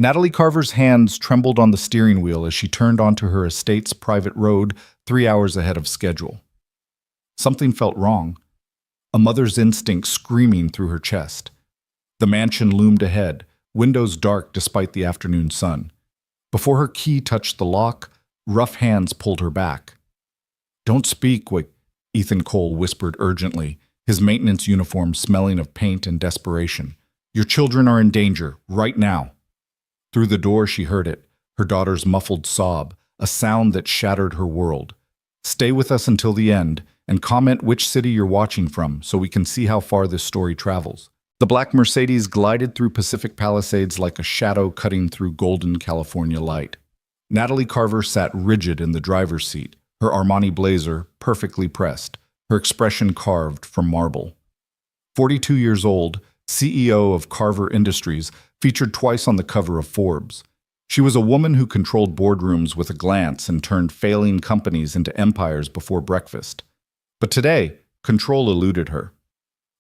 Natalie Carver's hands trembled on the steering wheel as she turned onto her estate's private road 3 hours ahead of schedule. Something felt wrong, a mother's instinct screaming through her chest. The mansion loomed ahead, windows dark despite the afternoon sun. Before her key touched the lock, rough hands pulled her back. "Don't speak," Ethan Cole whispered urgently, his maintenance uniform smelling of paint and desperation. "Your children are in danger, right now." Through the door she heard it, her daughter's muffled sob, a sound that shattered her world. "Stay with us until the end, and comment which city you're watching from so we can see how far this story travels." The black Mercedes glided through Pacific Palisades like a shadow cutting through golden California light. Natalie Carver sat rigid in the driver's seat, her Armani blazer perfectly pressed, her expression carved from marble. 42 years old, CEO of Carver Industries, featured twice on the cover of Forbes. She was a woman who controlled boardrooms with a glance and turned failing companies into empires before breakfast. But today, control eluded her.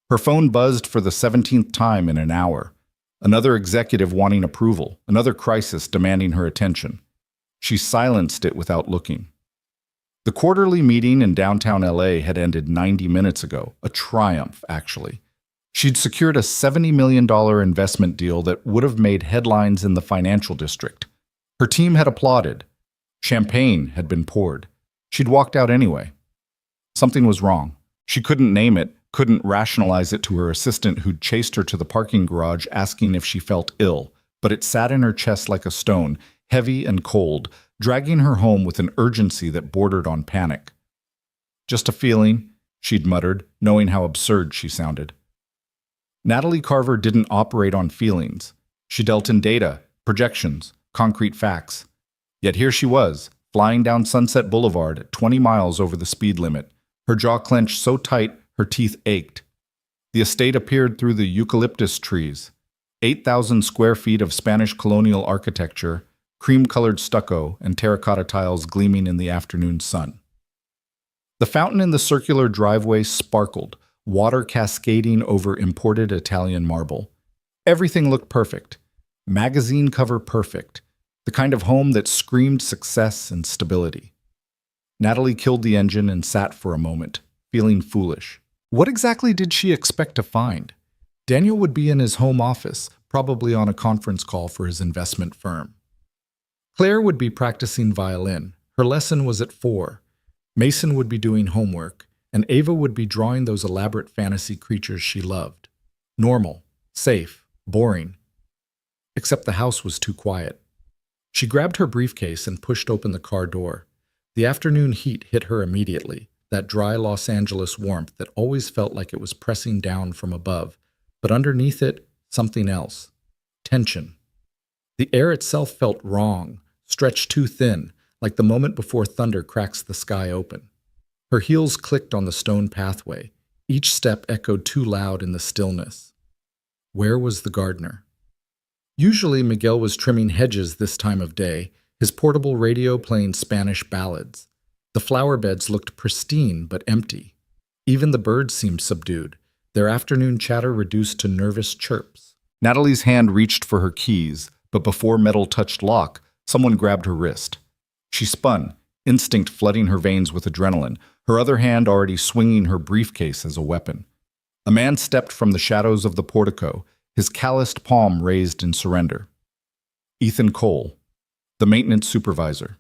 Her phone buzzed for the 17th time in an hour. Another executive wanting approval, another crisis demanding her attention. She silenced it without looking. The quarterly meeting in downtown LA had ended 90 minutes ago, a triumph, actually. She'd secured a $70 million investment deal that would have made headlines in the financial district. Her team had applauded. Champagne had been poured. She'd walked out anyway. Something was wrong. She couldn't name it, couldn't rationalize it to her assistant who'd chased her to the parking garage asking if she felt ill, but it sat in her chest like a stone, heavy and cold, dragging her home with an urgency that bordered on panic. "Just a feeling," she'd muttered, knowing how absurd she sounded. Natalie Carver didn't operate on feelings. She dealt in data, projections, concrete facts. Yet here she was, flying down Sunset Boulevard at 20 miles over the speed limit, her jaw clenched so tight her teeth ached. The estate appeared through the eucalyptus trees. 8,000 square feet of Spanish colonial architecture, cream-colored stucco, and terracotta tiles gleaming in the afternoon sun. The fountain in the circular driveway sparkled, water cascading over imported Italian marble. Everything looked perfect. Magazine cover perfect. The kind of home that screamed success and stability. Natalie killed the engine and sat for a moment, feeling foolish. What exactly did she expect to find? Daniel would be in his home office, probably on a conference call for his investment firm. Claire would be practicing violin. Her lesson was at 4. Mason would be doing homework, and Ava would be drawing those elaborate fantasy creatures she loved. Normal, safe, boring. Except the house was too quiet. She grabbed her briefcase and pushed open the car door. The afternoon heat hit her immediately, that dry Los Angeles warmth that always felt like it was pressing down from above, but underneath it, something else. Tension. The air itself felt wrong, stretched too thin, like the moment before thunder cracks the sky open. Her heels clicked on the stone pathway. Each step echoed too loud in the stillness. Where was the gardener? Usually Miguel was trimming hedges this time of day, his portable radio playing Spanish ballads. The flower beds looked pristine but empty. Even the birds seemed subdued, their afternoon chatter reduced to nervous chirps. Natalie's hand reached for her keys, but before metal touched lock, someone grabbed her wrist. She spun, instinct flooding her veins with adrenaline, her other hand already swinging her briefcase as a weapon. A man stepped from the shadows of the portico, his calloused palm raised in surrender. Ethan Cole, the maintenance supervisor.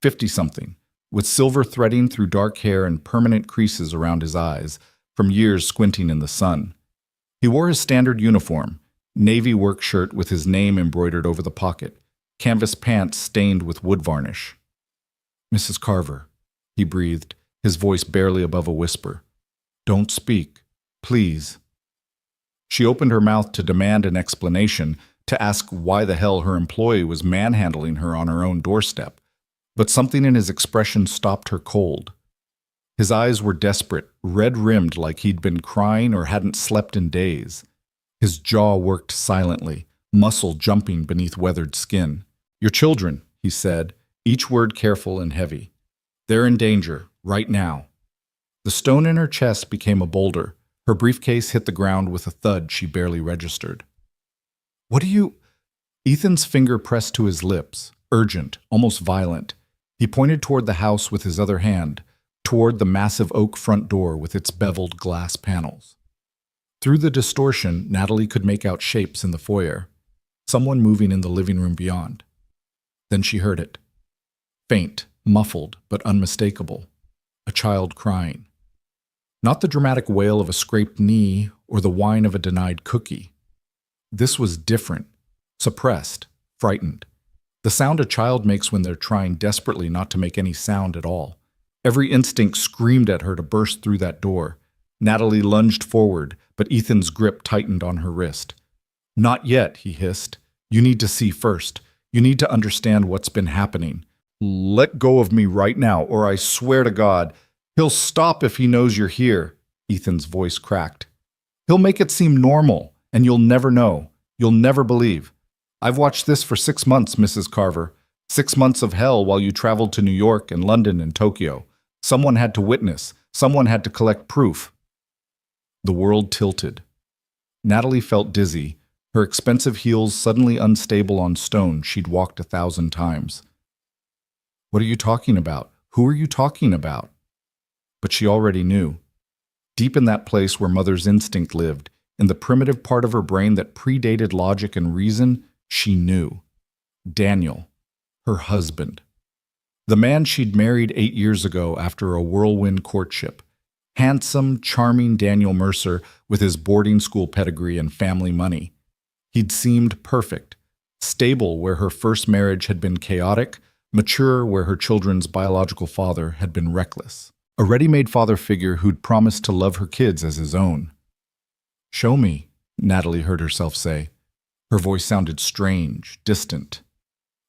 50-something, with silver threading through dark hair and permanent creases around his eyes, from years squinting in the sun. He wore his standard uniform, navy work shirt with his name embroidered over the pocket, canvas pants stained with wood varnish. "Mrs. Carver," he breathed, his voice barely above a whisper. "Don't speak, please." She opened her mouth to demand an explanation, to ask why the hell her employee was manhandling her on her own doorstep, but something in his expression stopped her cold. His eyes were desperate, red-rimmed like he'd been crying or hadn't slept in days. His jaw worked silently, muscle jumping beneath weathered skin. "Your children," he said, each word careful and heavy. "They're in danger, right now." The stone in her chest became a boulder. Her briefcase hit the ground with a thud she barely registered. "What do you—" Ethan's finger pressed to his lips, urgent, almost violent. He pointed toward the house with his other hand, toward the massive oak front door with its beveled glass panels. Through the distortion, Natalie could make out shapes in the foyer, someone moving in the living room beyond. Then she heard it. Faint, muffled, but unmistakable. A child crying. Not the dramatic wail of a scraped knee or the whine of a denied cookie. This was different, suppressed, frightened. The sound a child makes when they're trying desperately not to make any sound at all. Every instinct screamed at her to burst through that door. Natalie lunged forward, but Ethan's grip tightened on her wrist. "Not yet," he hissed. "You need to see first. You need to understand what's been happening. Let go of me right now, or I swear to God, he'll stop if he knows you're here." Ethan's voice cracked. "He'll make it seem normal, and you'll never know. You'll never believe. I've watched this for 6 months, Mrs. Carver. 6 months of hell while you traveled to New York and London and Tokyo. Someone had to witness. Someone had to collect proof." The world tilted. Natalie felt dizzy, her expensive heels suddenly unstable on stone she'd walked 1,000 times. "What are you talking about? Who are you talking about?" But she already knew. Deep in that place where mother's instinct lived, in the primitive part of her brain that predated logic and reason, she knew. Daniel, her husband. The man she'd married 8 years ago after a whirlwind courtship. Handsome, charming Daniel Mercer with his boarding school pedigree and family money. He'd seemed perfect, stable where her first marriage had been chaotic, mature where her children's biological father had been reckless. A ready-made father figure who'd promised to love her kids as his own. "Show me," Natalie heard herself say. Her voice sounded strange, distant.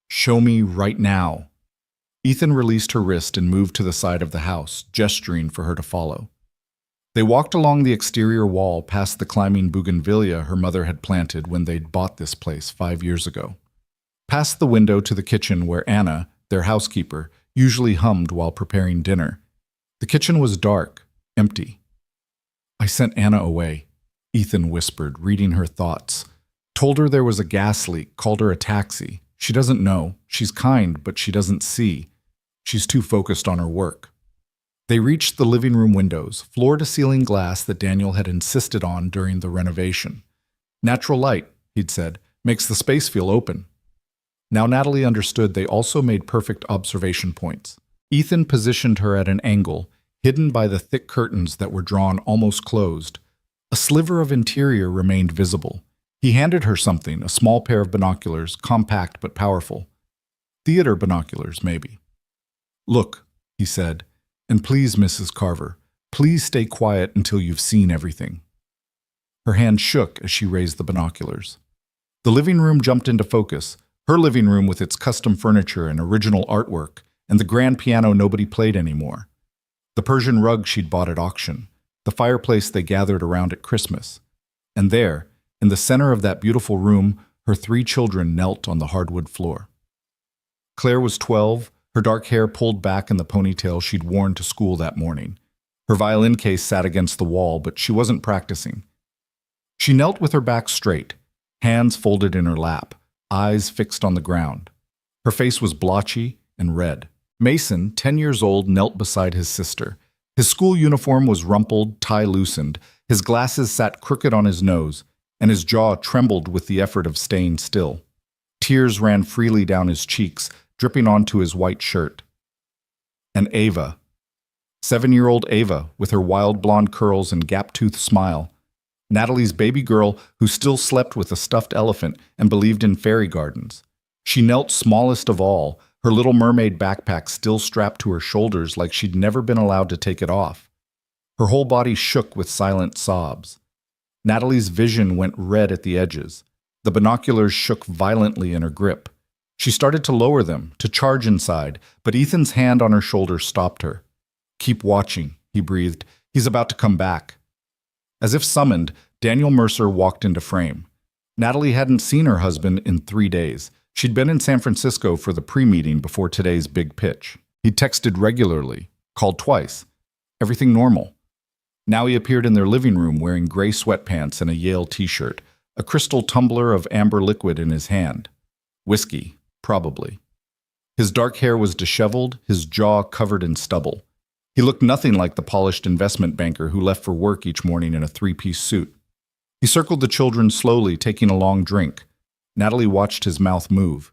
"Show me right now." Ethan released her wrist and moved to the side of the house, gesturing for her to follow. They walked along the exterior wall past the climbing bougainvillea her mother had planted when they'd bought this place 5 years ago. Past the window to the kitchen where Anna, their housekeeper, usually hummed while preparing dinner. The kitchen was dark, empty. "I sent Anna away," Ethan whispered, reading her thoughts. "Told her there was a gas leak, called her a taxi. She doesn't know. She's kind, but she doesn't see. She's too focused on her work." They reached the living room windows, floor-to-ceiling glass that Daniel had insisted on during the renovation. "Natural light," he'd said, "makes the space feel open." Now Natalie understood they also made perfect observation points. Ethan positioned her at an angle, hidden by the thick curtains that were drawn almost closed. A sliver of interior remained visible. He handed her something, a small pair of binoculars, compact but powerful. Theater binoculars, maybe. "Look," he said, "and please, Mrs. Carver, please stay quiet until you've seen everything." Her hand shook as she raised the binoculars. The living room jumped into focus, her living room with its custom furniture and original artwork, and the grand piano nobody played anymore. The Persian rug she'd bought at auction, the fireplace they gathered around at Christmas. And there, in the center of that beautiful room, her 3 children knelt on the hardwood floor. Claire was 12, her dark hair pulled back in the ponytail she'd worn to school that morning. Her violin case sat against the wall, but she wasn't practicing. She knelt with her back straight, hands folded in her lap, eyes fixed on the ground. Her face was blotchy and red. Mason, 10 years old, knelt beside his sister. His school uniform was rumpled, tie loosened. His glasses sat crooked on his nose, and his jaw trembled with the effort of staying still. Tears ran freely down his cheeks, dripping onto his white shirt. And Ava, 7-year-old Ava, with her wild blonde curls and gap-toothed smile. Natalie's baby girl who still slept with a stuffed elephant and believed in fairy gardens. She knelt smallest of all, her little mermaid backpack still strapped to her shoulders like she'd never been allowed to take it off. Her whole body shook with silent sobs. Natalie's vision went red at the edges. The binoculars shook violently in her grip. She started to lower them, to charge inside, but Ethan's hand on her shoulder stopped her. "Keep watching," he breathed. "He's about to come back." As if summoned, Daniel Mercer walked into frame. Natalie hadn't seen her husband in 3 days. She'd been in San Francisco for the pre-meeting before today's big pitch. He texted regularly, called twice. Everything normal. Now he appeared in their living room wearing gray sweatpants and a Yale t-shirt, a crystal tumbler of amber liquid in his hand. Whiskey, probably. His dark hair was disheveled, his jaw covered in stubble. He looked nothing like the polished investment banker who left for work each morning in a three-piece suit. He circled the children slowly, taking a long drink. Natalie watched his mouth move.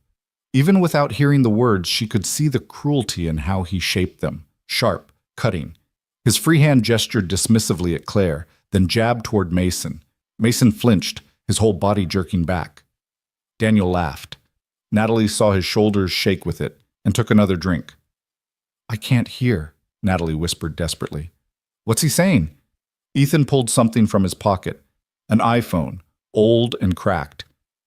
Even without hearing the words, she could see the cruelty in how he shaped them. Sharp, cutting. His free hand gestured dismissively at Claire, then jabbed toward Mason. Mason flinched, his whole body jerking back. Daniel laughed. Natalie saw his shoulders shake with it and took another drink. "I can't hear," Natalie whispered desperately. "What's he saying?" Ethan pulled something from his pocket. An iPhone, old and cracked.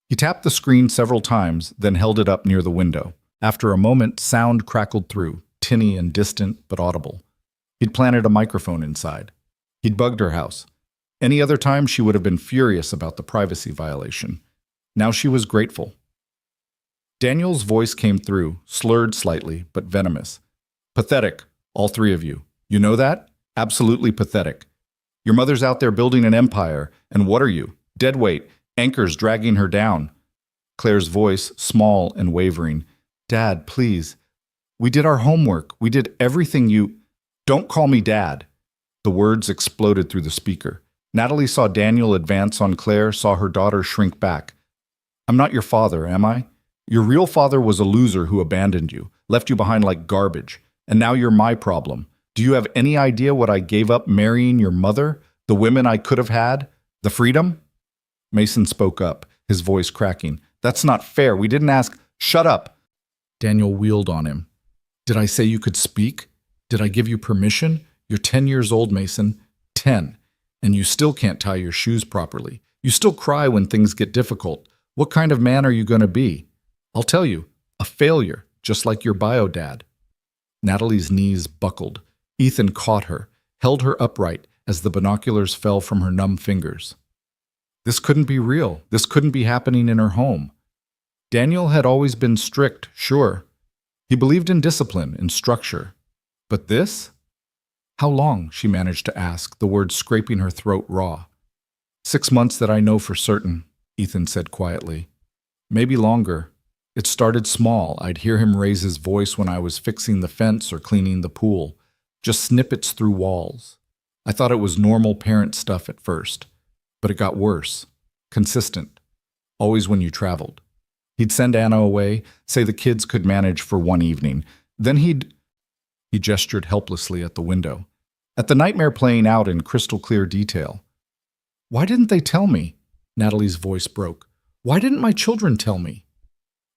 He tapped the screen several times, then held it up near the window. After a moment, sound crackled through, tinny and distant but audible. He'd planted a microphone inside. He'd bugged her house. Any other time, she would have been furious about the privacy violation. Now she was grateful. Daniel's voice came through, slurred slightly, but venomous. "Pathetic, all three of you. You know that? Absolutely pathetic. Your mother's out there building an empire, and what are you? Dead weight, anchors dragging her down." Claire's voice, small and wavering. "Dad, please. We did our homework. We did everything you—" "Don't call me Dad." The words exploded through the speaker. Natalie saw Daniel advance on Claire, saw her daughter shrink back. "I'm not your father, am I? Your real father was a loser who abandoned you, left you behind like garbage, and now you're my problem. Do you have any idea what I gave up marrying your mother? The women I could have had? The freedom?" Mason spoke up, his voice cracking. "That's not fair. We didn't ask—" "Shut up!" Daniel wheeled on him. "Did I say you could speak? Did I give you permission? You're 10 years old, Mason. 10. And you still can't tie your shoes properly. You still cry when things get difficult. What kind of man are you going to be? I'll tell you, a failure, just like your bio dad." Natalie's knees buckled. Ethan caught her, held her upright as the binoculars fell from her numb fingers. This couldn't be real. This couldn't be happening in her home. Daniel had always been strict, sure. He believed in discipline, in structure. But this? "How long?" she managed to ask, the words scraping her throat raw. 6 months that I know for certain," Ethan said quietly. "Maybe longer. It started small. I'd hear him raise his voice when I was fixing the fence or cleaning the pool. Just snippets through walls. I thought it was normal parent stuff at first. But it got worse. Consistent. Always when you traveled. He'd send Anna away, say the kids could manage for one evening. Then He gestured helplessly at the window. At the nightmare playing out in crystal clear detail. "Why didn't they tell me?" Natalie's voice broke. "Why didn't my children tell me?"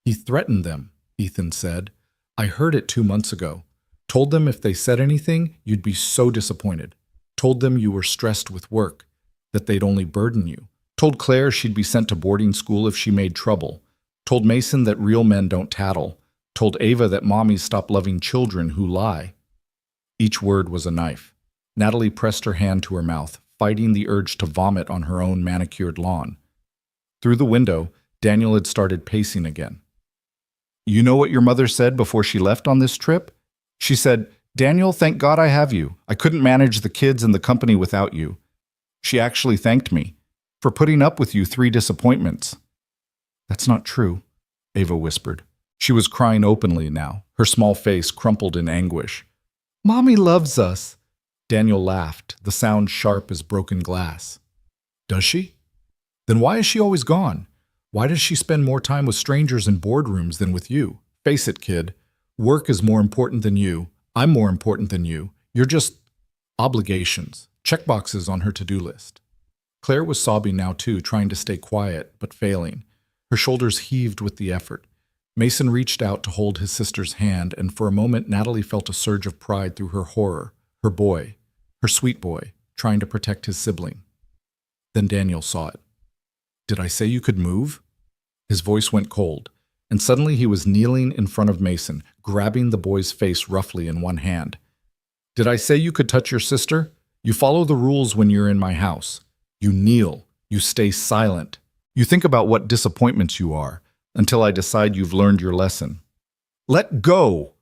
"He threatened them," Ethan said. "I heard it 2 months ago. Told them if they said anything, you'd be so disappointed. Told them you were stressed with work, that they'd only burden you. Told Claire she'd be sent to boarding school if she made trouble. Told Mason that real men don't tattle. Told Ava that mommies stop loving children who lie." Each word was a knife. Natalie pressed her hand to her mouth, fighting the urge to vomit on her own manicured lawn. Through the window, Daniel had started pacing again. "You know what your mother said before she left on this trip? She said, 'Daniel, thank God I have you. I couldn't manage the kids and the company without you.' She actually thanked me for putting up with you 3 disappointments." "That's not true," Ava whispered. She was crying openly now, her small face crumpled in anguish. "Mommy loves us." Daniel laughed, the sound sharp as broken glass. "Does she? Then why is she always gone? Why does she spend more time with strangers in boardrooms than with you? Face it, kid. Work is more important than you. I'm more important than you. You're just obligations, checkboxes on her to-do list." Claire was sobbing now too, trying to stay quiet, but failing. Her shoulders heaved with the effort. Mason reached out to hold his sister's hand, and for a moment Natalie felt a surge of pride through her horror, her boy, her sweet boy, trying to protect his sibling. Then Daniel saw it. "Did I say you could move?" His voice went cold, and suddenly he was kneeling in front of Mason, grabbing the boy's face roughly in one hand. "Did I say you could touch your sister? You follow the rules when you're in my house. You kneel. You stay silent. You think about what disappointments you are, until I decide you've learned your lesson. Let go!"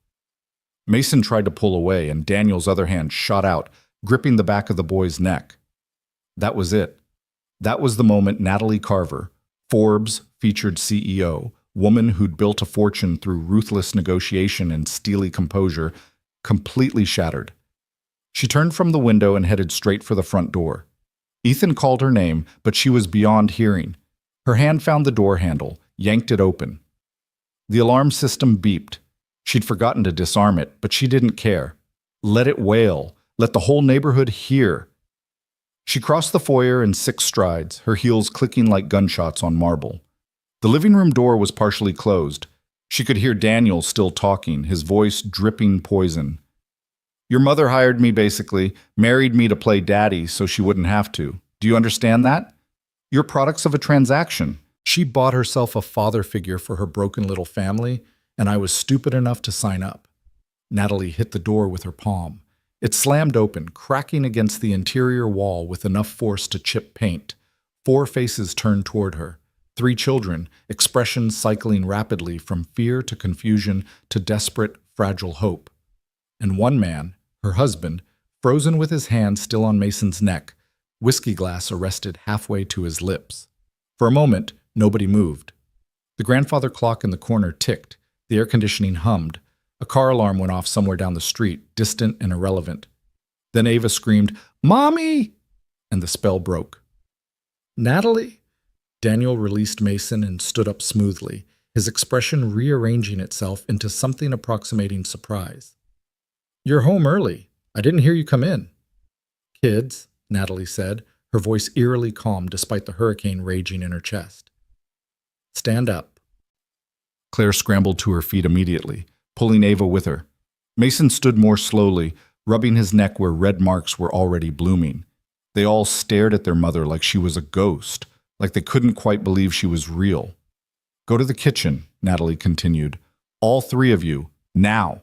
Mason tried to pull away, and Daniel's other hand shot out, gripping the back of the boy's neck. That was it. That was the moment Natalie Carver, Forbes featured CEO, woman who'd built a fortune through ruthless negotiation and steely composure, completely shattered. She turned from the window and headed straight for the front door. Ethan called her name, but she was beyond hearing. Her hand found the door handle, yanked it open. The alarm system beeped. She'd forgotten to disarm it, but she didn't care. Let it wail. Let the whole neighborhood hear. She crossed the foyer in 6 strides, her heels clicking like gunshots on marble. The living room door was partially closed. She could hear Daniel still talking, his voice dripping poison. Your mother hired me, basically, married me to play daddy so she wouldn't have to. Do you understand that? You're products of a transaction. She bought herself a father figure for her broken little family, and I was stupid enough to sign up. Natalie hit the door with her palm. It slammed open, cracking against the interior wall with enough force to chip paint. 4 faces turned toward her. 3 children, expressions cycling rapidly from fear to confusion to desperate, fragile hope. And one man, her husband, frozen with his hand still on Mason's neck, whiskey glass arrested halfway to his lips. For a moment, nobody moved. The grandfather clock in the corner ticked, the air conditioning hummed. A car alarm went off somewhere down the street, distant and irrelevant. Then Ava screamed, "Mommy!" and the spell broke. "Natalie?" Daniel released Mason and stood up smoothly, his expression rearranging itself into something approximating surprise. "You're home early. I didn't hear you come in." "Kids," Natalie said, her voice eerily calm despite the hurricane raging in her chest. "Stand up." Claire scrambled to her feet immediately, pulling Ava with her. Mason stood more slowly, rubbing his neck where red marks were already blooming. They all stared at their mother like she was a ghost, like they couldn't quite believe she was real. "Go to the kitchen," Natalie continued. "All 3 of you, now."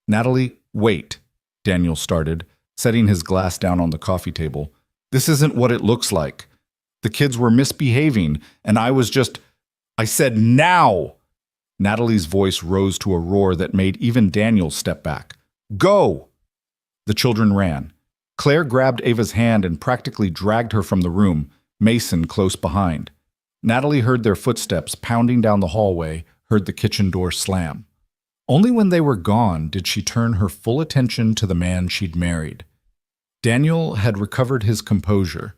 "Natalie, wait," Daniel started, setting his glass down on the coffee table. "This isn't what it looks like. The kids were misbehaving, and I said now!" Natalie's voice rose to a roar that made even Daniel step back. "Go!" The children ran. Claire grabbed Ava's hand and practically dragged her from the room, Mason close behind. Natalie heard their footsteps pounding down the hallway, heard the kitchen door slam. Only when they were gone did she turn her full attention to the man she'd married. Daniel had recovered his composure.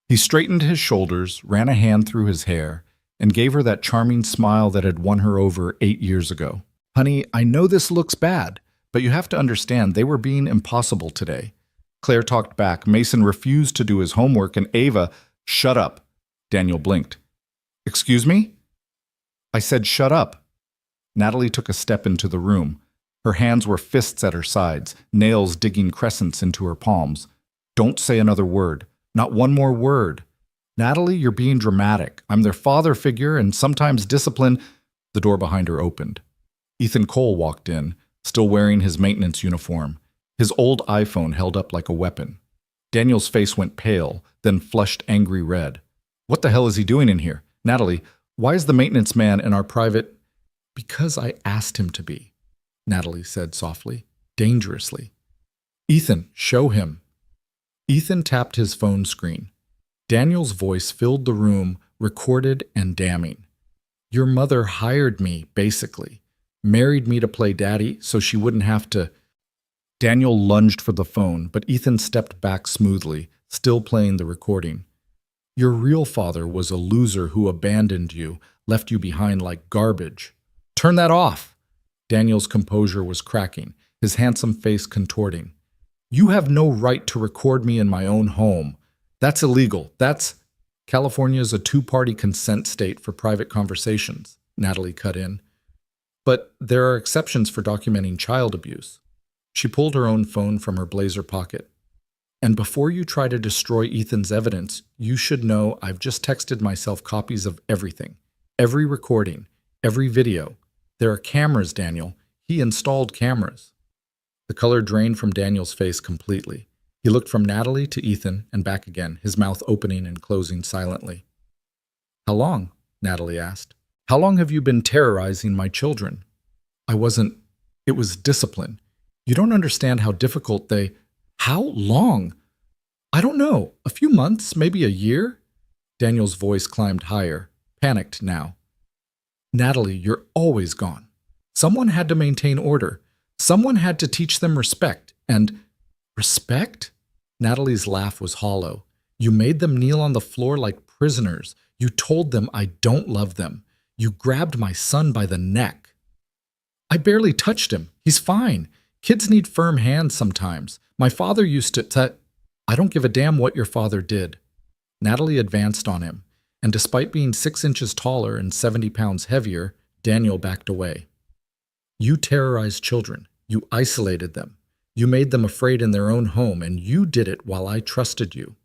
He straightened his shoulders, ran a hand through his hair, and gave her that charming smile that had won her over 8 years ago. "Honey, I know this looks bad, but you have to understand they were being impossible today." Claire talked back. Mason refused to do his homework, and Ava, "Shut up." Daniel blinked. "Excuse me?" "I said shut up." Natalie took a step into the room. Her hands were fists at her sides, nails digging crescents into her palms. "Don't say another word. Not one more word. Natalie, you're being dramatic. I'm their father figure, and sometimes discipline—" The door behind her opened. Ethan Cole walked in, still wearing his maintenance uniform, his old iPhone held up like a weapon. Daniel's face went pale, then flushed angry red. "What the hell is he doing in here? Natalie, why is the maintenance man in our private—" "Because I asked him to be," Natalie said softly, dangerously. "Ethan, show him." Ethan tapped his phone screen. Daniel's voice filled the room, recorded and damning. "Your mother hired me, basically. Married me to play daddy so she wouldn't have to—" Daniel lunged for the phone, but Ethan stepped back smoothly, still playing the recording. "Your real father was a loser who abandoned you, left you behind like garbage. Turn that off!" Daniel's composure was cracking, his handsome face contorting. "You have no right to record me in my own home. That's illegal. California's a 2-party consent state for private conversations," Natalie cut in. "But there are exceptions for documenting child abuse." She pulled her own phone from her blazer pocket. "And before you try to destroy Ethan's evidence, you should know I've just texted myself copies of everything. Every recording, every video. There are cameras, Daniel. He installed cameras." The color drained from Daniel's face completely. He looked from Natalie to Ethan and back again, his mouth opening and closing silently. "How long?" Natalie asked. "How long have you been terrorizing my children?" It was discipline. You don't understand how difficult How long?" "I don't know. A few months, maybe a year?" Daniel's voice climbed higher, panicked now. Natalie, you're always gone. Someone had to maintain order. Someone had to teach them respect. And respect? Natalie's laugh was hollow. You made them kneel on the floor like prisoners. You told them I don't love them. You grabbed my son by the neck. I barely touched him. He's fine. Kids need firm hands sometimes. My father used to. I don't give a damn what your father did. Natalie advanced on him, and despite being 6 inches taller and 70 pounds heavier, Daniel backed away. You terrorized children. You isolated them. You made them afraid in their own home, and you did it while I trusted you.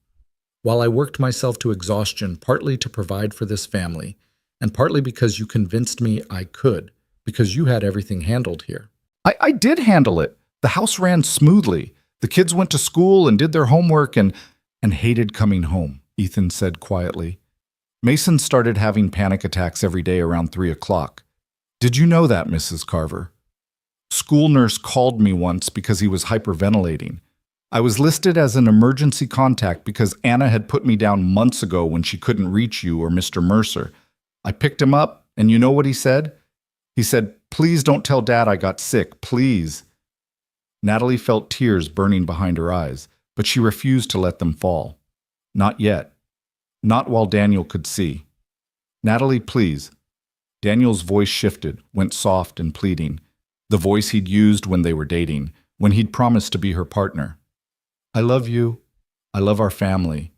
While I worked myself to exhaustion, partly to provide for this family, and partly because you convinced me I could, because you had everything handled here. I did handle it. The house ran smoothly. The kids went to school and did their homework and hated coming home, Ethan said quietly. Mason started having panic attacks every day around 3 o'clock. Did you know that, Mrs. Carver? School nurse called me once because he was hyperventilating. I was listed as an emergency contact because Anna had put me down months ago when she couldn't reach you or Mr. Mercer. I picked him up, and you know what he said? He said, "Please don't tell Dad I got sick, please." Natalie felt tears burning behind her eyes, but she refused to let them fall. Not yet. Not while Daniel could see. "Natalie, please." Daniel's voice shifted, went soft and pleading. The voice he'd used when they were dating, when he'd promised to be her partner. "I love you. I love our family.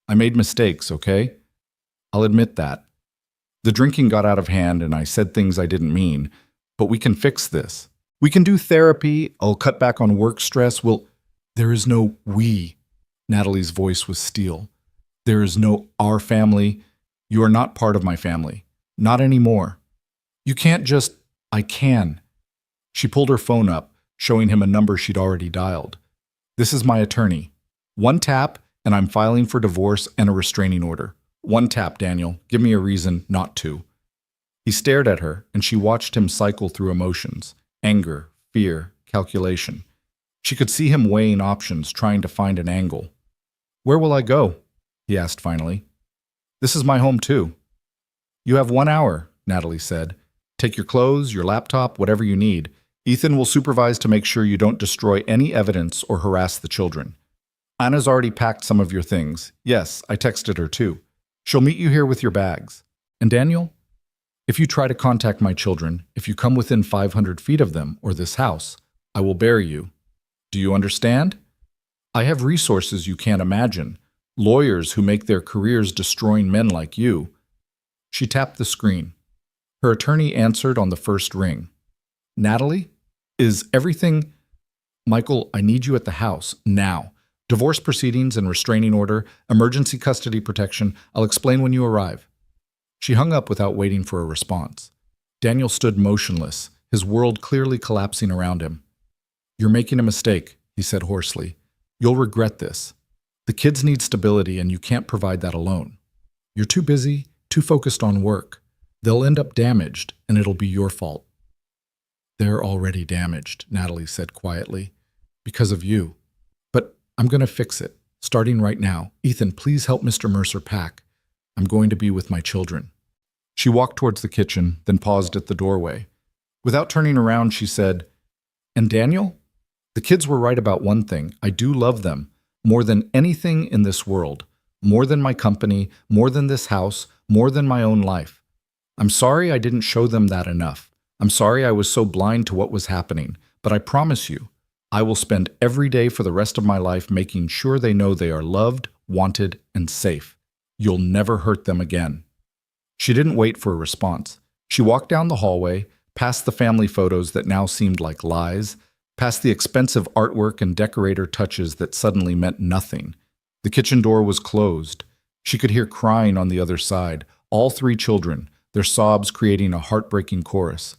I made mistakes, okay? I'll admit that. The drinking got out of hand and I said things I didn't mean, but we can fix this. We can do therapy. I'll cut back on work stress. There is no we." Natalie's voice was steel. "There is no our family. You are not part of my family. Not anymore. You can't just, I can." She pulled her phone up, showing him a number she'd already dialed. "This is my attorney. One tap, and I'm filing for divorce and a restraining order. One tap, Daniel. Give me a reason not to." He stared at her, and she watched him cycle through emotions. Anger, fear, calculation. She could see him weighing options, trying to find an angle. "Where will I go?" he asked finally. "This is my home too." "You have 1 hour," Natalie said. "Take your clothes, your laptop, whatever you need. Ethan will supervise to make sure you don't destroy any evidence or harass the children. Anna's already packed some of your things. Yes, I texted her too. She'll meet you here with your bags. And Daniel, if you try to contact my children, if you come within 500 feet of them or this house, I will bury you. Do you understand? I have resources you can't imagine. Lawyers who make their careers destroying men like you." She tapped the screen. Her attorney answered on the first ring. "Natalie, is everything—" "Michael, I need you at the house, now. Divorce proceedings and restraining order, emergency custody protection. I'll explain when you arrive." She hung up without waiting for a response. Daniel stood motionless, his world clearly collapsing around him. "You're making a mistake," he said hoarsely. "You'll regret this. The kids need stability, and you can't provide that alone. You're too busy, too focused on work. They'll end up damaged, and it'll be your fault." "They're already damaged," Natalie said quietly. "Because of you. But I'm going to fix it, starting right now. Ethan, please help Mr. Mercer pack. I'm going to be with my children." She walked towards the kitchen, then paused at the doorway. Without turning around, she said, "And Daniel? The kids were right about one thing. I do love them, more than anything in this world, more than my company, more than this house, more than my own life. I'm sorry I didn't show them that enough. I'm sorry I was so blind to what was happening, but I promise you, I will spend every day for the rest of my life making sure they know they are loved, wanted, and safe. You'll never hurt them again." She didn't wait for a response. She walked down the hallway, past the family photos that now seemed like lies, past the expensive artwork and decorator touches that suddenly meant nothing. The kitchen door was closed. She could hear crying on the other side, all 3 children, their sobs creating a heartbreaking chorus.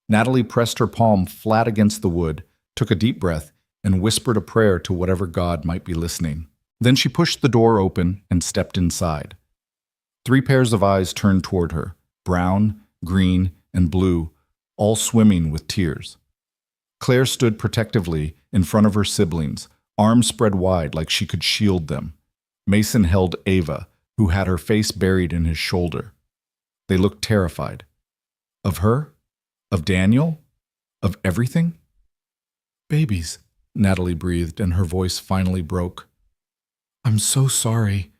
Natalie pressed her palm flat against the wood, took a deep breath, and whispered a prayer to whatever God might be listening. Then she pushed the door open and stepped inside. 3 pairs of eyes turned toward her, brown, green, and blue, all swimming with tears. Claire stood protectively in front of her siblings, arms spread wide like she could shield them. Mason held Ava, who had her face buried in his shoulder. They looked terrified. Of her? Of Daniel? Of everything? Babies, Natalie breathed, and her voice finally broke. I'm so sorry.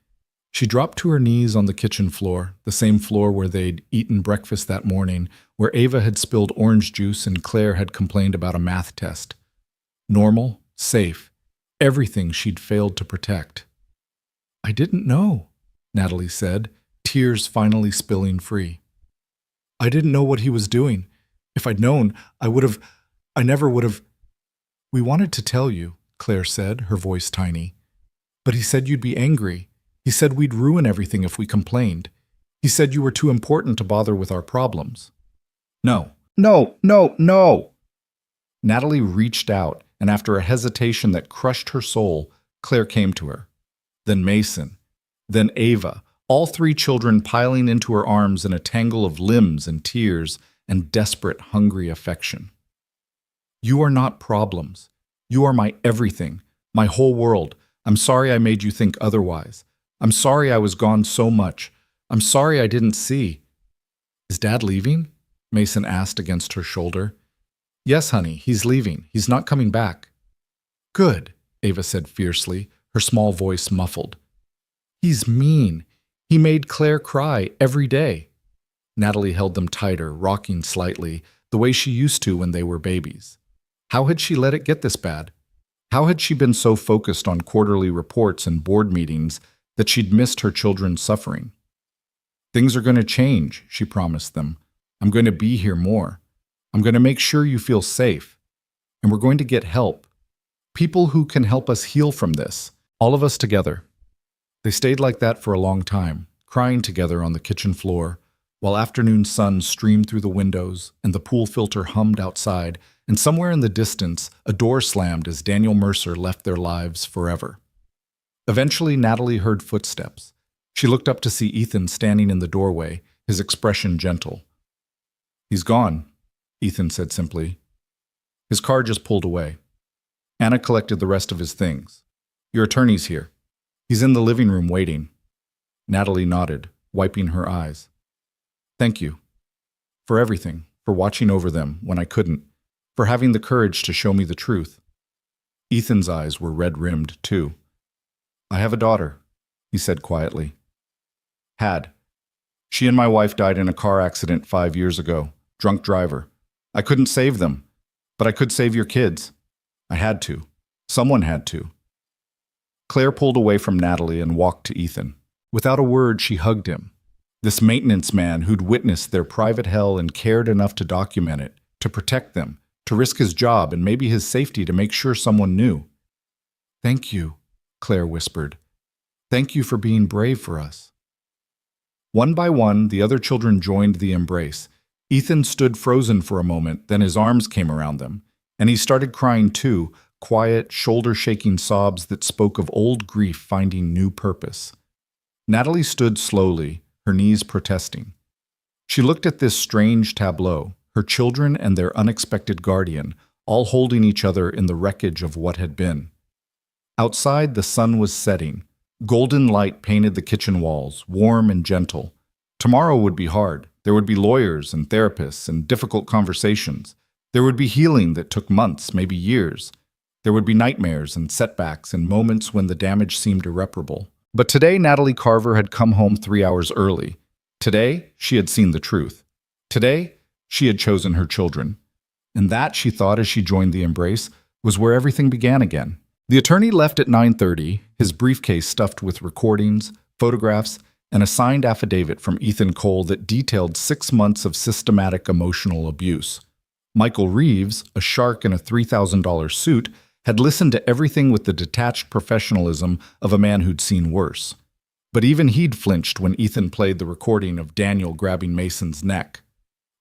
She dropped to her knees on the kitchen floor, the same floor where they'd eaten breakfast that morning, where Ava had spilled orange juice and Claire had complained about a math test. Normal, safe, everything she'd failed to protect. I didn't know, Natalie said, tears finally spilling free. I didn't know what he was doing. If I'd known, I never would have. We wanted to tell you, Claire said, her voice tiny. But he said you'd be angry. He said we'd ruin everything if we complained. He said you were too important to bother with our problems. No. Natalie reached out, and after a hesitation that crushed her soul, Claire came to her. Then Mason. Then Ava, all three children piling into her arms in a tangle of limbs and tears and desperate, hungry affection. You are not problems. You are my everything, my whole world. I'm sorry I made you think otherwise. I'm sorry I was gone so much. I'm sorry I didn't see. Is Dad leaving? Mason asked against her shoulder. Yes, honey, he's leaving. He's not coming back. Good, Ava said fiercely, her small voice muffled. He's mean. He made Claire cry every day. Natalie held them tighter, rocking slightly, the way she used to when they were babies. How had she let it get this bad? How had she been so focused on quarterly reports and board meetings that she'd missed her children's suffering? Things are going to change, she promised them. I'm going to be here more. I'm going to make sure you feel safe. And we're going to get help. People who can help us heal from this. All of us together. They stayed like that for a long time, crying together on the kitchen floor, while afternoon sun streamed through the windows and the pool filter hummed outside, and somewhere in the distance, a door slammed as Daniel Mercer left their lives forever. Eventually, Natalie heard footsteps. She looked up to see Ethan standing in the doorway, his expression gentle. He's gone, Ethan said simply. His car just pulled away. Anna collected the rest of his things. Your attorney's here. He's in the living room waiting. Natalie nodded, wiping her eyes. Thank you. For everything, for watching over them when I couldn't, for having the courage to show me the truth. Ethan's eyes were red-rimmed, too. I have a daughter, he said quietly. Had. She and my wife died in a car accident 5 years ago. Drunk driver. I couldn't save them, but I could save your kids. I had to. Someone had to. Claire pulled away from Natalie and walked to Ethan. Without a word, she hugged him. This maintenance man who'd witnessed their private hell and cared enough to document it, to protect them, to risk his job and maybe his safety to make sure someone knew. Thank you, Claire whispered. Thank you for being brave for us. One by one, the other children joined the embrace. Ethan stood frozen for a moment, then his arms came around them, and he started crying too, quiet, shoulder-shaking sobs that spoke of old grief finding new purpose. Natalie stood slowly, her knees protesting. She looked at this strange tableau, her children and their unexpected guardian, all holding each other in the wreckage of what had been. Outside, the sun was setting. Golden light painted the kitchen walls, warm and gentle. Tomorrow would be hard. There would be lawyers and therapists and difficult conversations. There would be healing that took months, maybe years. There would be nightmares and setbacks and moments when the damage seemed irreparable. But today, Natalie Carver had come home 3 hours early. Today, she had seen the truth. Today, she had chosen her children. And that, she thought as she joined the embrace, was where everything began again. The attorney left at 9:30, his briefcase stuffed with recordings, photographs, and a signed affidavit from Ethan Cole that detailed 6 months of systematic emotional abuse. Michael Reeves, a shark in a $3,000 suit, had listened to everything with the detached professionalism of a man who'd seen worse. But even he'd flinched when Ethan played the recording of Daniel grabbing Mason's neck.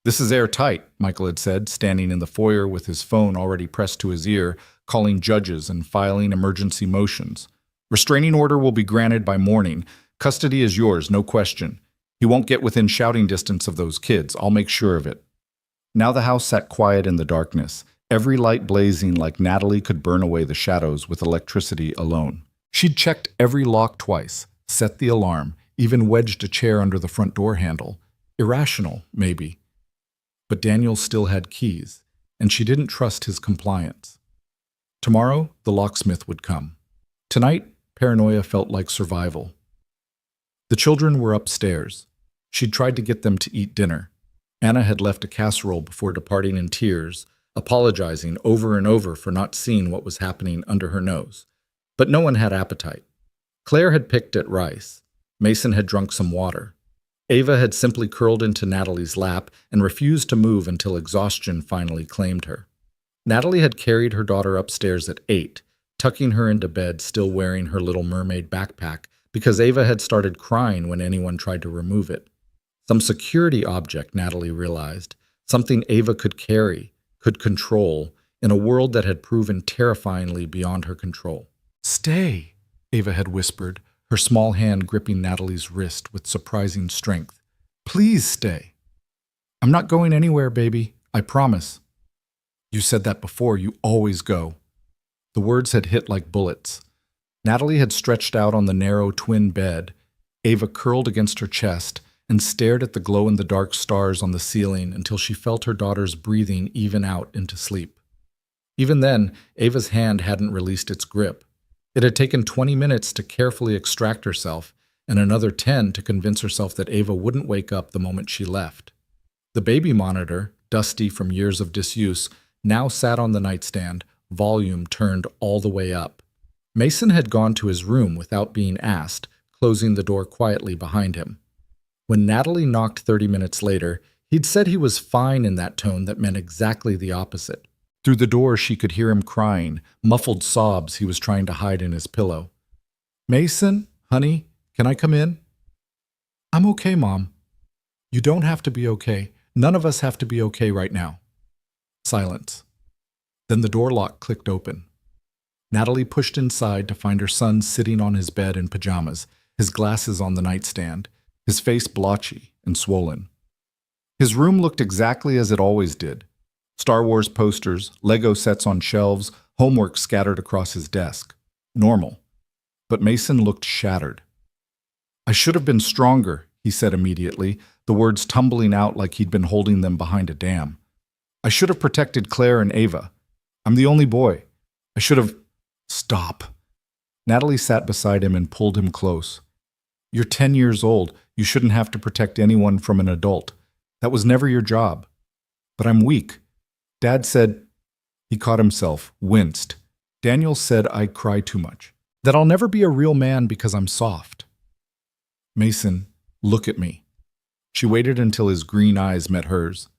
This is airtight, Michael had said, standing in the foyer with his phone already pressed to his ear, calling judges and filing emergency motions. Restraining order will be granted by morning. Custody is yours, no question. He won't get within shouting distance of those kids. I'll make sure of it. Now the house sat quiet in the darkness, every light blazing like Natalie could burn away the shadows with electricity alone. She'd checked every lock twice, set the alarm, even wedged a chair under the front door handle. Irrational, maybe. But Daniel still had keys, and she didn't trust his compliance. Tomorrow, the locksmith would come. Tonight, paranoia felt like survival. The children were upstairs. She'd tried to get them to eat dinner. Anna had left a casserole before departing in tears, apologizing over and over for not seeing what was happening under her nose. But no one had appetite. Claire had picked at rice. Mason had drunk some water. Ava had simply curled into Natalie's lap and refused to move until exhaustion finally claimed her. Natalie had carried her daughter upstairs at 8, tucking her into bed still wearing her little mermaid backpack because Ava had started crying when anyone tried to remove it. Some security object, Natalie realized, something Ava could carry, could control, in a world that had proven terrifyingly beyond her control. "Stay," Ava had whispered, her small hand gripping Natalie's wrist with surprising strength. "Please stay." "I'm not going anywhere, baby. I promise." "You said that before. You always go." The words had hit like bullets. Natalie had stretched out on the narrow twin bed. Ava curled against her chest and stared at the glow-in-the-dark stars on the ceiling until she felt her daughter's breathing even out into sleep. Even then, Ava's hand hadn't released its grip. It had taken 20 minutes to carefully extract herself, and another 10 to convince herself that Ava wouldn't wake up the moment she left. The baby monitor, dusty from years of disuse, now sat on the nightstand, volume turned all the way up. Mason had gone to his room without being asked, closing the door quietly behind him. When Natalie knocked 30 minutes later, he'd said he was fine in that tone that meant exactly the opposite. Through the door, she could hear him crying, muffled sobs he was trying to hide in his pillow. "Mason, honey, can I come in?" "I'm okay, Mom." "You don't have to be okay. None of us have to be okay right now." Silence. Then the door lock clicked open. Natalie pushed inside to find her son sitting on his bed in pajamas, his glasses on the nightstand, his face blotchy and swollen. His room looked exactly as it always did. Star Wars posters, Lego sets on shelves, homework scattered across his desk. Normal. But Mason looked shattered. "I should have been stronger," he said immediately, the words tumbling out like he'd been holding them behind a dam. "I should have protected Claire and Ava. I'm the only boy. I should have—" "Stop." Natalie sat beside him and pulled him close. "You're 10 years old. You shouldn't have to protect anyone from an adult. That was never your job. But I'm weak. Dad said—" He caught himself, winced. "Daniel said I cry too much. That I'll never be a real man because I'm soft." "Mason, look at me." She waited until his green eyes met hers.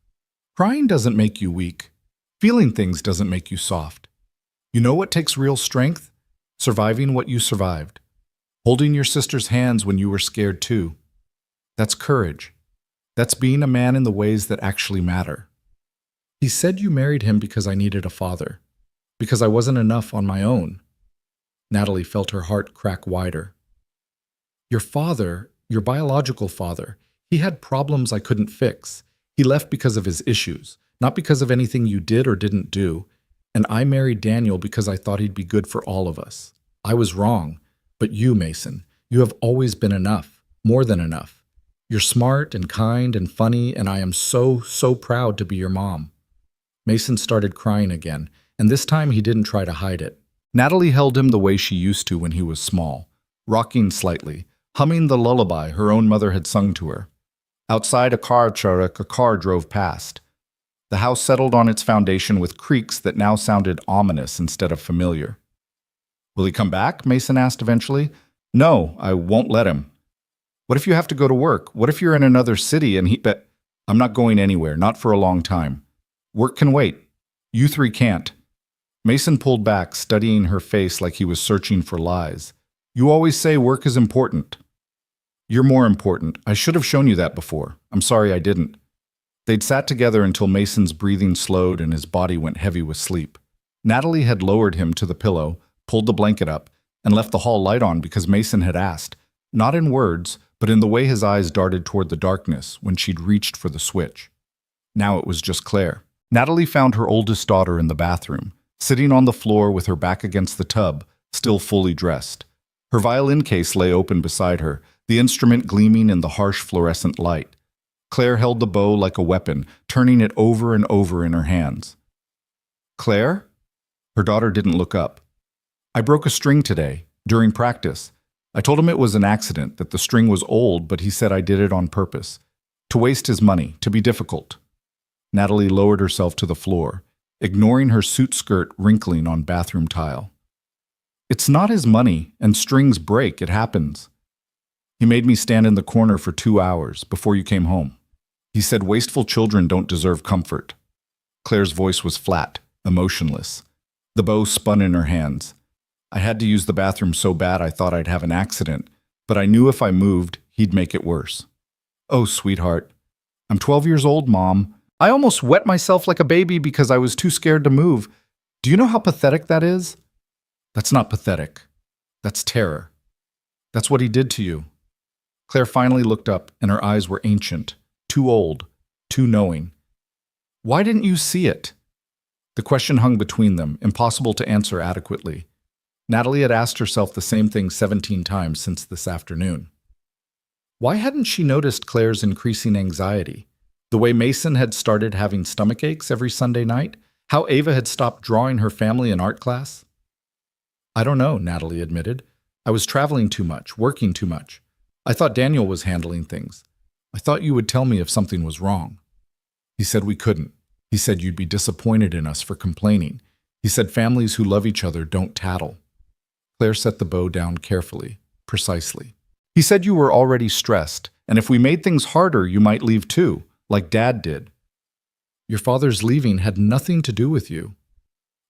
"Crying doesn't make you weak. Feeling things doesn't make you soft. You know what takes real strength? Surviving what you survived. Holding your sister's hands when you were scared too. That's courage. That's being a man in the ways that actually matter. He said you married him because I needed a father. Because I wasn't enough on my own." Natalie felt her heart crack wider. "Your father, your biological father, he had problems I couldn't fix. He left because of his issues, not because of anything you did or didn't do. And I married Daniel because I thought he'd be good for all of us. I was wrong. But you, Mason, you have always been enough, more than enough. You're smart and kind and funny, and I am so, so proud to be your mom." Mason started crying again, and this time he didn't try to hide it. Natalie held him the way she used to when he was small, rocking slightly, humming the lullaby her own mother had sung to her. Outside a car drove past. The house settled on its foundation with creaks that now sounded ominous instead of familiar. "Will he come back?" Mason asked eventually. "No, I won't let him." "What if you have to go to work? What if you're in another city and he—" "I'm not going anywhere, not for a long time. Work can wait. You three can't." Mason pulled back, studying her face like he was searching for lies. "You always say work is important." "You're more important. I should have shown you that before. I'm sorry I didn't." They'd sat together until Mason's breathing slowed and his body went heavy with sleep. Natalie had lowered him to the pillow, pulled the blanket up, and left the hall light on because Mason had asked, not in words, but in the way his eyes darted toward the darkness when she'd reached for the switch. Now it was just Claire. Natalie found her oldest daughter in the bathroom, sitting on the floor with her back against the tub, still fully dressed. Her violin case lay open beside her, the instrument gleaming in the harsh fluorescent light. Claire held the bow like a weapon, turning it over and over in her hands. Claire? Her daughter didn't look up. I broke a string today, during practice. I told him it was an accident, that the string was old, but he said I did it on purpose. To waste his money, to be difficult. Natalie lowered herself to the floor, ignoring her suit skirt wrinkling on bathroom tile. It's not his money, and strings break, it happens. He made me stand in the corner for 2 hours before you came home. He said wasteful children don't deserve comfort. Claire's voice was flat, emotionless. The bow spun in her hands. I had to use the bathroom so bad I thought I'd have an accident, but I knew if I moved, he'd make it worse. Oh, sweetheart. I'm 12 years old, Mom. I almost wet myself like a baby because I was too scared to move. Do you know how pathetic that is? That's not pathetic. That's terror. That's what he did to you. Claire finally looked up, and her eyes were ancient, too old, too knowing. Why didn't you see it? The question hung between them, impossible to answer adequately. Natalie had asked herself the same thing 17 times since this afternoon. Why hadn't she noticed Claire's increasing anxiety? The way Mason had started having stomach aches every Sunday night? How Ava had stopped drawing her family in art class? I don't know, Natalie admitted. I was traveling too much, working too much. I thought Daniel was handling things. I thought you would tell me if something was wrong. He said we couldn't. He said you'd be disappointed in us for complaining. He said families who love each other don't tattle. Claire set the bow down carefully, precisely. He said you were already stressed, and if we made things harder, you might leave too, like Dad did. Your father's leaving had nothing to do with you.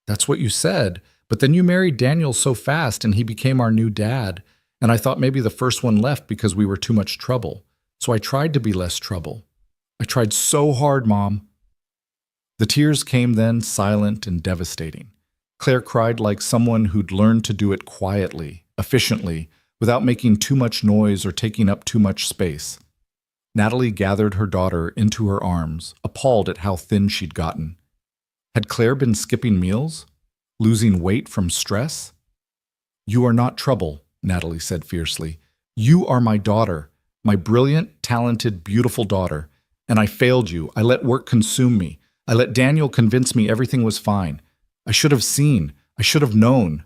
That's what you said, but then you married Daniel so fast and he became our new dad, and I thought maybe the first one left because we were too much trouble. So I tried to be less trouble. I tried so hard, Mom. The tears came then, silent and devastating. Claire cried like someone who'd learned to do it quietly, efficiently, without making too much noise or taking up too much space. Natalie gathered her daughter into her arms, appalled at how thin she'd gotten. Had Claire been skipping meals? Losing weight from stress? You are not trouble, Natalie said fiercely. You are my daughter, my brilliant, talented, beautiful daughter. And I failed you. I let work consume me. I let Daniel convince me everything was fine. I should have seen. I should have known.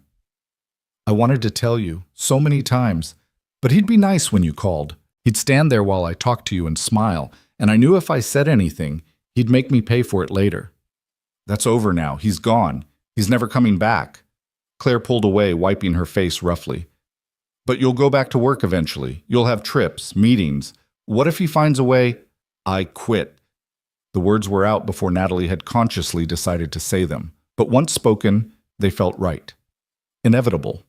I wanted to tell you, so many times, but he'd be nice when you called. He'd stand there while I talked to you and smile, and I knew if I said anything, he'd make me pay for it later. That's over now. He's gone. He's never coming back. Claire pulled away, wiping her face roughly. But you'll go back to work eventually. You'll have trips, meetings. What if he finds a way? I quit. The words were out before Natalie had consciously decided to say them, but once spoken, they felt right. Inevitable.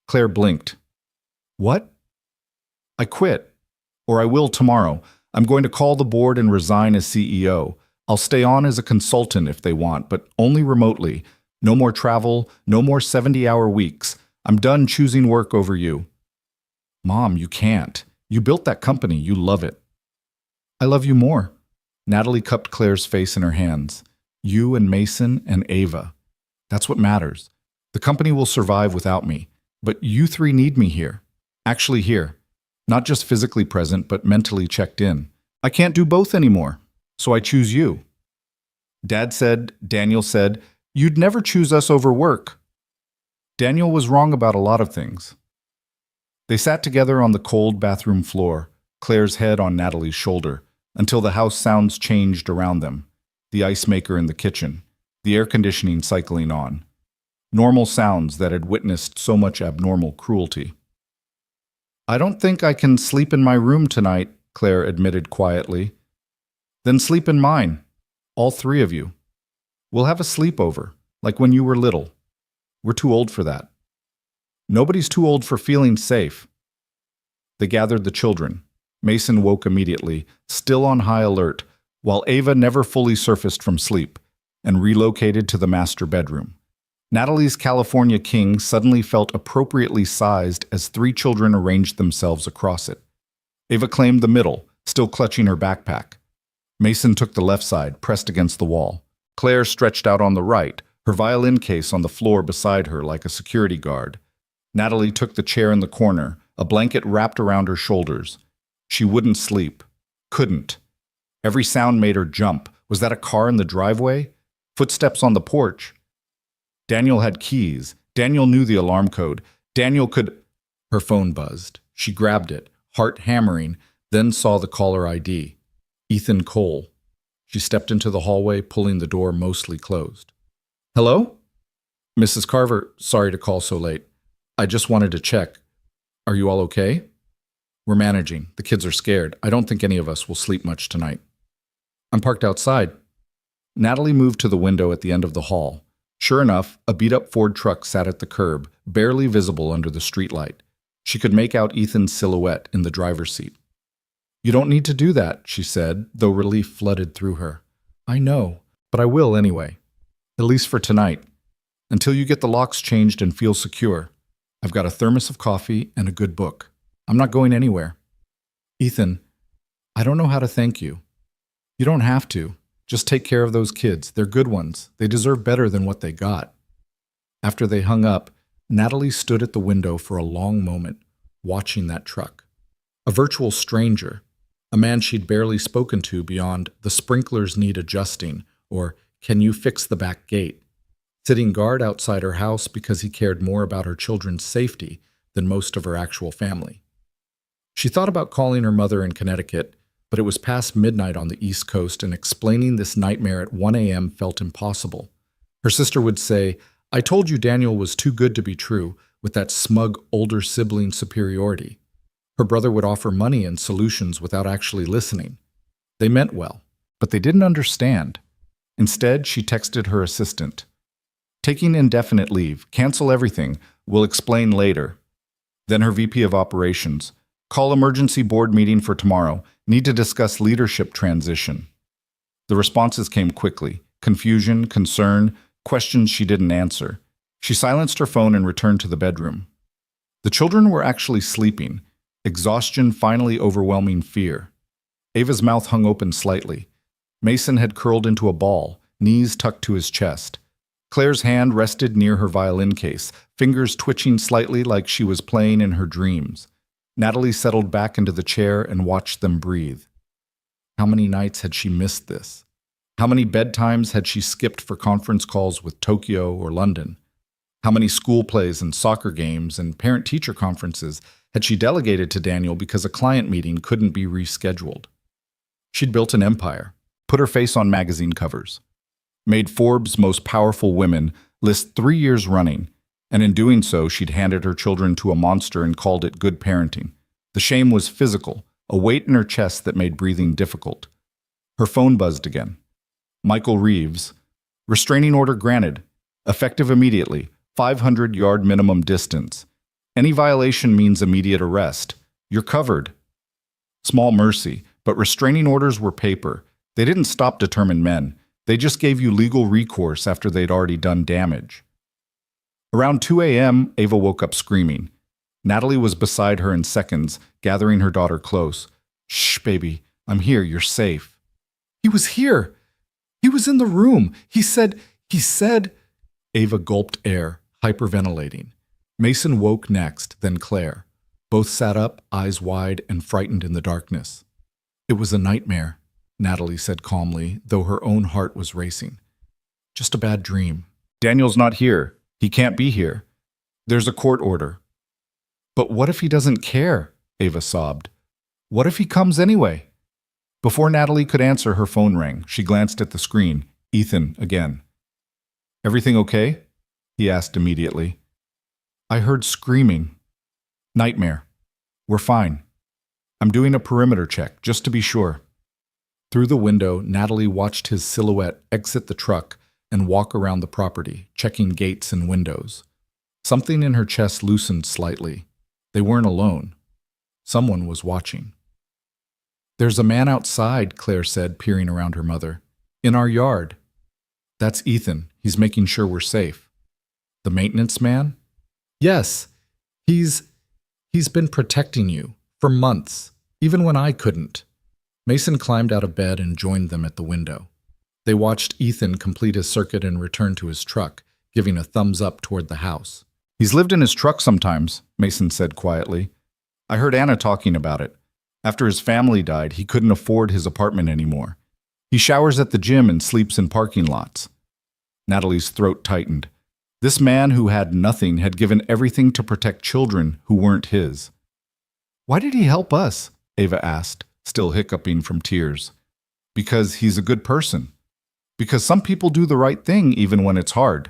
Claire blinked. What? I quit. Or I will tomorrow. I'm going to call the board and resign as CEO. I'll stay on as a consultant if they want, but only remotely. No more travel, no more 70-hour weeks. I'm done choosing work over you. Mom, you can't. You built that company. You love it. I love you more. Natalie cupped Claire's face in her hands. You and Mason and Ava. That's what matters. The company will survive without me, but you three need me here. Actually here. Not just physically present, but mentally checked in. I can't do both anymore, so I choose you. Daniel said, you'd never choose us over work. Daniel was wrong about a lot of things. They sat together on the cold bathroom floor, Claire's head on Natalie's shoulder, until the house sounds changed around them. The ice maker in the kitchen, the air conditioning cycling on. Normal sounds that had witnessed so much abnormal cruelty. I don't think I can sleep in my room tonight, Claire admitted quietly. Then sleep in mine, all three of you. We'll have a sleepover, like when you were little. We're too old for that. Nobody's too old for feeling safe. They gathered the children. Mason woke immediately, still on high alert, while Ava never fully surfaced from sleep and relocated to the master bedroom. Natalie's California king suddenly felt appropriately sized as three children arranged themselves across it. Ava claimed the middle, still clutching her backpack. Mason took the left side, pressed against the wall. Claire stretched out on the right, her violin case on the floor beside her like a security guard. Natalie took the chair in the corner, a blanket wrapped around her shoulders. She wouldn't sleep. Couldn't. Every sound made her jump. Was that a car in the driveway? Footsteps on the porch? Daniel had keys. Daniel knew the alarm code. Daniel could... Her phone buzzed. She grabbed it, heart hammering, then saw the caller ID. Ethan Cole. She stepped into the hallway, pulling the door mostly closed. Hello? Mrs. Carver, sorry to call so late. I just wanted to check. Are you all okay? We're managing. The kids are scared. I don't think any of us will sleep much tonight. I'm parked outside. Natalie moved to the window at the end of the hall. Sure enough, a beat-up Ford truck sat at the curb, barely visible under the streetlight. She could make out Ethan's silhouette in the driver's seat. You don't need to do that, she said, though relief flooded through her. I know, but I will anyway. At least for tonight. Until you get the locks changed and feel secure. I've got a thermos of coffee and a good book. I'm not going anywhere. Ethan, I don't know how to thank you. You don't have to. Just take care of those kids. They're good ones. They deserve better than what they got. After they hung up, Natalie stood at the window for a long moment, watching that truck. A virtual stranger, a man she'd barely spoken to beyond the sprinklers need adjusting or can you fix the back gate, sitting guard outside her house because he cared more about her children's safety than most of her actual family. She thought about calling her mother in Connecticut, but it was past midnight on the East Coast and explaining this nightmare at 1 a.m. felt impossible. Her sister would say, I told you Daniel was too good to be true, with that smug older sibling superiority. Her brother would offer money and solutions without actually listening. They meant well, but they didn't understand. Instead, she texted her assistant. Taking indefinite leave, cancel everything, we'll explain later. Then her VP of operations, call emergency board meeting for tomorrow, need to discuss leadership transition. The responses came quickly, confusion, concern, questions she didn't answer. She silenced her phone and returned to the bedroom. The children were actually sleeping, exhaustion finally overwhelming fear. Ava's mouth hung open slightly. Mason had curled into a ball, knees tucked to his chest. Claire's hand rested near her violin case, fingers twitching slightly like she was playing in her dreams. Natalie settled back into the chair and watched them breathe. How many nights had she missed this? How many bedtimes had she skipped for conference calls with Tokyo or London? How many school plays and soccer games and parent-teacher conferences had she delegated to Daniel because a client meeting couldn't be rescheduled? She'd built an empire, put her face on magazine covers, made Forbes' most powerful women list 3 years running, and in doing so, she'd handed her children to a monster and called it good parenting. The shame was physical, a weight in her chest that made breathing difficult. Her phone buzzed again. Michael Reeves. Restraining order granted. Effective immediately. 500-yard minimum distance. Any violation means immediate arrest. You're covered. Small mercy, but restraining orders were paper. They didn't stop determined men. They just gave you legal recourse after they'd already done damage. Around 2 a.m., Ava woke up screaming. Natalie was beside her in seconds, gathering her daughter close. Shh, baby. I'm here. You're safe. He was here. He was in the room. He said... Ava gulped air, hyperventilating. Mason woke next, then Claire. Both sat up, eyes wide and frightened in the darkness. It was a nightmare, Natalie said calmly, though her own heart was racing. Just a bad dream. Daniel's not here. He can't be here. There's a court order. But what if he doesn't care? Ava sobbed. What if he comes anyway? Before Natalie could answer, her phone rang. She glanced at the screen. Ethan again. Everything okay? He asked immediately. I heard screaming. Nightmare. We're fine. I'm doing a perimeter check, just to be sure. Through the window, Natalie watched his silhouette exit the truck and walk around the property, checking gates and windows. Something in her chest loosened slightly. They weren't alone. Someone was watching. There's a man outside, Claire said, peering around her mother. In our yard. That's Ethan. He's making sure we're safe. The maintenance man? Yes. He's been protecting you for months, even when I couldn't. Mason climbed out of bed and joined them at the window. They watched Ethan complete his circuit and return to his truck, giving a thumbs up toward the house. He's lived in his truck sometimes, Mason said quietly. I heard Anna talking about it. After his family died, he couldn't afford his apartment anymore. He showers at the gym and sleeps in parking lots. Natalie's throat tightened. This man who had nothing had given everything to protect children who weren't his. Why did he help us? Ava asked, still hiccuping from tears. Because he's a good person. Because some people do the right thing even when it's hard.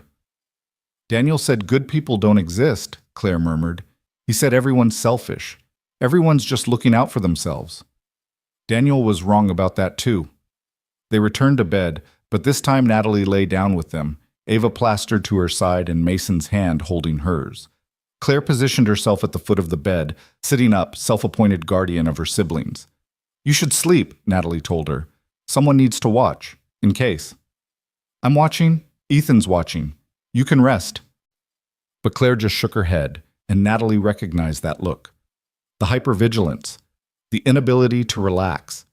Daniel said good people don't exist, Claire murmured. He said everyone's selfish. Everyone's just looking out for themselves. Daniel was wrong about that too. They returned to bed, but this time Natalie lay down with them, Ava plastered to her side and Mason's hand holding hers. Claire positioned herself at the foot of the bed, sitting up, self-appointed guardian of her siblings. You should sleep, Natalie told her. Someone needs to watch, in case. I'm watching. Ethan's watching. You can rest. But Claire just shook her head, and Natalie recognized that look. The hypervigilance, the inability to relax.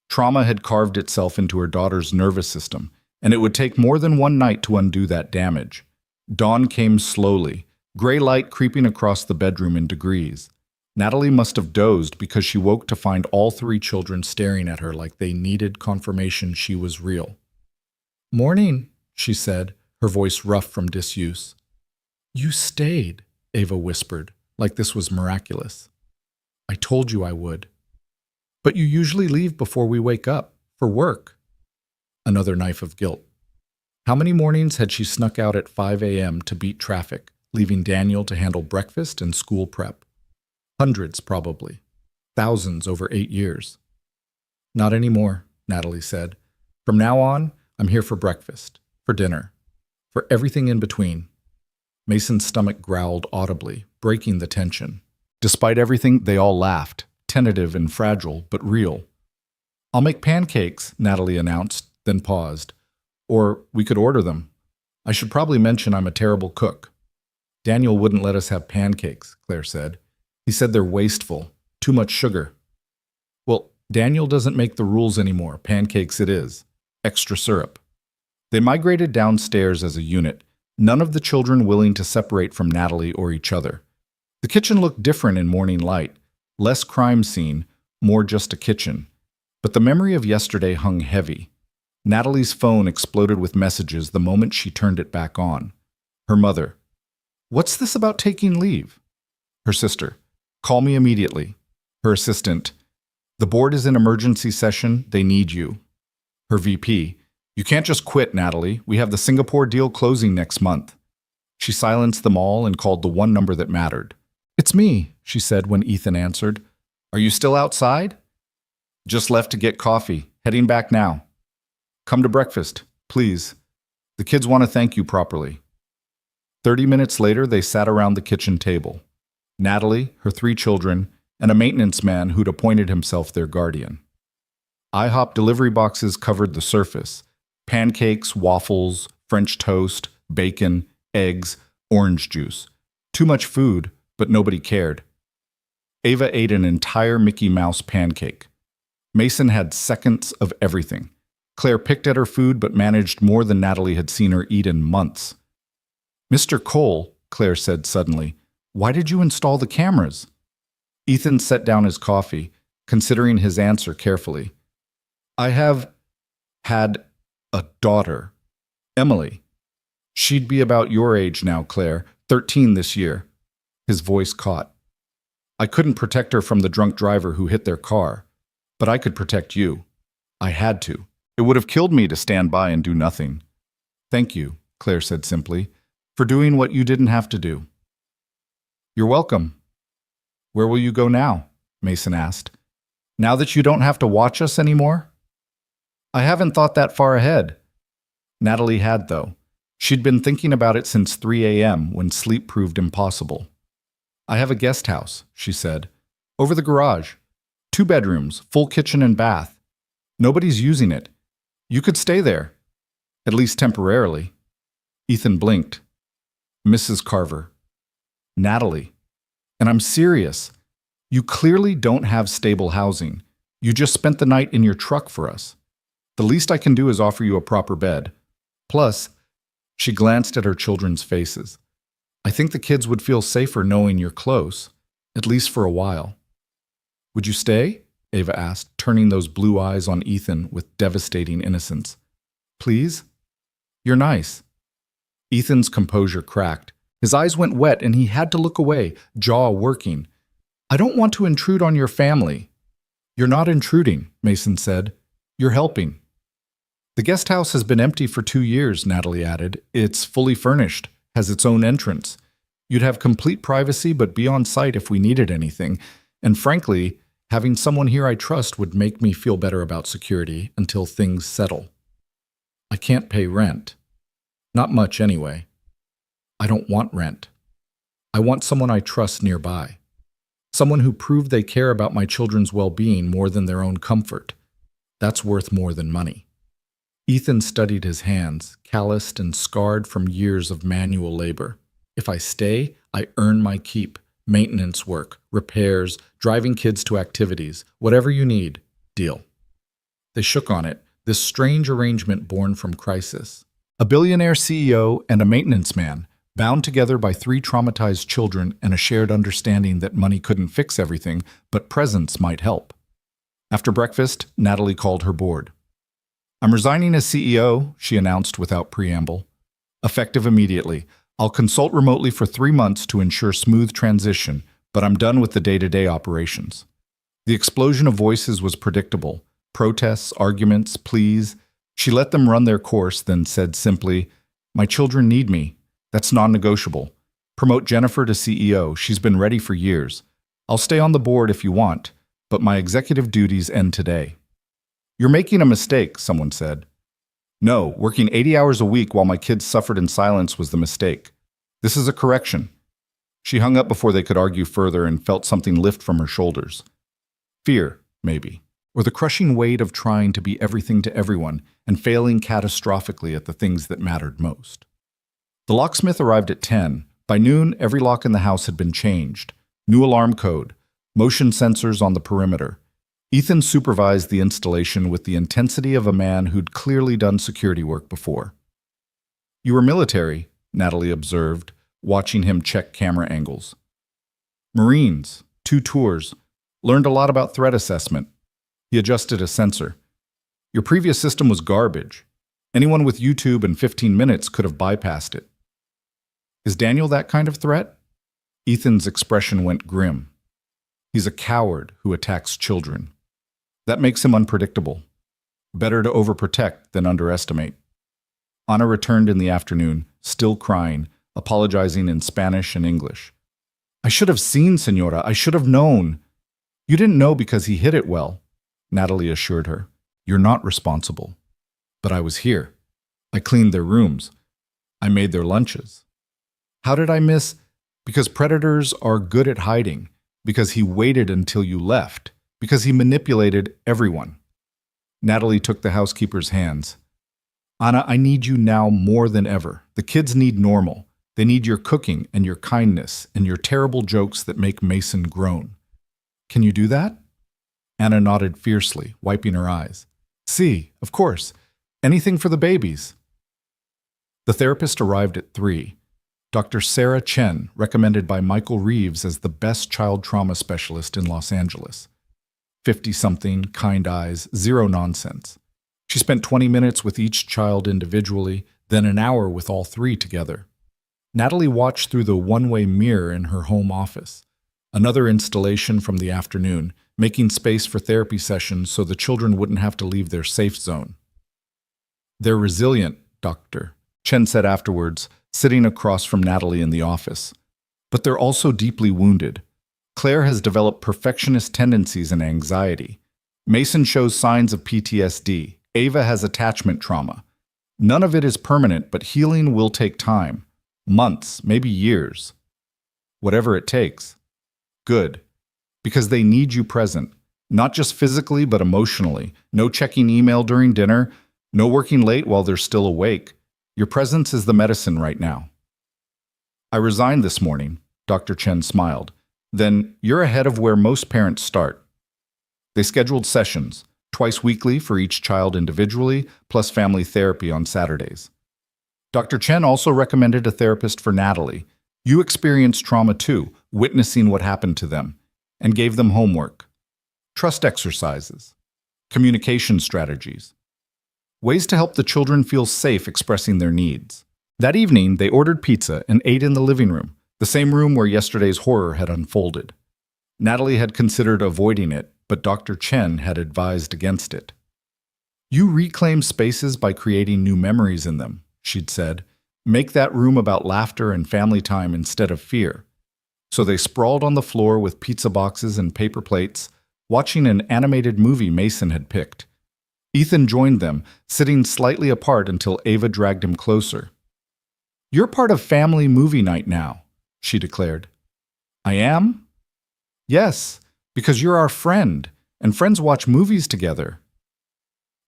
Trauma had carved itself into her daughter's nervous system, and it would take more than one night to undo that damage. Dawn came slowly, gray light creeping across the bedroom in degrees. Natalie must have dozed because she woke to find all three children staring at her like they needed confirmation she was real. Morning, she said, her voice rough from disuse. You stayed, Ava whispered, like this was miraculous. I told you I would. But you usually leave before we wake up, for work. Another knife of guilt. How many mornings had she snuck out at 5 a.m. to beat traffic, leaving Daniel to handle breakfast and school prep? Hundreds, probably. Thousands over 8 years. Not anymore, Natalie said. From now on, I'm here for breakfast, for dinner, for everything in between. Mason's stomach growled audibly, breaking the tension. Despite everything, they all laughed, tentative and fragile, but real. I'll make pancakes, Natalie announced, then paused. Or we could order them. I should probably mention I'm a terrible cook. Daniel wouldn't let us have pancakes, Claire said. He said they're wasteful, too much sugar. Well, Daniel doesn't make the rules anymore. Pancakes it is. Extra syrup. They migrated downstairs as a unit, none of the children willing to separate from Natalie or each other. The kitchen looked different in morning light, less crime scene, more just a kitchen. But the memory of yesterday hung heavy. Natalie's phone exploded with messages the moment she turned it back on. Her mother. What's this about taking leave? Her sister. Call me immediately. Her assistant. The board is in emergency session. They need you. Her VP. You can't just quit, Natalie. We have the Singapore deal closing next month. She silenced them all and called the one number that mattered. It's me, she said when Ethan answered. Are you still outside? Just left to get coffee. Heading back now. Come to breakfast, please. The kids want to thank you properly. 30 minutes later, they sat around the kitchen table. Natalie, her 3 children, and a maintenance man who'd appointed himself their guardian. IHOP delivery boxes covered the surface. Pancakes, waffles, French toast, bacon, eggs, orange juice. Too much food, but nobody cared. Ava ate an entire Mickey Mouse pancake. Mason had seconds of everything. Claire picked at her food but managed more than Natalie had seen her eat in months. Mr. Cole, Claire said suddenly, why did you install the cameras? Ethan set down his coffee, considering his answer carefully. I have had a daughter, Emily. She'd be about your age now, Claire, 13 this year. His voice caught. I couldn't protect her from the drunk driver who hit their car, but I could protect you. I had to. It would have killed me to stand by and do nothing. Thank you, Claire said simply, for doing what you didn't have to do. You're welcome. Where will you go now? Mason asked. Now that you don't have to watch us anymore? I haven't thought that far ahead. Natalie had, though. She'd been thinking about it since 3 a.m. when sleep proved impossible. I have a guest house, she said. Over the garage. 2 bedrooms, full kitchen and bath. Nobody's using it. You could stay there. At least temporarily. Ethan blinked. Mrs. Carver. Natalie. And I'm serious. You clearly don't have stable housing. You just spent the night in your truck for us. The least I can do is offer you a proper bed. Plus, she glanced at her children's faces. I think the kids would feel safer knowing you're close, at least for a while. Would you stay? Ava asked, turning those blue eyes on Ethan with devastating innocence. Please? You're nice. Ethan's composure cracked. His eyes went wet and he had to look away, jaw working. I don't want to intrude on your family. You're not intruding, Mason said. You're helping. The guest house has been empty for 2 years, Natalie added. It's fully furnished, has its own entrance. You'd have complete privacy but be on site if we needed anything. And frankly, having someone here I trust would make me feel better about security until things settle. I can't pay rent. Not much anyway. I don't want rent. I want someone I trust nearby. Someone who proved they care about my children's well-being more than their own comfort. That's worth more than money. Ethan studied his hands, calloused and scarred from years of manual labor. If I stay, I earn my keep. Maintenance work, repairs, driving kids to activities, whatever you need. Deal. They shook on it, this strange arrangement born from crisis. A billionaire CEO and a maintenance man, bound together by 3 traumatized children and a shared understanding that money couldn't fix everything, but presence might help. After breakfast, Natalie called her board. I'm resigning as CEO, she announced without preamble. Effective immediately. I'll consult remotely for 3 months to ensure smooth transition, but I'm done with the day-to-day operations. The explosion of voices was predictable. Protests, arguments, pleas. She let them run their course, then said simply, My children need me. That's non-negotiable. Promote Jennifer to CEO. She's been ready for years. I'll stay on the board if you want, but my executive duties end today. You're making a mistake, someone said. No, working 80 hours a week while my kids suffered in silence was the mistake. This is a correction. She hung up before they could argue further and felt something lift from her shoulders. Fear, maybe, or the crushing weight of trying to be everything to everyone and failing catastrophically at the things that mattered most. The locksmith arrived at 10. By noon, every lock in the house had been changed. New alarm code, motion sensors on the perimeter. Ethan supervised the installation with the intensity of a man who'd clearly done security work before. You were military, Natalie observed, watching him check camera angles. Marines, 2 tours, learned a lot about threat assessment. He adjusted a sensor. Your previous system was garbage. Anyone with YouTube in 15 minutes could have bypassed it. Is Daniel that kind of threat? Ethan's expression went grim. He's a coward who attacks children. That makes him unpredictable. Better to overprotect than underestimate. Anna returned in the afternoon, still crying, apologizing in Spanish and English. I should have seen, Senora. I should have known. You didn't know because he hid it well, Natalie assured her. You're not responsible. But I was here. I cleaned their rooms. I made their lunches. How did I miss? Because predators are good at hiding. Because he waited until you left. Because he manipulated everyone. Natalie took the housekeeper's hands. Anna, I need you now more than ever. The kids need normal. They need your cooking and your kindness and your terrible jokes that make Mason groan. Can you do that? Anna nodded fiercely, wiping her eyes. See, of course. Anything for the babies. The therapist arrived at 3. Dr. Sarah Chen, recommended by Michael Reeves as the best child trauma specialist in Los Angeles. 50-something, kind eyes, zero nonsense. She spent 20 minutes with each child individually, then an hour with all 3 together. Natalie watched through the one-way mirror in her home office. Another installation from the afternoon, making space for therapy sessions so the children wouldn't have to leave their safe zone. They're resilient, Doctor, Chen said afterwards, sitting across from Natalie in the office. But they're also deeply wounded. Claire has developed perfectionist tendencies and anxiety. Mason shows signs of PTSD. Ava has attachment trauma. None of it is permanent, but healing will take time. Months, maybe years. Whatever it takes. Good. Because they need you present. Not just physically, but emotionally. No checking email during dinner. No working late while they're still awake. Your presence is the medicine right now. I resigned this morning, Dr. Chen smiled. Then you're ahead of where most parents start. They scheduled sessions, twice weekly for each child individually, plus family therapy on Saturdays. Dr. Chen also recommended a therapist for Natalie. You experienced trauma too, witnessing what happened to them, and gave them homework. trust exercises, communication strategies, ways to help the children feel safe expressing their needs. That evening, they ordered pizza and ate in the living room, the same room where yesterday's horror had unfolded. Natalie had considered avoiding it, but Dr. Chen had advised against it. You reclaim spaces by creating new memories in them, she'd said. Make that room about laughter and family time instead of fear. So they sprawled on the floor with pizza boxes and paper plates, watching an animated movie Mason had picked. Ethan joined them, sitting slightly apart until Ava dragged him closer. You're part of family movie night now, she declared. I am? Yes, because you're our friend, and friends watch movies together.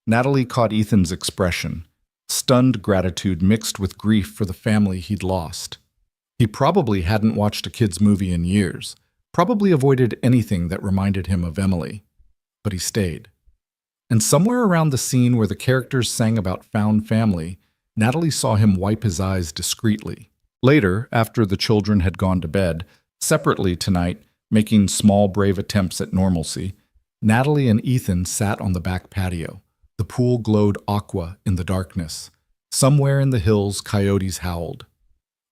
Natalie caught Ethan's expression, stunned gratitude mixed with grief for the family he'd lost. He probably hadn't watched a kid's movie in years, probably avoided anything that reminded him of Emily. But he stayed. And somewhere around the scene where the characters sang about found family, Natalie saw him wipe his eyes discreetly. Later, after the children had gone to bed, separately tonight, making small, brave attempts at normalcy, Natalie and Ethan sat on the back patio. The pool glowed aqua in the darkness. Somewhere in the hills, coyotes howled.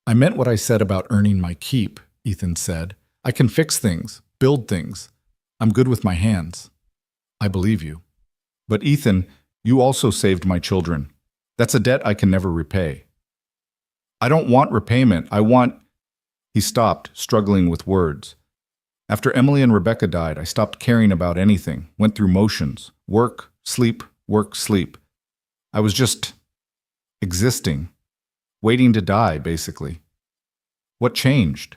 I meant what I said about earning my keep, Ethan said. I can fix things, build things. I'm good with my hands. I believe you. But Ethan, you also saved my children. That's a debt I can never repay. I don't want repayment. I want... He stopped, struggling with words. After Emily and Rebecca died, I stopped caring about anything, went through motions. Work, sleep, work, sleep. I was just existing, waiting to die, basically. What changed?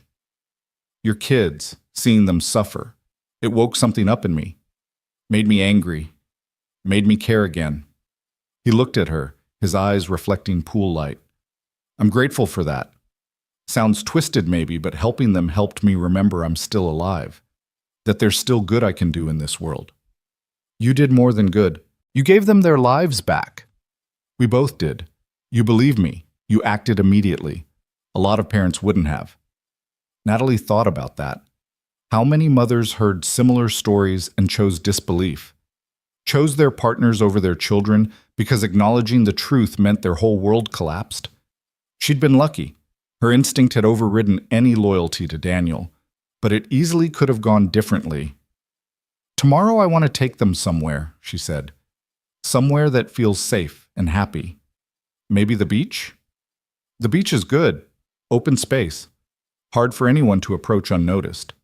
Your kids, seeing them suffer. It woke something up in me, made me angry, made me care again. He looked at her, his eyes reflecting pool light. I'm grateful for that. Sounds twisted maybe, but helping them helped me remember I'm still alive, that there's still good I can do in this world. You did more than good. You gave them their lives back. We both did. You believed me. You acted immediately. A lot of parents wouldn't have. Natalie thought about that. How many mothers heard similar stories and chose disbelief? Chose their partners over their children because acknowledging the truth meant their whole world collapsed? She'd been lucky. Her instinct had overridden any loyalty to Daniel, but it easily could have gone differently. Tomorrow I want to take them somewhere, she said. Somewhere that feels safe and happy. Maybe the beach? The beach is good. Open space. Hard for anyone to approach unnoticed.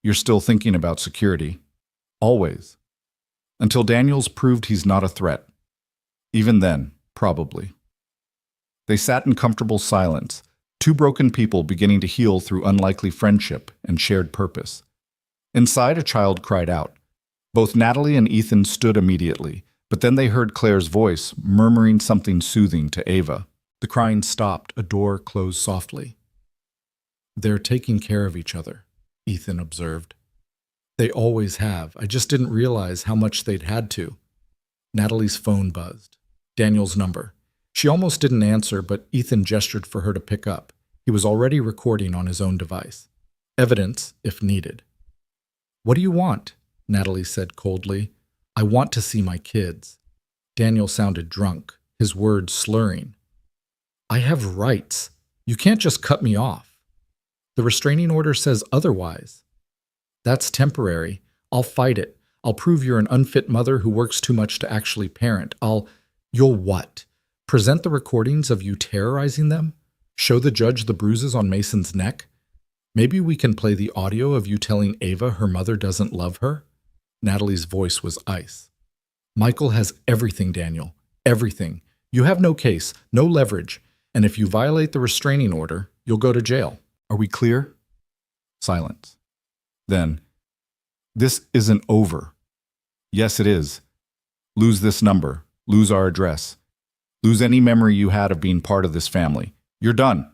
You're still thinking about security. Always. Until Daniel's proved he's not a threat. Even then, probably. They sat in comfortable silence, two broken people beginning to heal through unlikely friendship and shared purpose. Inside, a child cried out. Both Natalie and Ethan stood immediately, but then they heard Claire's voice, murmuring something soothing to Ava. The crying stopped, a door closed softly. They're taking care of each other, Ethan observed. They always have. I just didn't realize how much they'd had to. Natalie's phone buzzed. Daniel's number. She almost didn't answer, but Ethan gestured for her to pick up. He was already recording on his own device. Evidence, if needed. What do you want? Natalie said coldly. I want to see my kids. Daniel sounded drunk, his words slurring. I have rights. You can't just cut me off. The restraining order says otherwise. That's temporary. I'll fight it. I'll prove you're an unfit mother who works too much to actually parent. You'll what? Present the recordings of you terrorizing them? Show the judge the bruises on Mason's neck? Maybe we can play the audio of you telling Ava her mother doesn't love her? Natalie's voice was ice. Michael has everything, Daniel. Everything. You have no case, no leverage, and if you violate the restraining order, you'll go to jail. Are we clear? Silence. Then, this isn't over. Yes, it is. Lose this number. Lose our address. Lose any memory you had of being part of this family. You're done.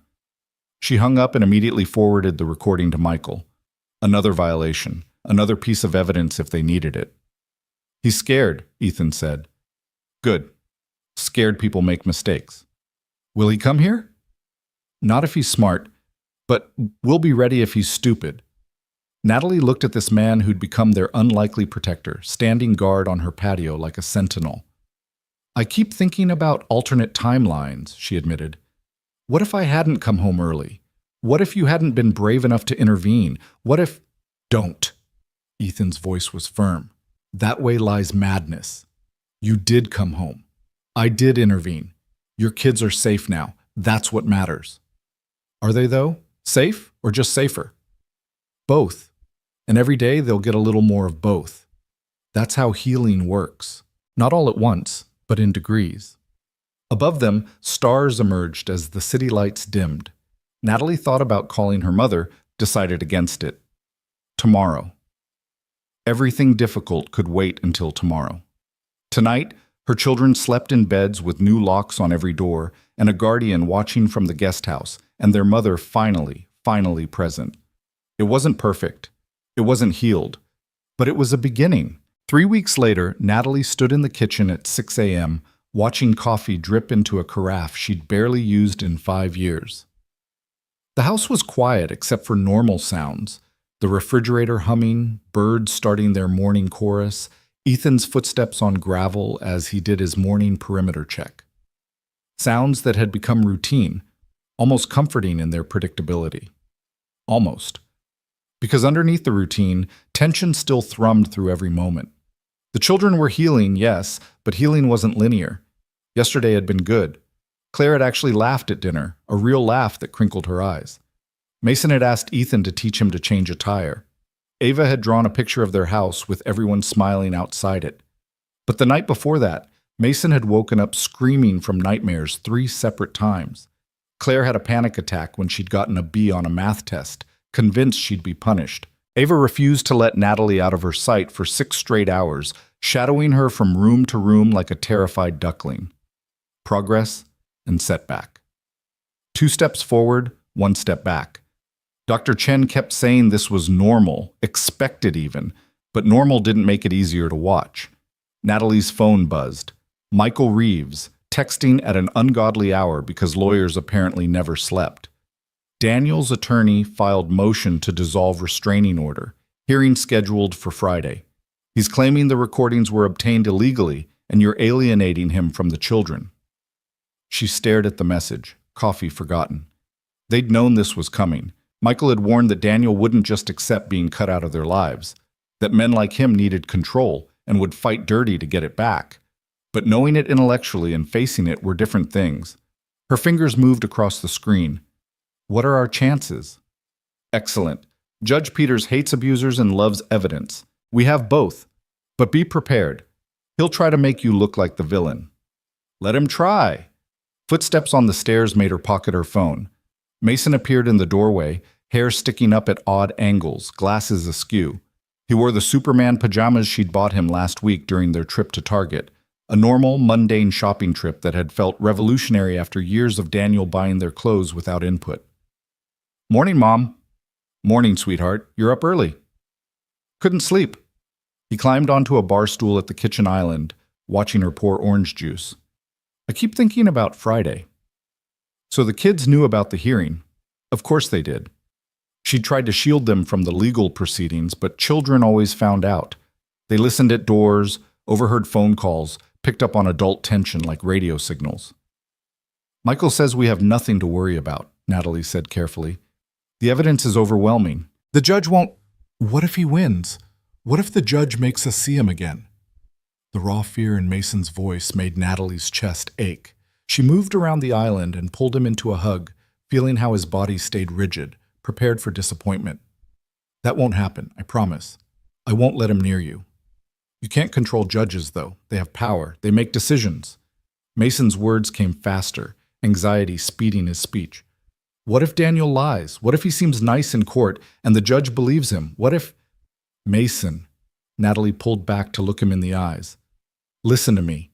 She hung up and immediately forwarded the recording to Michael. Another violation. Another piece of evidence if they needed it. He's scared, Ethan said. Good. Scared people make mistakes. Will he come here? Not if he's smart, but we'll be ready if he's stupid. Natalie looked at this man who'd become their unlikely protector, standing guard on her patio like a sentinel. I keep thinking about alternate timelines, she admitted. What if I hadn't come home early? What if you hadn't been brave enough to intervene? What if— Don't. Ethan's voice was firm. That way lies madness. You did come home. I did intervene. Your kids are safe now. That's what matters. Are they, though? Safe or just safer? Both. And every day they'll get a little more of both. That's how healing works. Not all at once, but in degrees. Above them, stars emerged as the city lights dimmed. Natalie thought about calling her mother, decided against it. Tomorrow. Everything difficult could wait until tomorrow. Tonight, her children slept in beds with new locks on every door and a guardian watching from the guest house, and their mother finally present. It wasn't perfect. It wasn't healed. But it was a beginning. 3 weeks later, Natalie stood in the kitchen at 6 a.m., watching coffee drip into a carafe she'd barely used in 5 years. The house was quiet except for normal sounds. The refrigerator humming, birds starting their morning chorus, Ethan's footsteps on gravel as he did his morning perimeter check. Sounds that had become routine, almost comforting in their predictability. Almost. Because underneath the routine, tension still thrummed through every moment. The children were healing, yes, but healing wasn't linear. Yesterday had been good. Claire had actually laughed at dinner, a real laugh that crinkled her eyes. Mason had asked Ethan to teach him to change a tire. Ava had drawn a picture of their house with everyone smiling outside it. But the night before that, Mason had woken up screaming from nightmares 3 separate times. Claire had a panic attack when she'd gotten a B on a math test, convinced she'd be punished. Ava refused to let Natalie out of her sight for 6 straight hours, shadowing her from room to room like a terrified duckling. Progress and setback. 2 steps forward, 1 step back. Dr. Chen kept saying this was normal, expected even, but normal didn't make it easier to watch. Natalie's phone buzzed. Michael Reeves, texting at an ungodly hour because lawyers apparently never slept. Daniel's attorney filed motion to dissolve restraining order, hearing scheduled for Friday. He's claiming the recordings were obtained illegally and you're alienating him from the children. She stared at the message, coffee forgotten. They'd known this was coming. Michael had warned that Daniel wouldn't just accept being cut out of their lives, that men like him needed control and would fight dirty to get it back. But knowing it intellectually and facing it were different things. Her fingers moved across the screen. What are our chances? Excellent. Judge Peters hates abusers and loves evidence. We have both. But be prepared. He'll try to make you look like the villain. Let him try. Footsteps on the stairs made her pocket her phone. Mason appeared in the doorway, hair sticking up at odd angles, glasses askew. He wore the Superman pajamas she'd bought him last week during their trip to Target, a normal, mundane shopping trip that had felt revolutionary after years of Daniel buying their clothes without input. Morning, Mom. Morning, sweetheart. You're up early. Couldn't sleep. He climbed onto a bar stool at the kitchen island, watching her pour orange juice. I keep thinking about Friday. So the kids knew about the hearing. Of course they did. She tried to shield them from the legal proceedings, but children always found out. They listened at doors, overheard phone calls, picked up on adult tension like radio signals. Michael says we have nothing to worry about, Natalie said carefully. The evidence is overwhelming. The judge won't— What if he wins? What if the judge makes us see him again? The raw fear in Mason's voice made Natalie's chest ache. She moved around the island and pulled him into a hug, feeling how his body stayed rigid, prepared for disappointment. That won't happen, I promise. I won't let him near you. You can't control judges, though. They have power. They make decisions. Mason's words came faster, anxiety speeding his speech. What if Daniel lies? What if he seems nice in court and the judge believes him? What if— Mason. Natalie pulled back to look him in the eyes. Listen to me.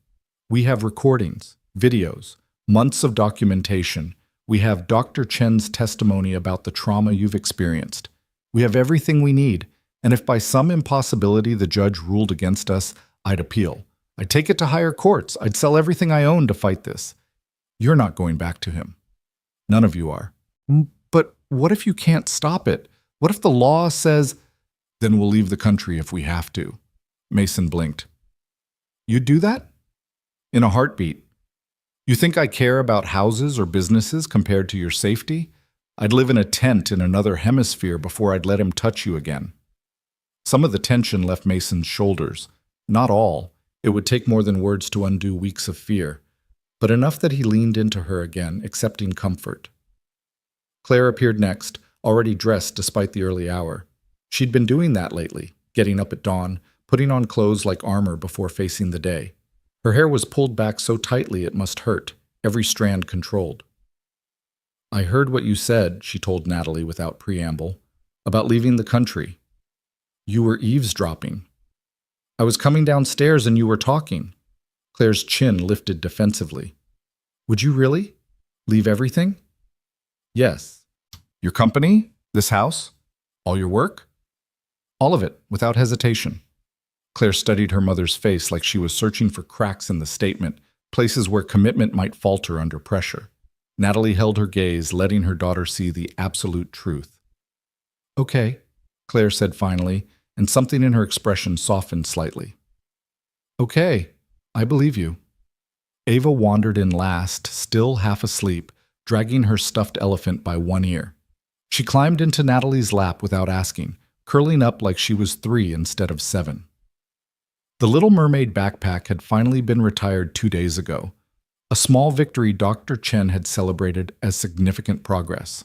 We have recordings, videos, months of documentation. We have Dr. Chen's testimony about the trauma you've experienced. We have everything we need, and if by some impossibility the judge ruled against us, I'd appeal. I'd take it to higher courts. I'd sell everything I own to fight this. You're not going back to him. None of you are. But what if you can't stop it? What if the law says— Then we'll leave the country if we have to. Mason blinked. You'd do that? In a heartbeat. You think I care about houses or businesses compared to your safety? I'd live in a tent in another hemisphere before I'd let him touch you again. Some of the tension left Mason's shoulders. Not all. It would take more than words to undo weeks of fear, but enough that he leaned into her again, accepting comfort. Claire appeared next, already dressed despite the early hour. She'd been doing that lately, getting up at dawn, putting on clothes like armor before facing the day. Her hair was pulled back so tightly it must hurt, every strand controlled. I heard what you said, she told Natalie without preamble, about leaving the country. You were eavesdropping. I was coming downstairs and you were talking. Claire's chin lifted defensively. Would you really? Leave everything? Yes. Your company? This house? All your work? All of it, without hesitation. Claire studied her mother's face like she was searching for cracks in the statement, places where commitment might falter under pressure. Natalie held her gaze, letting her daughter see the absolute truth. Okay, Claire said finally, and something in her expression softened slightly. Okay, I believe you. Ava wandered in last, still half asleep, dragging her stuffed elephant by one ear. She climbed into Natalie's lap without asking, curling up like she was 3 instead of 7. The Little Mermaid backpack had finally been retired 2 days ago, a small victory Dr. Chen had celebrated as significant progress.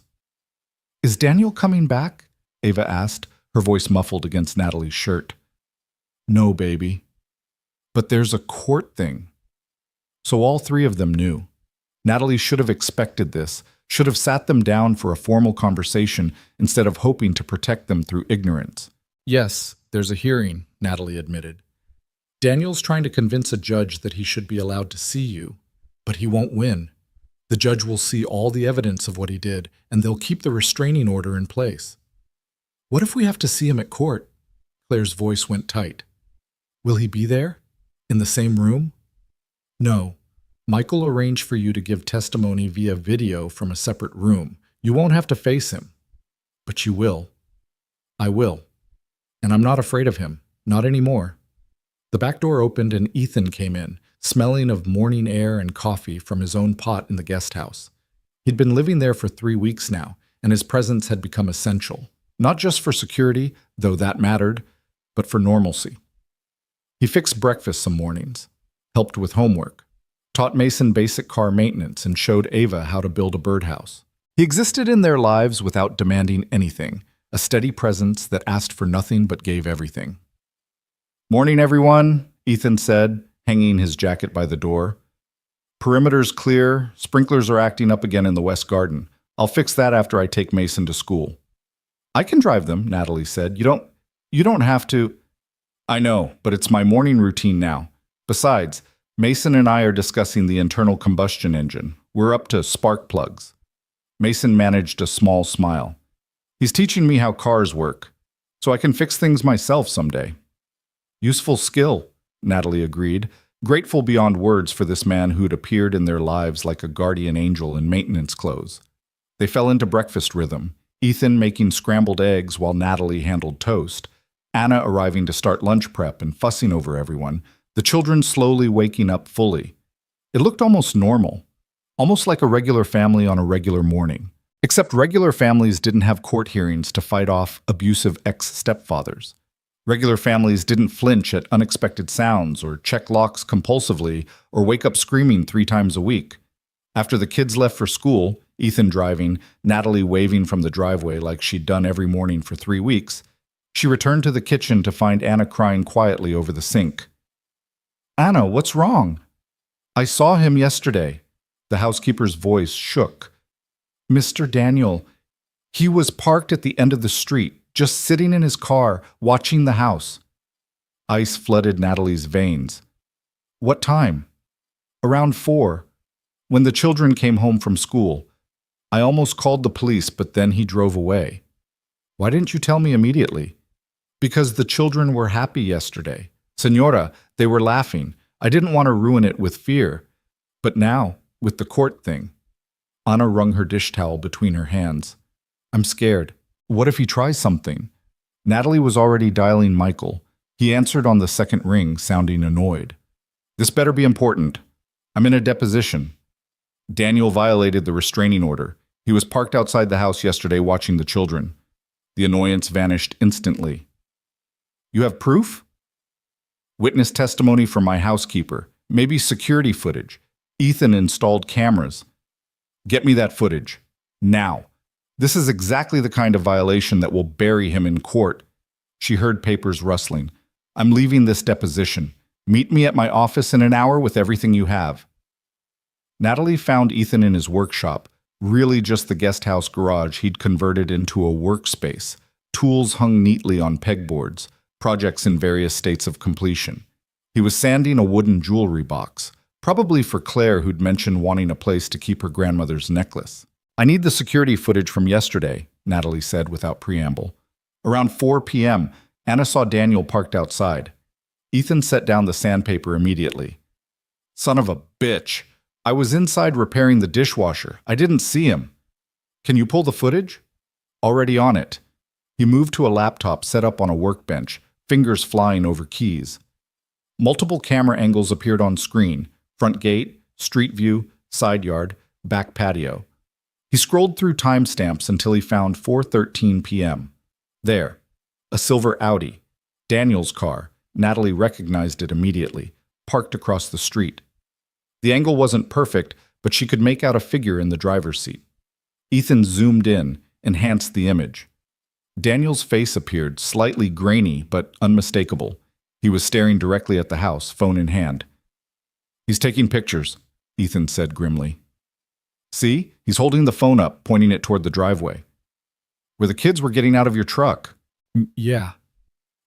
Is Daniel coming back? Ava asked, her voice muffled against Natalie's shirt. No, baby. But there's a court thing. So all 3 of them knew. Natalie should have expected this, should have sat them down for a formal conversation instead of hoping to protect them through ignorance. Yes, there's a hearing, Natalie admitted. Daniel's trying to convince a judge that he should be allowed to see you, but he won't win. The judge will see all the evidence of what he did, and they'll keep the restraining order in place. What if we have to see him at court? Claire's voice went tight. Will he be there? In the same room? No. Michael arranged for you to give testimony via video from a separate room. You won't have to face him. But you will. I will. And I'm not afraid of him. Not anymore. The back door opened and Ethan came in, smelling of morning air and coffee from his own pot in the guest house. He'd been living there for 3 weeks now, and his presence had become essential. Not just for security, though that mattered, but for normalcy. He fixed breakfast some mornings, helped with homework, taught Mason basic car maintenance, and showed Ava how to build a birdhouse. He existed in their lives without demanding anything, a steady presence that asked for nothing but gave everything. Morning, everyone, Ethan said, hanging his jacket by the door. Perimeter's clear, sprinklers are acting up again in the west garden. I'll fix that after I take Mason to school. I can drive them, Natalie said. You don't have to. I know, but it's my morning routine now. Besides, Mason and I are discussing the internal combustion engine. We're up to spark plugs. Mason managed a small smile. He's teaching me how cars work, so I can fix things myself someday. Useful skill, Natalie agreed, grateful beyond words for this man who'd appeared in their lives like a guardian angel in maintenance clothes. They fell into breakfast rhythm, Ethan making scrambled eggs while Natalie handled toast, Anna arriving to start lunch prep and fussing over everyone, the children slowly waking up fully. It looked almost normal, almost like a regular family on a regular morning. Except regular families didn't have court hearings to fight off abusive ex-stepfathers. Regular families didn't flinch at unexpected sounds or check locks compulsively or wake up screaming 3 times a week. After the kids left for school, Ethan driving, Natalie waving from the driveway like she'd done every morning for 3 weeks, she returned to the kitchen to find Anna crying quietly over the sink. Anna, what's wrong? I saw him yesterday. The housekeeper's voice shook. Mr. Daniel, he was parked at the end of the street, just sitting in his car, watching the house. Ice flooded Natalie's veins. What time? Around 4, when the children came home from school. I almost called the police, but then he drove away. Why didn't you tell me immediately? Because the children were happy yesterday. Senora, they were laughing. I didn't want to ruin it with fear. But now, with the court thing. Anna wrung her dish towel between her hands. I'm scared. What if he tries something? Natalie was already dialing Michael. He answered on the second ring, sounding annoyed. This better be important. I'm in a deposition. Daniel violated the restraining order. He was parked outside the house yesterday watching the children. The annoyance vanished instantly. You have proof? Witness testimony from my housekeeper. Maybe security footage. Ethan installed cameras. Get me that footage. Now. This is exactly the kind of violation that will bury him in court. She heard papers rustling. I'm leaving this deposition. Meet me at my office in an hour with everything you have. Natalie found Ethan in his workshop, really just the guest house garage he'd converted into a workspace. Tools hung neatly on pegboards, projects in various states of completion. He was sanding a wooden jewelry box, probably for Claire, who'd mentioned wanting a place to keep her grandmother's necklace. I need the security footage from yesterday, Natalie said without preamble. Around 4 p.m., Anna saw Daniel parked outside. Ethan set down the sandpaper immediately. Son of a bitch! I was inside repairing the dishwasher. I didn't see him. Can you pull the footage? Already on it. He moved to a laptop set up on a workbench, fingers flying over keys. Multiple camera angles appeared on screen: front gate, street view, side yard, back patio. He scrolled through timestamps until he found 4:13 p.m. There, a silver Audi. Daniel's car. Natalie recognized it immediately, parked across the street. The angle wasn't perfect, but she could make out a figure in the driver's seat. Ethan zoomed in, enhanced the image. Daniel's face appeared, slightly grainy but unmistakable. He was staring directly at the house, phone in hand. He's taking pictures, Ethan said grimly. See? He's holding the phone up, pointing it toward the driveway. Where the kids were getting out of your truck. Yeah.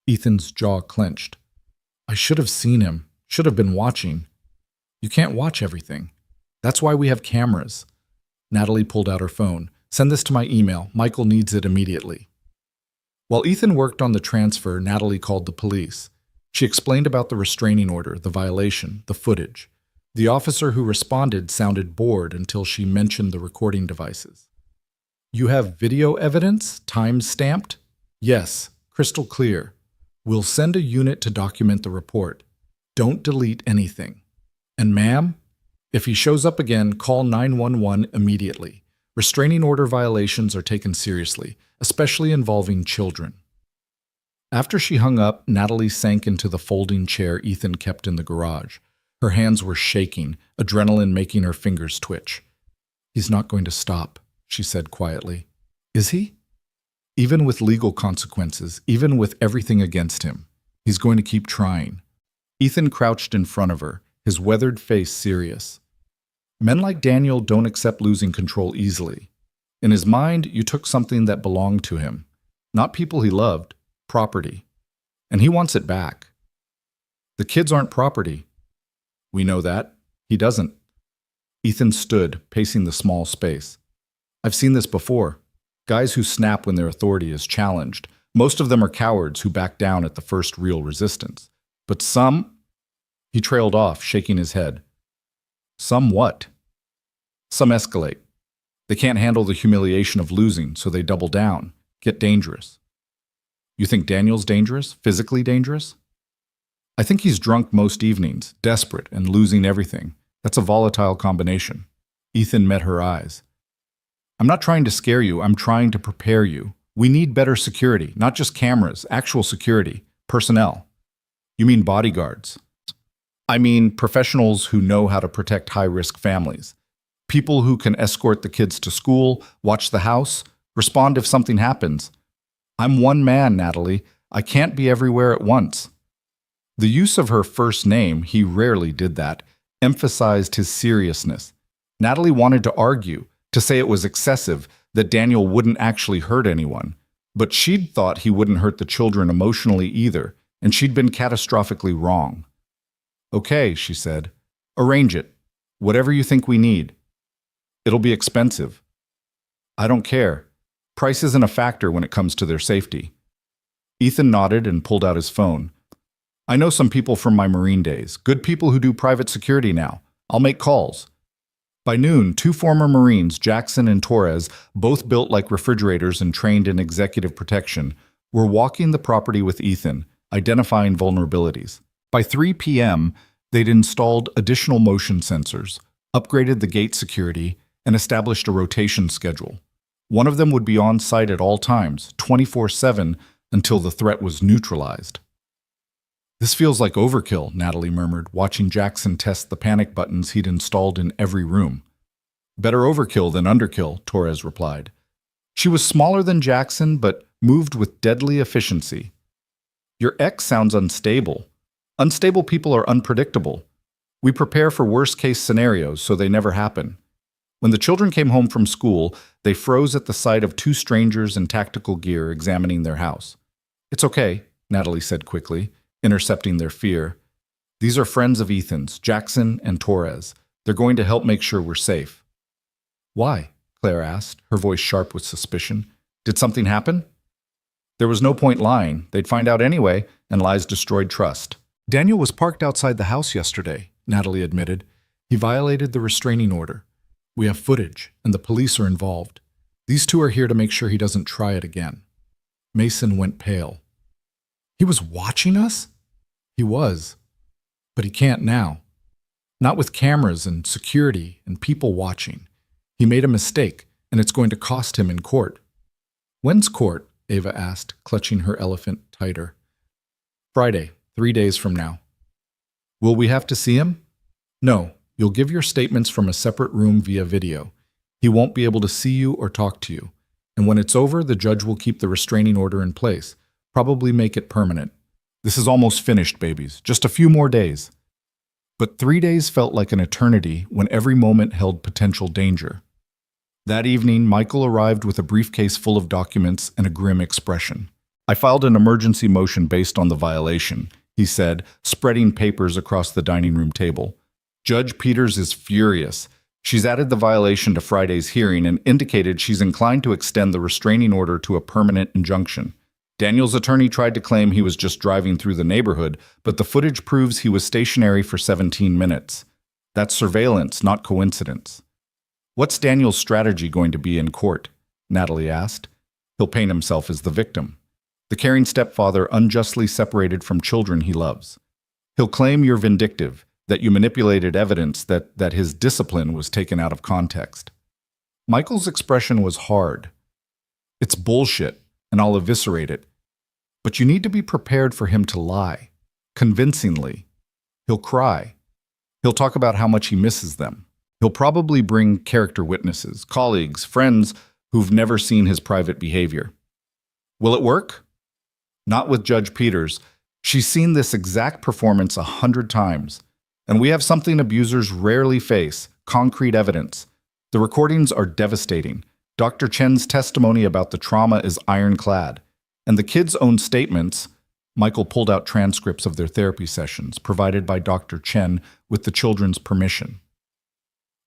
Ethan's jaw clenched. I should have seen him. Should have been watching. You can't watch everything. That's why we have cameras. Natalie pulled out her phone. Send this to my email. Michael needs it immediately. While Ethan worked on the transfer, Natalie called the police. She explained about the restraining order, the violation, the footage. The officer who responded sounded bored until she mentioned the recording devices. You have video evidence, time-stamped? Yes, crystal clear. We'll send a unit to document the report. Don't delete anything. And ma'am, if he shows up again, call 911 immediately. Restraining order violations are taken seriously, especially involving children. After she hung up, Natalie sank into the folding chair Ethan kept in the garage. Her hands were shaking, adrenaline making her fingers twitch. He's not going to stop, she said quietly. Is he? Even with legal consequences, even with everything against him, he's going to keep trying. Ethan crouched in front of her, his weathered face serious. Men like Daniel don't accept losing control easily. In his mind, you took something that belonged to him. Not people he loved, property. And he wants it back. The kids aren't property. We know that. He doesn't. Ethan stood, pacing the small space. I've seen this before. Guys who snap when their authority is challenged. Most of them are cowards who back down at the first real resistance. But some... He trailed off, shaking his head. Some what? Some escalate. They can't handle the humiliation of losing, so they double down, get dangerous. You think Daniel's dangerous? Physically dangerous? I think he's drunk most evenings, desperate and losing everything. That's a volatile combination. Ethan met her eyes. I'm not trying to scare you, I'm trying to prepare you. We need better security, not just cameras, actual security, personnel. You mean bodyguards? I mean professionals who know how to protect high-risk families. People who can escort the kids to school, watch the house, respond if something happens. I'm one man, Natalie. I can't be everywhere at once. The use of her first name, he rarely did that, emphasized his seriousness. Natalie wanted to argue, to say it was excessive, that Daniel wouldn't actually hurt anyone. But she'd thought he wouldn't hurt the children emotionally either, and she'd been catastrophically wrong. Okay, she said. Arrange it. Whatever you think we need. It'll be expensive. I don't care. Price isn't a factor when it comes to their safety. Ethan nodded and pulled out his phone. I know some people from my Marine days, good people who do private security now. I'll make calls. By noon, 2 former Marines, Jackson and Torres, both built like refrigerators and trained in executive protection, were walking the property with Ethan, identifying vulnerabilities. By 3 p.m., they'd installed additional motion sensors, upgraded the gate security, and established a rotation schedule. One of them would be on site at all times, 24/7, until the threat was neutralized. "This feels like overkill," Natalie murmured, watching Jackson test the panic buttons he'd installed in every room. "Better overkill than underkill," Torres replied. She was smaller than Jackson, but moved with deadly efficiency. "Your ex sounds unstable. Unstable people are unpredictable. We prepare for worst-case scenarios so they never happen." When the children came home from school, they froze at the sight of two strangers in tactical gear examining their house. "It's okay," Natalie said quickly, intercepting their fear. "These are friends of Ethan's, Jackson and Torres. They're going to help make sure we're safe." "Why?" Claire asked, her voice sharp with suspicion. "Did something happen?" There was no point lying. They'd find out anyway, and lies destroyed trust. "Daniel was parked outside the house yesterday," Natalie admitted. "He violated the restraining order. We have footage, and the police are involved. These two are here to make sure he doesn't try it again." Mason went pale. "He was watching us?" "He was. But he can't now. Not with cameras and security and people watching. He made a mistake, and it's going to cost him in court." "When's court?" Ava asked, clutching her elephant tighter. "Friday, 3 days from now." "Will we have to see him?" "No. You'll give your statements from a separate room via video. He won't be able to see you or talk to you. And when it's over, the judge will keep the restraining order in place, probably make it permanent. This is almost finished, babies. Just a few more days." But 3 days felt like an eternity when every moment held potential danger. That evening, Michael arrived with a briefcase full of documents and a grim expression. "I filed an emergency motion based on the violation," he said, spreading papers across the dining room table. "Judge Peters is furious. She's added the violation to Friday's hearing and indicated she's inclined to extend the restraining order to a permanent injunction. Daniel's attorney tried to claim he was just driving through the neighborhood, but the footage proves he was stationary for 17 minutes. That's surveillance, not coincidence." "What's Daniel's strategy going to be in court?" Natalie asked. "He'll paint himself as the victim. The caring stepfather unjustly separated from children he loves. He'll claim you're vindictive, that you manipulated evidence, that his discipline was taken out of context." Michael's expression was hard. "It's bullshit, and I'll eviscerate it. But you need to be prepared for him to lie, convincingly. He'll cry. He'll talk about how much he misses them. He'll probably bring character witnesses, colleagues, friends who've never seen his private behavior. Will it work? Not with Judge Peters. She's seen this exact performance 100 times. And we have something abusers rarely face, concrete evidence. The recordings are devastating. Dr. Chen's testimony about the trauma is ironclad. And the kids' own statements, Michael pulled out transcripts of their therapy sessions, provided by Dr. Chen with the children's permission.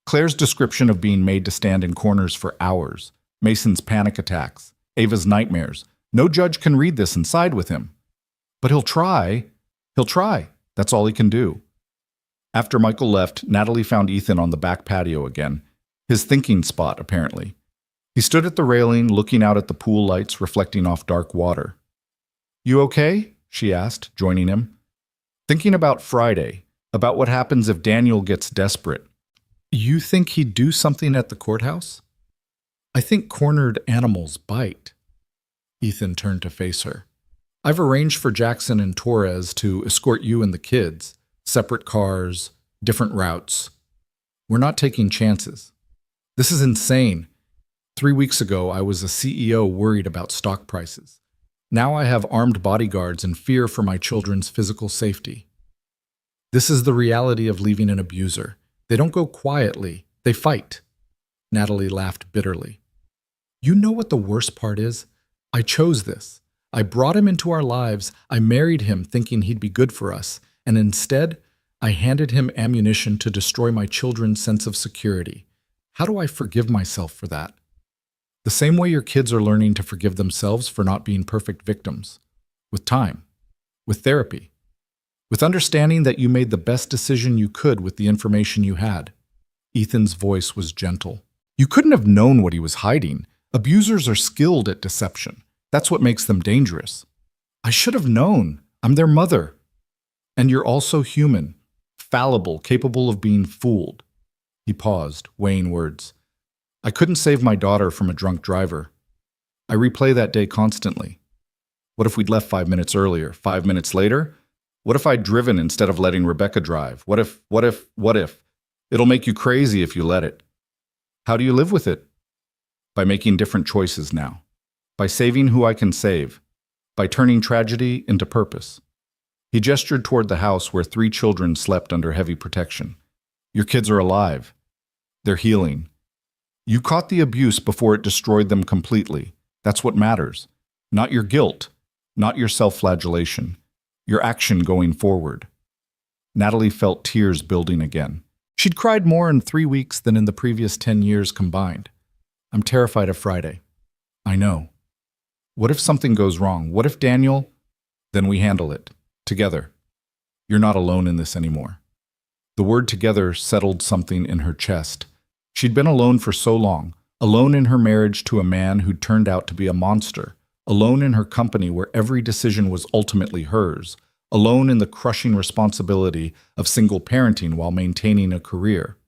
Claire's description of being made to stand in corners for hours, Mason's panic attacks, Ava's nightmares. No judge can read this and side with him. But he'll try. He'll try. That's all he can do. After Michael left, Natalie found Ethan on the back patio again, his thinking spot, apparently. He stood at the railing, looking out at the pool lights reflecting off dark water. "You okay?" she asked, joining him. "Thinking about Friday, about what happens if Daniel gets desperate." "You think he'd do something at the courthouse?" "I think cornered animals bite." Ethan turned to face her. "I've arranged for Jackson and Torres to escort you and the kids. Separate cars, different routes. We're not taking chances. This is insane. 3 weeks ago, I was a CEO worried about stock prices. Now I have armed bodyguards and fear for my children's physical safety. This is the reality of leaving an abuser. They don't go quietly, they fight." Natalie laughed bitterly. "You know what the worst part is? I chose this. I brought him into our lives. I married him thinking he'd be good for us. And instead, I handed him ammunition to destroy my children's sense of security. How do I forgive myself for that? The same way your kids are learning to forgive themselves for not being perfect victims. With time. With therapy. With understanding that you made the best decision you could with the information you had." Ethan's voice was gentle. "You couldn't have known what he was hiding. Abusers are skilled at deception. That's what makes them dangerous. I should have known. I'm their mother. And you're also human, fallible, capable of being fooled. He paused, weighing words. I couldn't save my daughter from a drunk driver. I replay that day constantly. What if we'd left 5 minutes earlier, 5 minutes later? What if I'd driven instead of letting Rebecca drive? What if? It'll make you crazy if you let it. How do you live with it? By making different choices now. By saving who I can save. By turning tragedy into purpose. He gestured toward the house where 3 children slept under heavy protection. Your kids are alive. They're healing. You caught the abuse before it destroyed them completely. That's what matters. Not your guilt, not your self-flagellation, your action going forward. Natalie felt tears building again. She'd cried more in 3 weeks than in the previous 10 years combined. I'm terrified of Friday. I know. What if something goes wrong? What if Daniel? Then we handle it. Together. You're not alone in this anymore. The word together settled something in her chest. She'd been alone for so long, alone in her marriage to a man who'd turned out to be a monster, alone in her company where every decision was ultimately hers, alone in the crushing responsibility of single parenting while maintaining a career.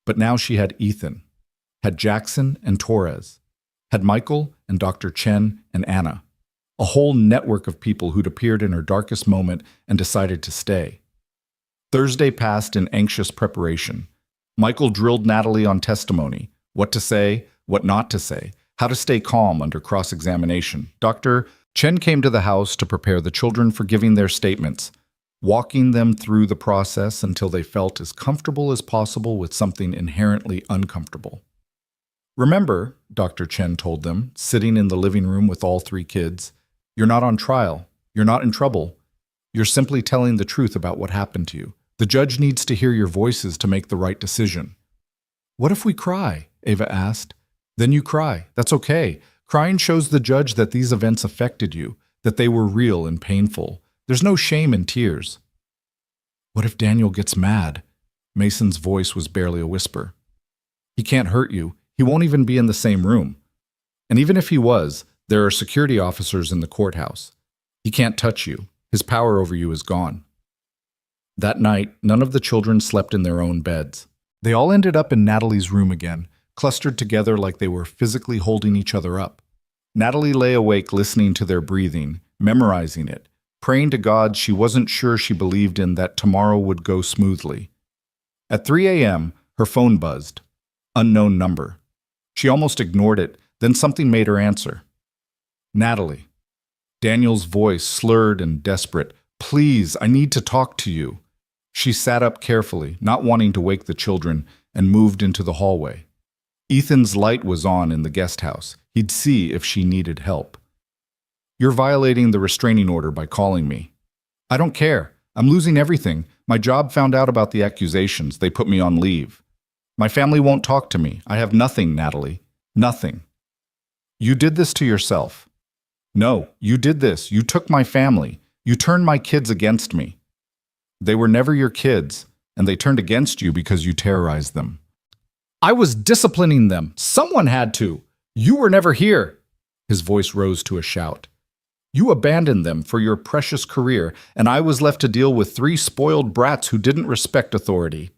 But now she had Ethan, had Jackson and Torres, had Michael and Dr. Chen and Anna, a whole network of people who'd appeared in her darkest moment and decided to stay. Thursday passed in anxious preparation. Michael drilled Natalie on testimony, what to say, what not to say, how to stay calm under cross-examination. Dr. Chen came to the house to prepare the children for giving their statements, walking them through the process until they felt as comfortable as possible with something inherently uncomfortable. Remember, Dr. Chen told them, sitting in the living room with all 3 kids, you're not on trial, you're not in trouble, you're simply telling the truth about what happened to you. The judge needs to hear your voices to make the right decision. What if we cry? Ava asked. Then you cry. That's okay. Crying shows the judge that these events affected you, that they were real and painful. There's no shame in tears. What if Daniel gets mad? Mason's voice was barely a whisper. He can't hurt you. He won't even be in the same room. And even if he was, there are security officers in the courthouse. He can't touch you. His power over you is gone. That night, none of the children slept in their own beds. They all ended up in Natalie's room again, clustered together like they were physically holding each other up. Natalie lay awake listening to their breathing, memorizing it, praying to God she wasn't sure she believed in that tomorrow would go smoothly. At 3 a.m., her phone buzzed. Unknown number. She almost ignored it, then something made her answer. Natalie. Daniel's voice slurred and desperate. Please, I need to talk to you. She sat up carefully, not wanting to wake the children, and moved into the hallway. Ethan's light was on in the guest house. He'd see if she needed help. You're violating the restraining order by calling me. I don't care. I'm losing everything. My job found out about the accusations. They put me on leave. My family won't talk to me. I have nothing, Natalie. Nothing. You did this to yourself. No, you did this. You took my family. You turned my kids against me. They were never your kids, and they turned against you because you terrorized them. I was disciplining them. Someone had to. You were never here. His voice rose to a shout. You abandoned them for your precious career, and I was left to deal with 3 spoiled brats who didn't respect authority.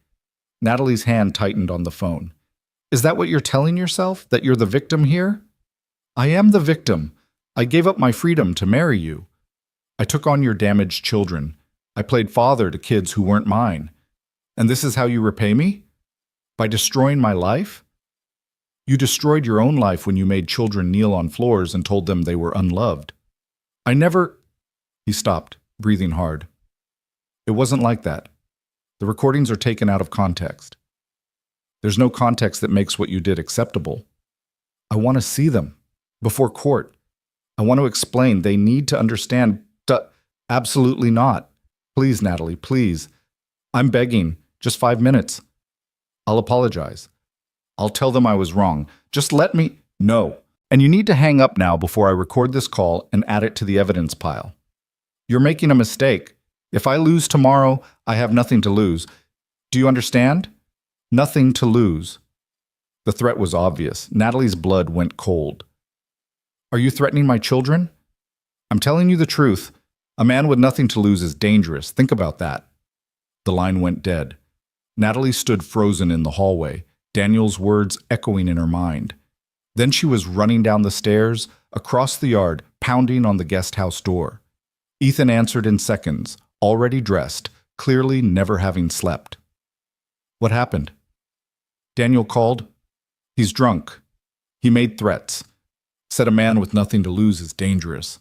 Natalie's hand tightened on the phone. Is that what you're telling yourself? That you're the victim here? I am the victim. I gave up my freedom to marry you. I took on your damaged children. I played father to kids who weren't mine. And this is how you repay me? By destroying my life? You destroyed your own life when you made children kneel on floors and told them they were unloved. I never... He stopped, breathing hard. It wasn't like that. The recordings are taken out of context. There's no context that makes what you did acceptable. I want to see them. Before court. I want to explain. They need to understand. Absolutely not. Please, Natalie, please. I'm begging. Just 5 minutes. I'll apologize. I'll tell them I was wrong. Just let me... No. And you need to hang up now before I record this call and add it to the evidence pile. You're making a mistake. If I lose tomorrow, I have nothing to lose. Do you understand? Nothing to lose. The threat was obvious. Natalie's blood went cold. Are you threatening my children? I'm telling you the truth. A man with nothing to lose is dangerous. Think about that. The line went dead. Natalie stood frozen in the hallway, Daniel's words echoing in her mind. Then she was running down the stairs, across the yard, pounding on the guest house door. Ethan answered in seconds, already dressed, clearly never having slept. What happened? Daniel called. He's drunk. He made threats. Said a man with nothing to lose is dangerous.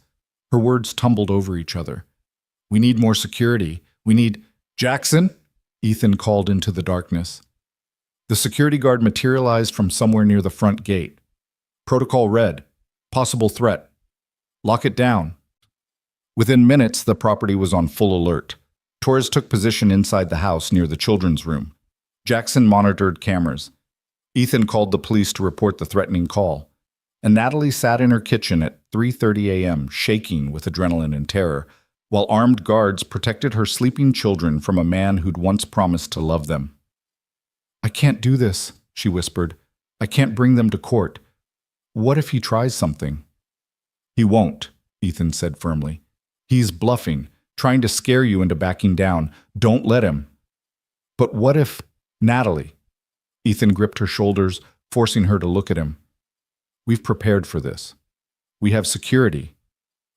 Her words tumbled over each other. We need more security. We need... Jackson? Ethan called into the darkness. The security guard materialized from somewhere near the front gate. Protocol red. Possible threat. Lock it down. Within minutes, the property was on full alert. Torres took position inside the house near the children's room. Jackson monitored cameras. Ethan called the police to report the threatening call. And Natalie sat in her kitchen at 3:30 a.m., shaking with adrenaline and terror, while armed guards protected her sleeping children from a man who'd once promised to love them. I can't do this, she whispered. I can't bring them to court. What if he tries something? He won't, Ethan said firmly. He's bluffing, trying to scare you into backing down. Don't let him. But what if... Natalie. Ethan gripped her shoulders, forcing her to look at him. We've prepared for this. We have security.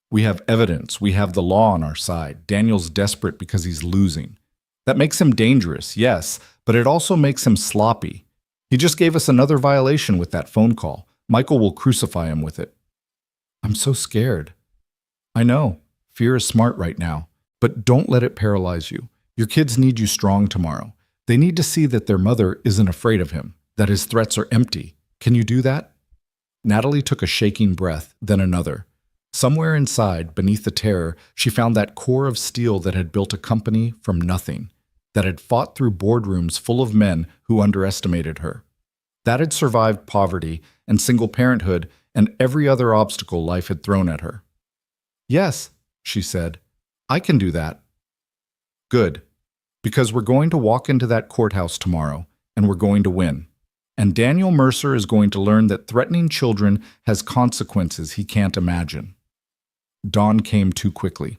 We have evidence. We have the law on our side. Daniel's desperate because he's losing. That makes him dangerous, yes, but it also makes him sloppy. He just gave us another violation with that phone call. Michael will crucify him with it. I'm so scared. I know. Fear is smart right now, but don't let it paralyze you. Your kids need you strong tomorrow. They need to see that their mother isn't afraid of him, that his threats are empty. Can you do that? Natalie took a shaking breath, then another. Somewhere inside, beneath the terror, she found that core of steel that had built a company from nothing, that had fought through boardrooms full of men who underestimated her, that had survived poverty and single parenthood and every other obstacle life had thrown at her. Yes, she said, I can do that. Good, because we're going to walk into that courthouse tomorrow, and we're going to win. And Daniel Mercer is going to learn that threatening children has consequences he can't imagine. Dawn came too quickly.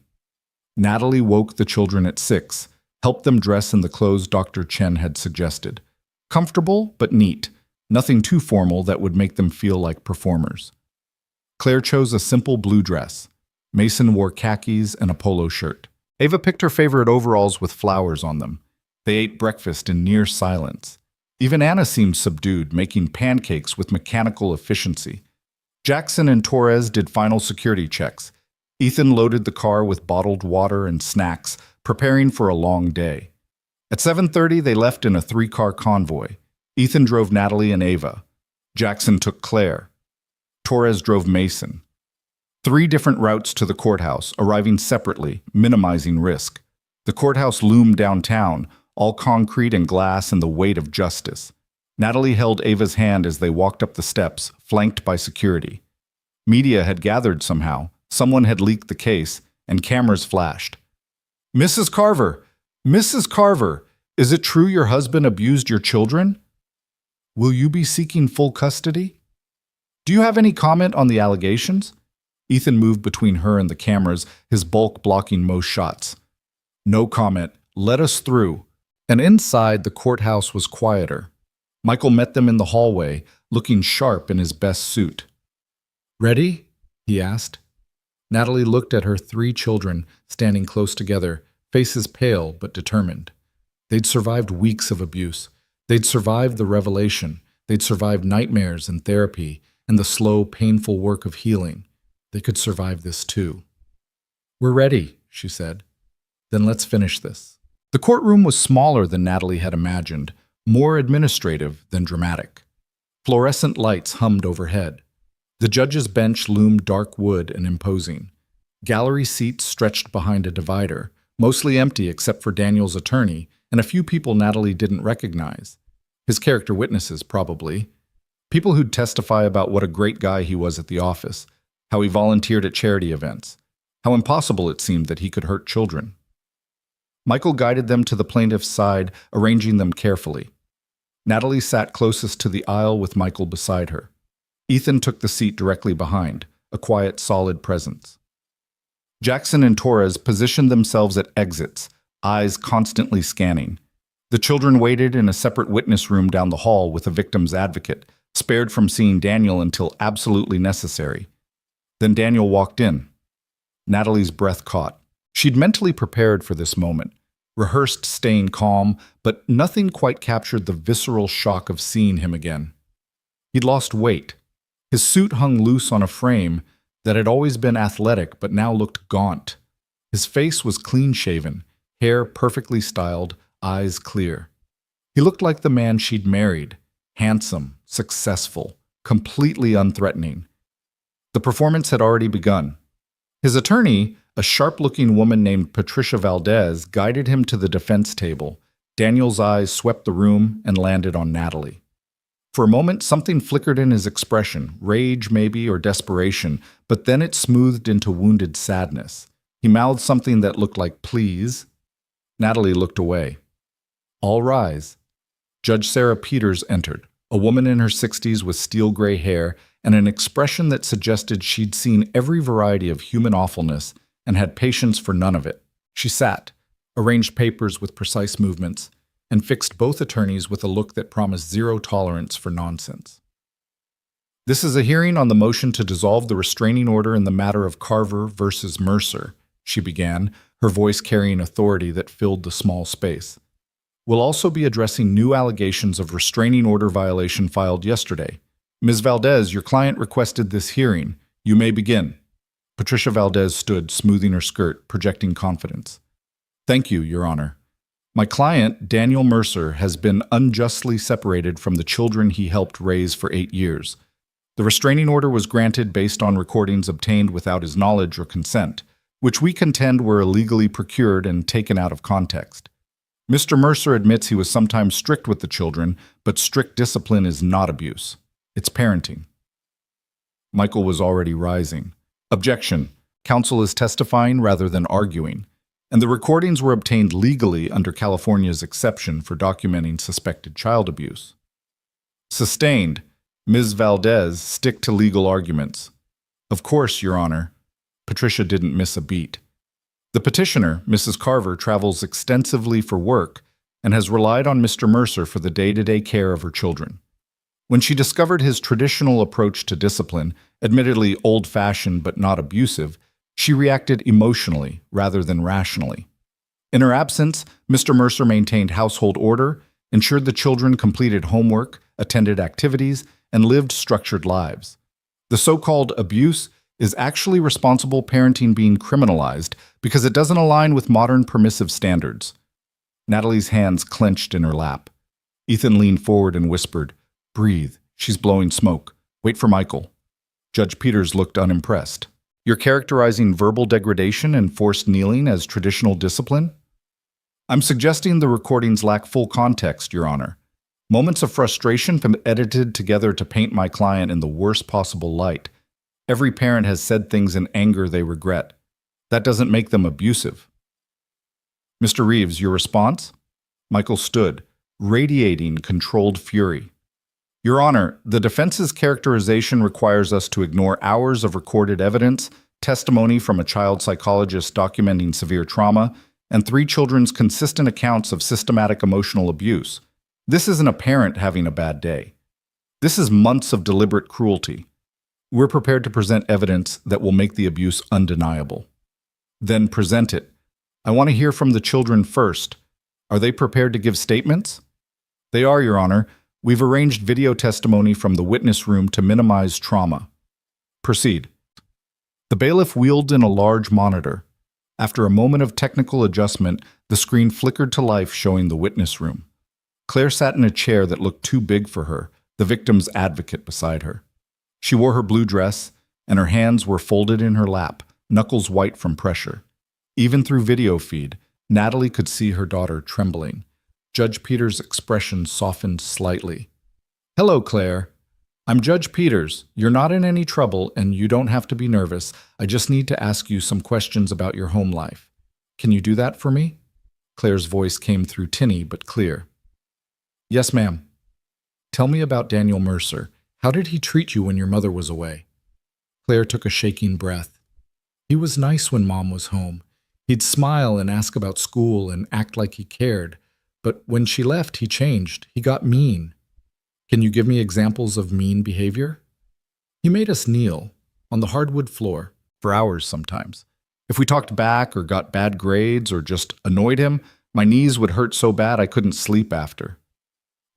Natalie woke the children at 6, helped them dress in the clothes Dr. Chen had suggested. Comfortable, but neat. Nothing too formal that would make them feel like performers. Claire chose a simple blue dress. Mason wore khakis and a polo shirt. Ava picked her favorite overalls with flowers on them. They ate breakfast in near silence. Even Anna seemed subdued, making pancakes with mechanical efficiency. Jackson and Torres did final security checks. Ethan loaded the car with bottled water and snacks, preparing for a long day. At 7:30, they left in a 3-car convoy. Ethan drove Natalie and Ava. Jackson took Claire. Torres drove Mason. 3 different routes to the courthouse, arriving separately, minimizing risk. The courthouse loomed downtown, all concrete and glass and the weight of justice. Natalie held Ava's hand as they walked up the steps, flanked by security. Media had gathered somehow. Someone had leaked the case, and cameras flashed. Mrs. Carver! Mrs. Carver! Is it true your husband abused your children? Will you be seeking full custody? Do you have any comment on the allegations? Ethan moved between her and the cameras, his bulk blocking most shots. No comment. Let us through. And inside, the courthouse was quieter. Michael met them in the hallway, looking sharp in his best suit. Ready? He asked. Natalie looked at her 3 children standing close together, faces pale but determined. They'd survived weeks of abuse. They'd survived the revelation. They'd survived nightmares and therapy and the slow, painful work of healing. They could survive this too. We're ready, she said. Then let's finish this. The courtroom was smaller than Natalie had imagined, more administrative than dramatic. Fluorescent lights hummed overhead. The judge's bench loomed dark wood and imposing. Gallery seats stretched behind a divider, mostly empty except for Daniel's attorney and a few people Natalie didn't recognize. His character witnesses, probably. People who'd testify about what a great guy he was at the office, how he volunteered at charity events, how impossible it seemed that he could hurt children. Michael guided them to the plaintiff's side, arranging them carefully. Natalie sat closest to the aisle with Michael beside her. Ethan took the seat directly behind, a quiet, solid presence. Jackson and Torres positioned themselves at exits, eyes constantly scanning. The children waited in a separate witness room down the hall with a victim's advocate, spared from seeing Daniel until absolutely necessary. Then Daniel walked in. Natalie's breath caught. She'd mentally prepared for this moment, rehearsed staying calm, but nothing quite captured the visceral shock of seeing him again. He'd lost weight. His suit hung loose on a frame that had always been athletic but now looked gaunt. His face was clean-shaven, hair perfectly styled, eyes clear. He looked like the man she'd married, handsome, successful, completely unthreatening. The performance had already begun. His attorney, a sharp-looking woman named Patricia Valdez, guided him to the defense table. Daniel's eyes swept the room and landed on Natalie. For a moment, something flickered in his expression, rage maybe or desperation, but then it smoothed into wounded sadness. He mouthed something that looked like please. Natalie looked away. All rise. Judge Sarah Peters entered, a woman in her 60s with steel-gray hair and an expression that suggested she'd seen every variety of human awfulness and had patience for none of it. She sat, arranged papers with precise movements, and fixed both attorneys with a look that promised zero tolerance for nonsense. This is a hearing on the motion to dissolve the restraining order in the matter of Carver versus Mercer, she began, her voice carrying authority that filled the small space. We'll also be addressing new allegations of restraining order violation filed yesterday. Ms. Valdez, your client requested this hearing. You may begin. Patricia Valdez stood, smoothing her skirt, projecting confidence. Thank you, Your Honor. My client, Daniel Mercer, has been unjustly separated from the children he helped raise for 8 years. The restraining order was granted based on recordings obtained without his knowledge or consent, which we contend were illegally procured and taken out of context. Mr. Mercer admits he was sometimes strict with the children, but strict discipline is not abuse. It's parenting. Michael was already rising. Objection. Counsel is testifying rather than arguing, and the recordings were obtained legally under California's exception for documenting suspected child abuse. Sustained. Ms. Valdez, stick to legal arguments. Of course, Your Honor. Patricia didn't miss a beat. The petitioner, Mrs. Carver, travels extensively for work and has relied on Mr. Mercer for the day-to-day care of her children. When she discovered his traditional approach to discipline, admittedly old-fashioned but not abusive, she reacted emotionally rather than rationally. In her absence, Mr. Mercer maintained household order, ensured the children completed homework, attended activities, and lived structured lives. The so-called abuse is actually responsible parenting being criminalized because it doesn't align with modern permissive standards. Natalie's hands clenched in her lap. Ethan leaned forward and whispered, "Breathe. She's blowing smoke. Wait for Michael." Judge Peters looked unimpressed. You're characterizing verbal degradation and forced kneeling as traditional discipline? I'm suggesting the recordings lack full context, Your Honor. Moments of frustration have been edited together to paint my client in the worst possible light. Every parent has said things in anger they regret. That doesn't make them abusive. Mr. Reeves, your response? Michael stood, radiating controlled fury. Your Honor, the defense's characterization requires us to ignore hours of recorded evidence, testimony from a child psychologist documenting severe trauma, and 3 children's consistent accounts of systematic emotional abuse. This isn't a parent having a bad day. This is months of deliberate cruelty. We're prepared to present evidence that will make the abuse undeniable. Then present it. I want to hear from the children first. Are they prepared to give statements? They are, Your Honor. We've arranged video testimony from the witness room to minimize trauma. Proceed. The bailiff wheeled in a large monitor. After a moment of technical adjustment, the screen flickered to life, showing the witness room. Claire sat in a chair that looked too big for her, the victim's advocate beside her. She wore her blue dress, and her hands were folded in her lap, knuckles white from pressure. Even through video feed, Natalie could see her daughter trembling. Judge Peters' expression softened slightly. Hello, Claire. I'm Judge Peters. You're not in any trouble, and you don't have to be nervous. I just need to ask you some questions about your home life. Can you do that for me? Claire's voice came through tinny but clear. Yes, ma'am. Tell me about Daniel Mercer. How did he treat you when your mother was away? Claire took a shaking breath. He was nice when Mom was home. He'd smile and ask about school and act like he cared. But when she left, he changed. He got mean. Can you give me examples of mean behavior? He made us kneel on the hardwood floor for hours sometimes. If we talked back or got bad grades or just annoyed him, my knees would hurt so bad I couldn't sleep after.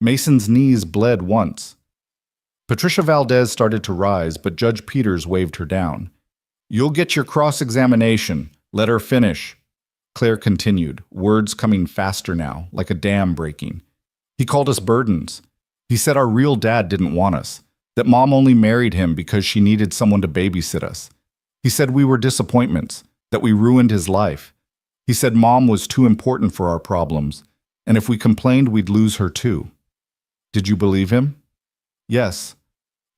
Mason's knees bled once. Patricia Valdez started to rise, but Judge Peters waved her down. "You'll get your cross-examination. Let her finish." Claire continued, words coming faster now, like a dam breaking. "He called us burdens. He said our real dad didn't want us, that Mom only married him because she needed someone to babysit us. He said we were disappointments, that we ruined his life. He said Mom was too important for our problems, and if we complained, we'd lose her too." Did you believe him? Yes.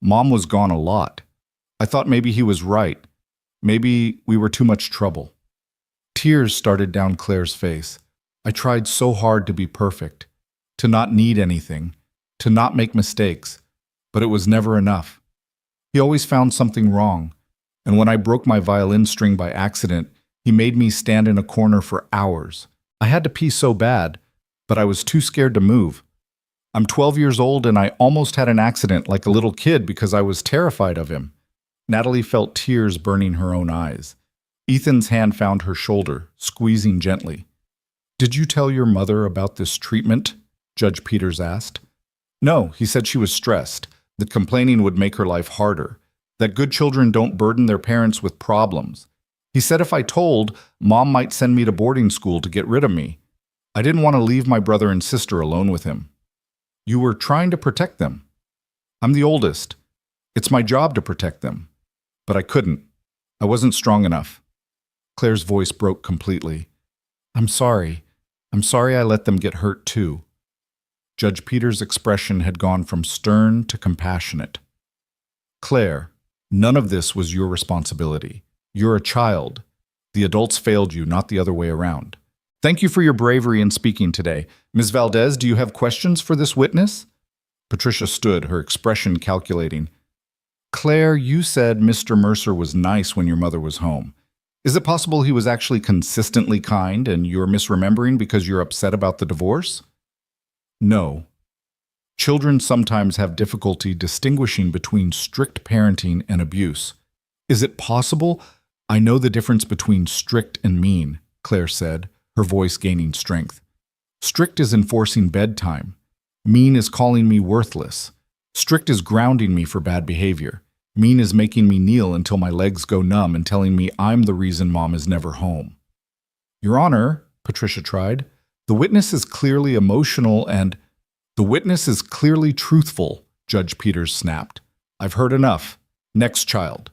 Mom was gone a lot. I thought maybe he was right. Maybe we were too much trouble. Tears started down Claire's face. I tried so hard to be perfect, to not need anything, to not make mistakes, but it was never enough. He always found something wrong, and when I broke my violin string by accident, he made me stand in a corner for hours. I had to pee so bad, but I was too scared to move. I'm 12 years old and I almost had an accident like a little kid because I was terrified of him. Natalie felt tears burning her own eyes. Ethan's hand found her shoulder, squeezing gently. "Did you tell your mother about this treatment?" Judge Peters asked. "No, he said she was stressed, that complaining would make her life harder, that good children don't burden their parents with problems. He said if I told, Mom might send me to boarding school to get rid of me. I didn't want to leave my brother and sister alone with him." "You were trying to protect them." "I'm the oldest. It's my job to protect them. But I couldn't. I wasn't strong enough." Claire's voice broke completely. I'm sorry I let them get hurt too." Judge Peters' expression had gone from stern to compassionate. "Claire, none of this was your responsibility. You're a child. The adults failed you, not the other way around. Thank you for your bravery in speaking today. Ms. Valdez, do you have questions for this witness?" Patricia stood, her expression calculating. "Claire, you said Mr. Mercer was nice when your mother was home. Is it possible he was actually consistently kind and you're misremembering because you're upset about the divorce?" "No. Children sometimes have difficulty distinguishing between strict parenting and abuse. Is it possible? I know the difference between strict and mean," Claire said, her voice gaining strength. "Strict is enforcing bedtime. Mean is calling me worthless. Strict is grounding me for bad behavior. Mean is making me kneel until my legs go numb and telling me I'm the reason Mom is never home." "Your Honor," Patricia tried, "the witness is clearly emotional and—" "The witness is clearly truthful," Judge Peters snapped. "I've heard enough. Next child."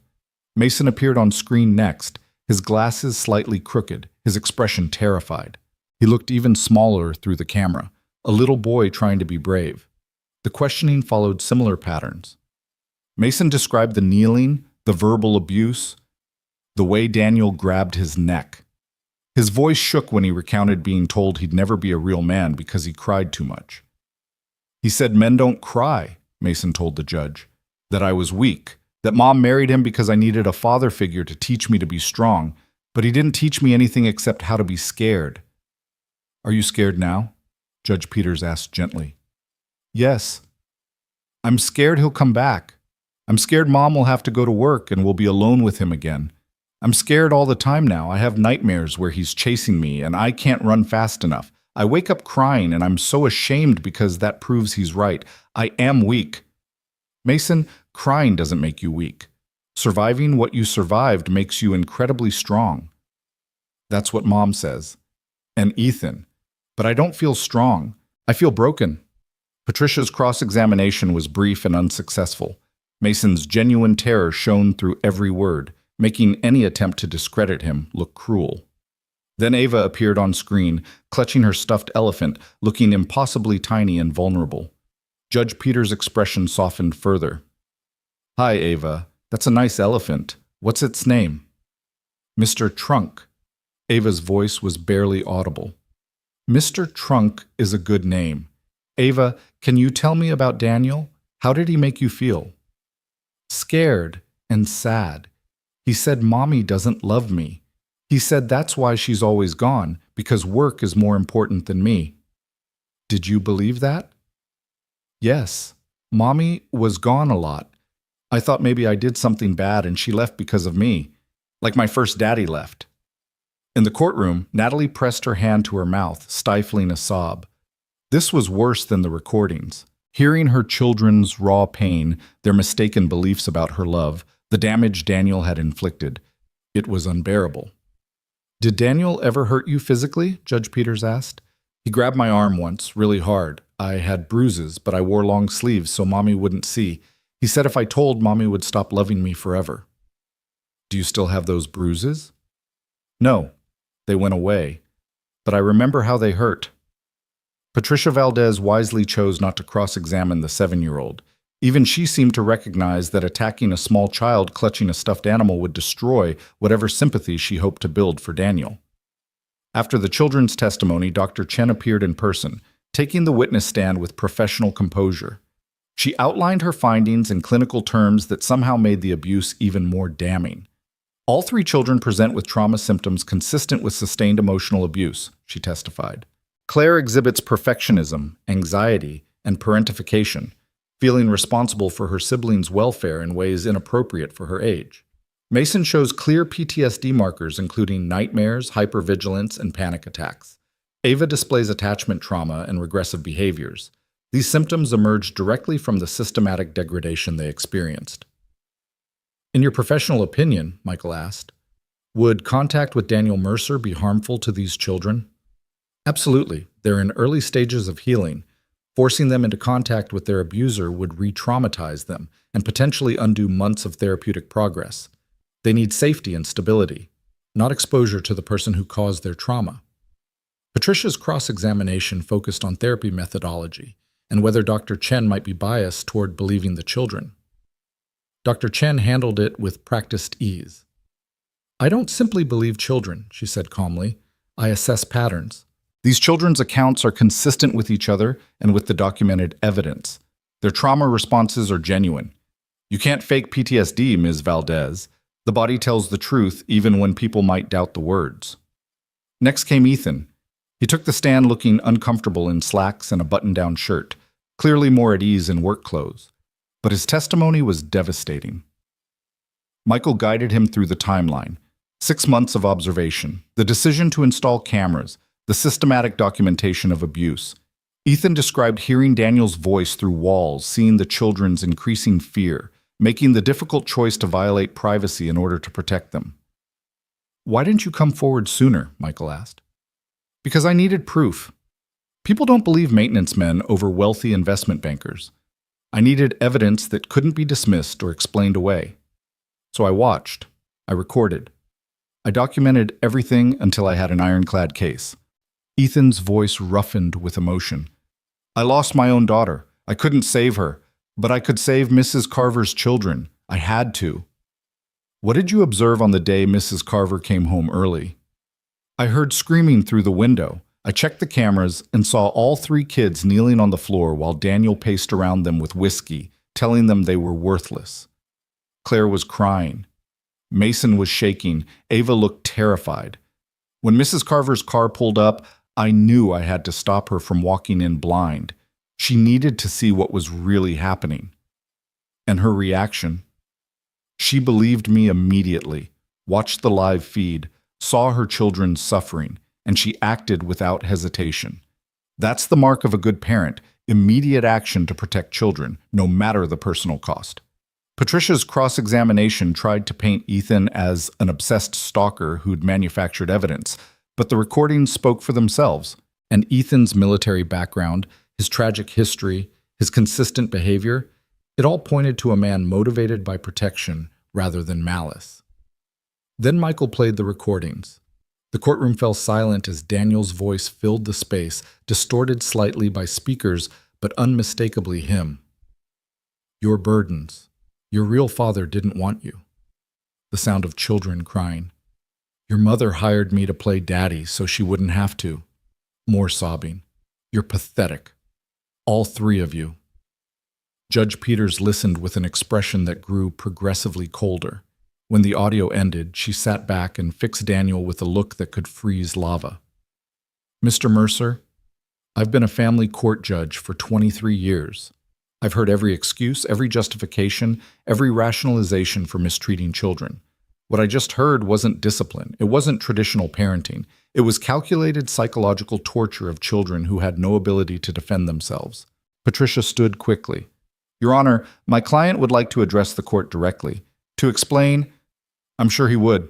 Mason appeared on screen next, his glasses slightly crooked, his expression terrified. He looked even smaller through the camera, a little boy trying to be brave. The questioning followed similar patterns. Mason described the kneeling, the verbal abuse, the way Daniel grabbed his neck. His voice shook when he recounted being told he'd never be a real man because he cried too much. "He said men don't cry," Mason told the judge, "that I was weak, that Mom married him because I needed a father figure to teach me to be strong, but he didn't teach me anything except how to be scared." "Are you scared now?" Judge Peters asked gently. "Yes. I'm scared he'll come back. I'm scared Mom will have to go to work and we'll be alone with him again. I'm scared all the time now. I have nightmares where he's chasing me and I can't run fast enough. I wake up crying and I'm so ashamed because that proves he's right. I am weak." "Mason, crying doesn't make you weak. Surviving what you survived makes you incredibly strong." "That's what Mom says. And Ethan. But I don't feel strong. I feel broken." Patricia's cross-examination was brief and unsuccessful. Mason's genuine terror shone through every word, making any attempt to discredit him look cruel. Then Ava appeared on screen, clutching her stuffed elephant, looking impossibly tiny and vulnerable. Judge Peters' expression softened further. "Hi, Ava. That's a nice elephant. What's its name?" "Mr. Trunk." Ava's voice was barely audible. "Mr. Trunk is a good name. Ava, can you tell me about Daniel? How did he make you feel?" "Scared and sad. He said Mommy doesn't love me. He said that's why she's always gone, because work is more important than me. Did you believe that? Yes. Mommy was gone a lot. I thought maybe I did something bad and she left because of me, like my first daddy left. In the courtroom, Natalie pressed her hand to her mouth, stifling a sob. This was worse than the recordings. Hearing her children's raw pain, their mistaken beliefs about her love, the damage Daniel had inflicted, it was unbearable. Did Daniel ever hurt you physically? Judge Peters asked. He grabbed my arm once, really hard. I had bruises, but I wore long sleeves so Mommy wouldn't see. He said if I told, Mommy would stop loving me forever. Do you still have those bruises? No, they went away, but I remember how they hurt. Patricia Valdez wisely chose not to cross-examine the 7-year-old. Even she seemed to recognize that attacking a small child clutching a stuffed animal would destroy whatever sympathy she hoped to build for Daniel. After the children's testimony, Dr. Chen appeared in person, taking the witness stand with professional composure. She outlined her findings in clinical terms that somehow made the abuse even more damning. All 3 children present with trauma symptoms consistent with sustained emotional abuse, she testified. Claire exhibits perfectionism, anxiety, and parentification, feeling responsible for her siblings' welfare in ways inappropriate for her age. Mason shows clear PTSD markers including nightmares, hypervigilance, and panic attacks. Ava displays attachment trauma and regressive behaviors. These symptoms emerge directly from the systematic degradation they experienced. In your professional opinion, Michael asked, would contact with Daniel Mercer be harmful to these children? Absolutely. They're in early stages of healing. Forcing them into contact with their abuser would re-traumatize them and potentially undo months of therapeutic progress. They need safety and stability, not exposure to the person who caused their trauma. Patricia's cross-examination focused on therapy methodology and whether Dr. Chen might be biased toward believing the children. Dr. Chen handled it with practiced ease. I don't simply believe children, she said calmly. I assess patterns. These children's accounts are consistent with each other and with the documented evidence. Their trauma responses are genuine. You can't fake PTSD, Ms. Valdez. The body tells the truth even when people might doubt the words. Next came Ethan. He took the stand looking uncomfortable in slacks and a button-down shirt, clearly more at ease in work clothes. But his testimony was devastating. Michael guided him through the timeline. 6 months of observation, the decision to install cameras, the systematic documentation of abuse. Ethan described hearing Daniel's voice through walls, seeing the children's increasing fear, making the difficult choice to violate privacy in order to protect them. Why didn't you come forward sooner? Michael asked. Because I needed proof. People don't believe maintenance men over wealthy investment bankers. I needed evidence that couldn't be dismissed or explained away. So I watched. I recorded. I documented everything until I had an ironclad case. Ethan's voice roughened with emotion. I lost my own daughter. I couldn't save her, but I could save Mrs. Carver's children. I had to. What did you observe on the day Mrs. Carver came home early? I heard screaming through the window. I checked the cameras and saw all 3 kids kneeling on the floor while Daniel paced around them with whiskey, telling them they were worthless. Claire was crying. Mason was shaking. Ava looked terrified. When Mrs. Carver's car pulled up, I knew I had to stop her from walking in blind. She needed to see what was really happening. And her reaction? She believed me immediately, watched the live feed, saw her children suffering, and she acted without hesitation. That's the mark of a good parent, immediate action to protect children, no matter the personal cost. Patricia's cross-examination tried to paint Ethan as an obsessed stalker who'd manufactured evidence, but the recordings spoke for themselves, and Ethan's military background, his tragic history, his consistent behavior, it all pointed to a man motivated by protection rather than malice. Then Michael played the recordings. The courtroom fell silent as Daniel's voice filled the space, distorted slightly by speakers, but unmistakably him. Your burdens. Your real father didn't want you. The sound of children crying. Your mother hired me to play daddy so she wouldn't have to. More sobbing. You're pathetic. All 3 of you. Judge Peters listened with an expression that grew progressively colder. When the audio ended, she sat back and fixed Daniel with a look that could freeze lava. Mr. Mercer, I've been a family court judge for 23 years. I've heard every excuse, every justification, every rationalization for mistreating children. What I just heard wasn't discipline. It wasn't traditional parenting. It was calculated psychological torture of children who had no ability to defend themselves. Patricia stood quickly. Your Honor, my client would like to address the court directly. To explain, I'm sure he would.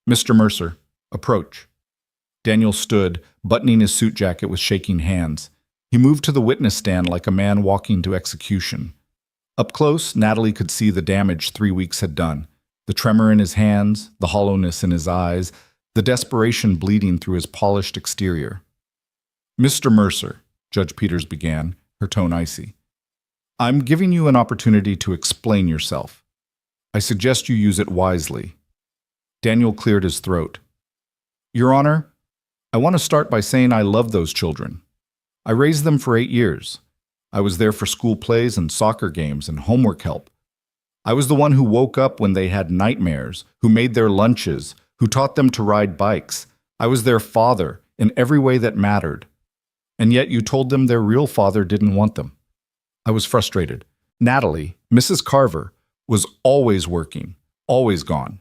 Mr. Mercer, approach. Daniel stood, buttoning his suit jacket with shaking hands. He moved to the witness stand like a man walking to execution. Up close, Natalie could see the damage 3 weeks had done. The tremor in his hands, the hollowness in his eyes, the desperation bleeding through his polished exterior. Mr. Mercer, Judge Peters began, her tone icy. I'm giving you an opportunity to explain yourself. I suggest you use it wisely. Daniel cleared his throat. Your Honor, I want to start by saying I love those children. I raised them for 8 years. I was there for school plays and soccer games and homework help. I was the one who woke up when they had nightmares, who made their lunches, who taught them to ride bikes. I was their father in every way that mattered. And yet you told them their real father didn't want them. I was frustrated. Natalie, Mrs. Carver, was always working, always gone.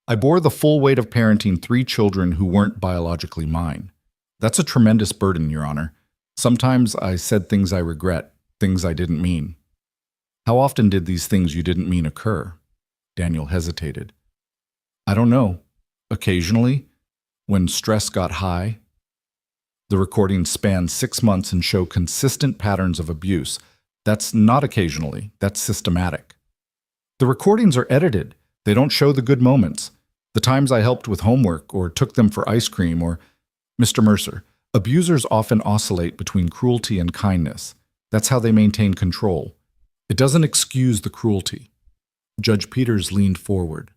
I bore the full weight of parenting 3 children who weren't biologically mine. That's a tremendous burden, Your Honor. Sometimes I said things I regret, things I didn't mean. How often did these things you didn't mean occur? Daniel hesitated. I don't know. Occasionally, when stress got high. The recordings span 6 months and show consistent patterns of abuse. That's not occasionally, that's systematic. The recordings are edited. They don't show the good moments. The times I helped with homework or took them for ice cream or… Mr. Mercer, abusers often oscillate between cruelty and kindness. That's how they maintain control. It doesn't excuse the cruelty. Judge Peters leaned forward.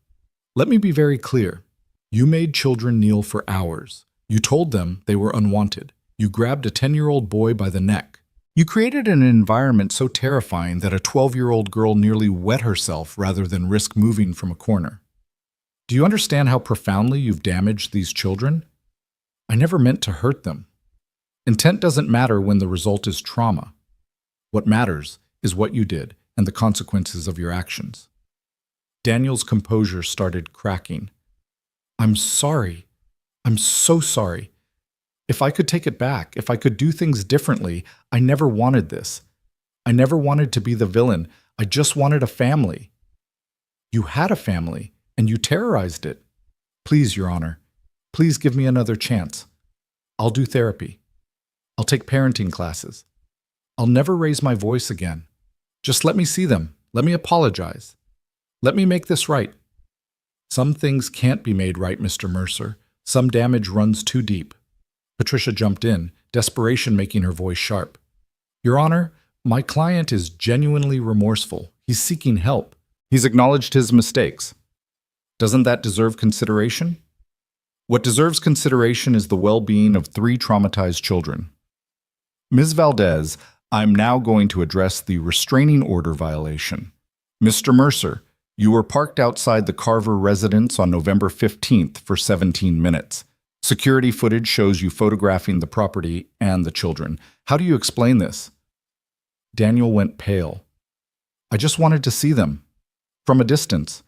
Let me be very clear. You made children kneel for hours. You told them they were unwanted. You grabbed a 10-year-old boy by the neck. You created an environment so terrifying that a 12-year-old girl nearly wet herself rather than risk moving from a corner. Do you understand how profoundly you've damaged these children? I never meant to hurt them. Intent doesn't matter when the result is trauma. What matters is what you did and the consequences of your actions. Daniel's composure started cracking. I'm sorry. I'm so sorry. If I could take it back, if I could do things differently, I never wanted this. I never wanted to be the villain. I just wanted a family. You had a family, and you terrorized it. Please, Your Honor, please give me another chance. I'll do therapy. I'll take parenting classes. I'll never raise my voice again. Just let me see them. Let me apologize. Let me make this right. Some things can't be made right, Mr. Mercer. Some damage runs too deep. Patricia jumped in, desperation making her voice sharp. Your Honor, my client is genuinely remorseful. He's seeking help. He's acknowledged his mistakes. Doesn't that deserve consideration? What deserves consideration is the well-being of 3 traumatized children. Ms. Valdez, I'm now going to address the restraining order violation. Mr. Mercer, you were parked outside the Carver residence on November 15th for 17 minutes. Security footage shows you photographing the property and the children. How do you explain this? Daniel went pale. I just wanted to see them. From a distance.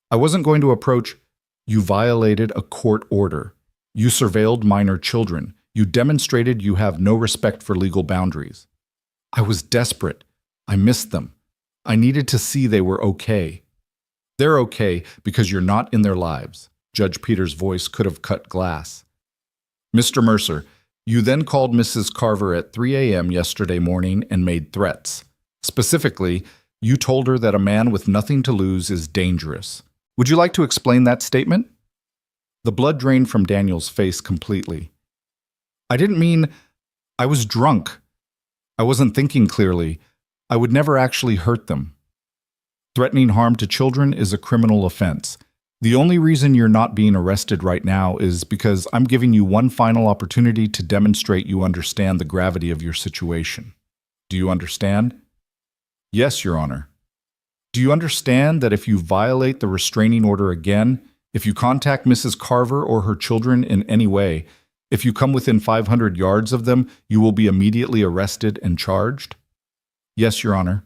I wasn't going to approach. You violated a court order. You surveilled minor children. You demonstrated you have no respect for legal boundaries. I was desperate. I missed them. I needed to see they were okay. They're okay because you're not in their lives. Judge Peters' voice could have cut glass. Mr. Mercer, you then called Mrs. Carver at 3 a.m. yesterday morning and made threats. Specifically, you told her that a man with nothing to lose is dangerous. Would you like to explain that statement? The blood drained from Daniel's face completely. I didn't mean… I was drunk. I wasn't thinking clearly. I would never actually hurt them. Threatening harm to children is a criminal offense. The only reason you're not being arrested right now is because I'm giving you one final opportunity to demonstrate you understand the gravity of your situation. Do you understand? Yes, Your Honor. Do you understand that if you violate the restraining order again, if you contact Mrs. Carver or her children in any way, if you come within 500 yards of them, you will be immediately arrested and charged? Yes, Your Honor.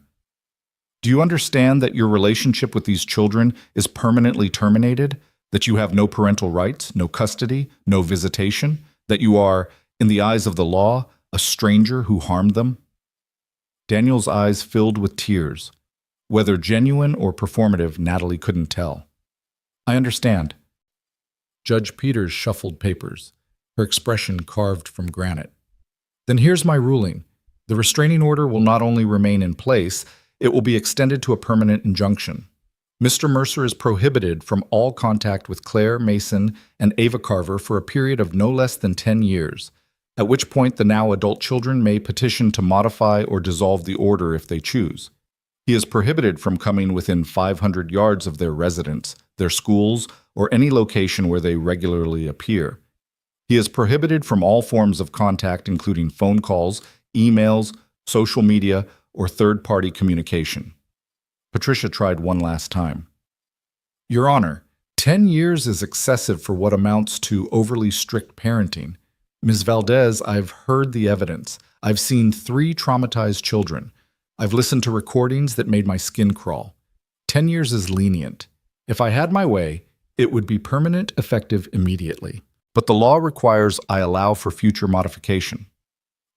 Do you understand that your relationship with these children is permanently terminated? That you have no parental rights, no custody, no visitation? That you are, in the eyes of the law, a stranger who harmed them? Daniel's eyes filled with tears. Whether genuine or performative, Natalie couldn't tell. I understand. Judge Peters shuffled papers, her expression carved from granite. Then here's my ruling. The restraining order will not only remain in place, it will be extended to a permanent injunction. Mr. Mercer is prohibited from all contact with Claire Mason and Ava Carver for a period of no less than 10 years, at which point the now adult children may petition to modify or dissolve the order if they choose. He is prohibited from coming within 500 yards of their residence, their schools, or any location where they regularly appear. He is prohibited from all forms of contact, including phone calls, emails, social media, or third-party communication. Patricia tried one last time. Your Honor, 10 years is excessive for what amounts to overly strict parenting. Ms. Valdez, I've heard the evidence. I've seen 3 traumatized children. I've listened to recordings that made my skin crawl. 10 years is lenient. If I had my way, it would be permanent, effective immediately. But the law requires I allow for future modification.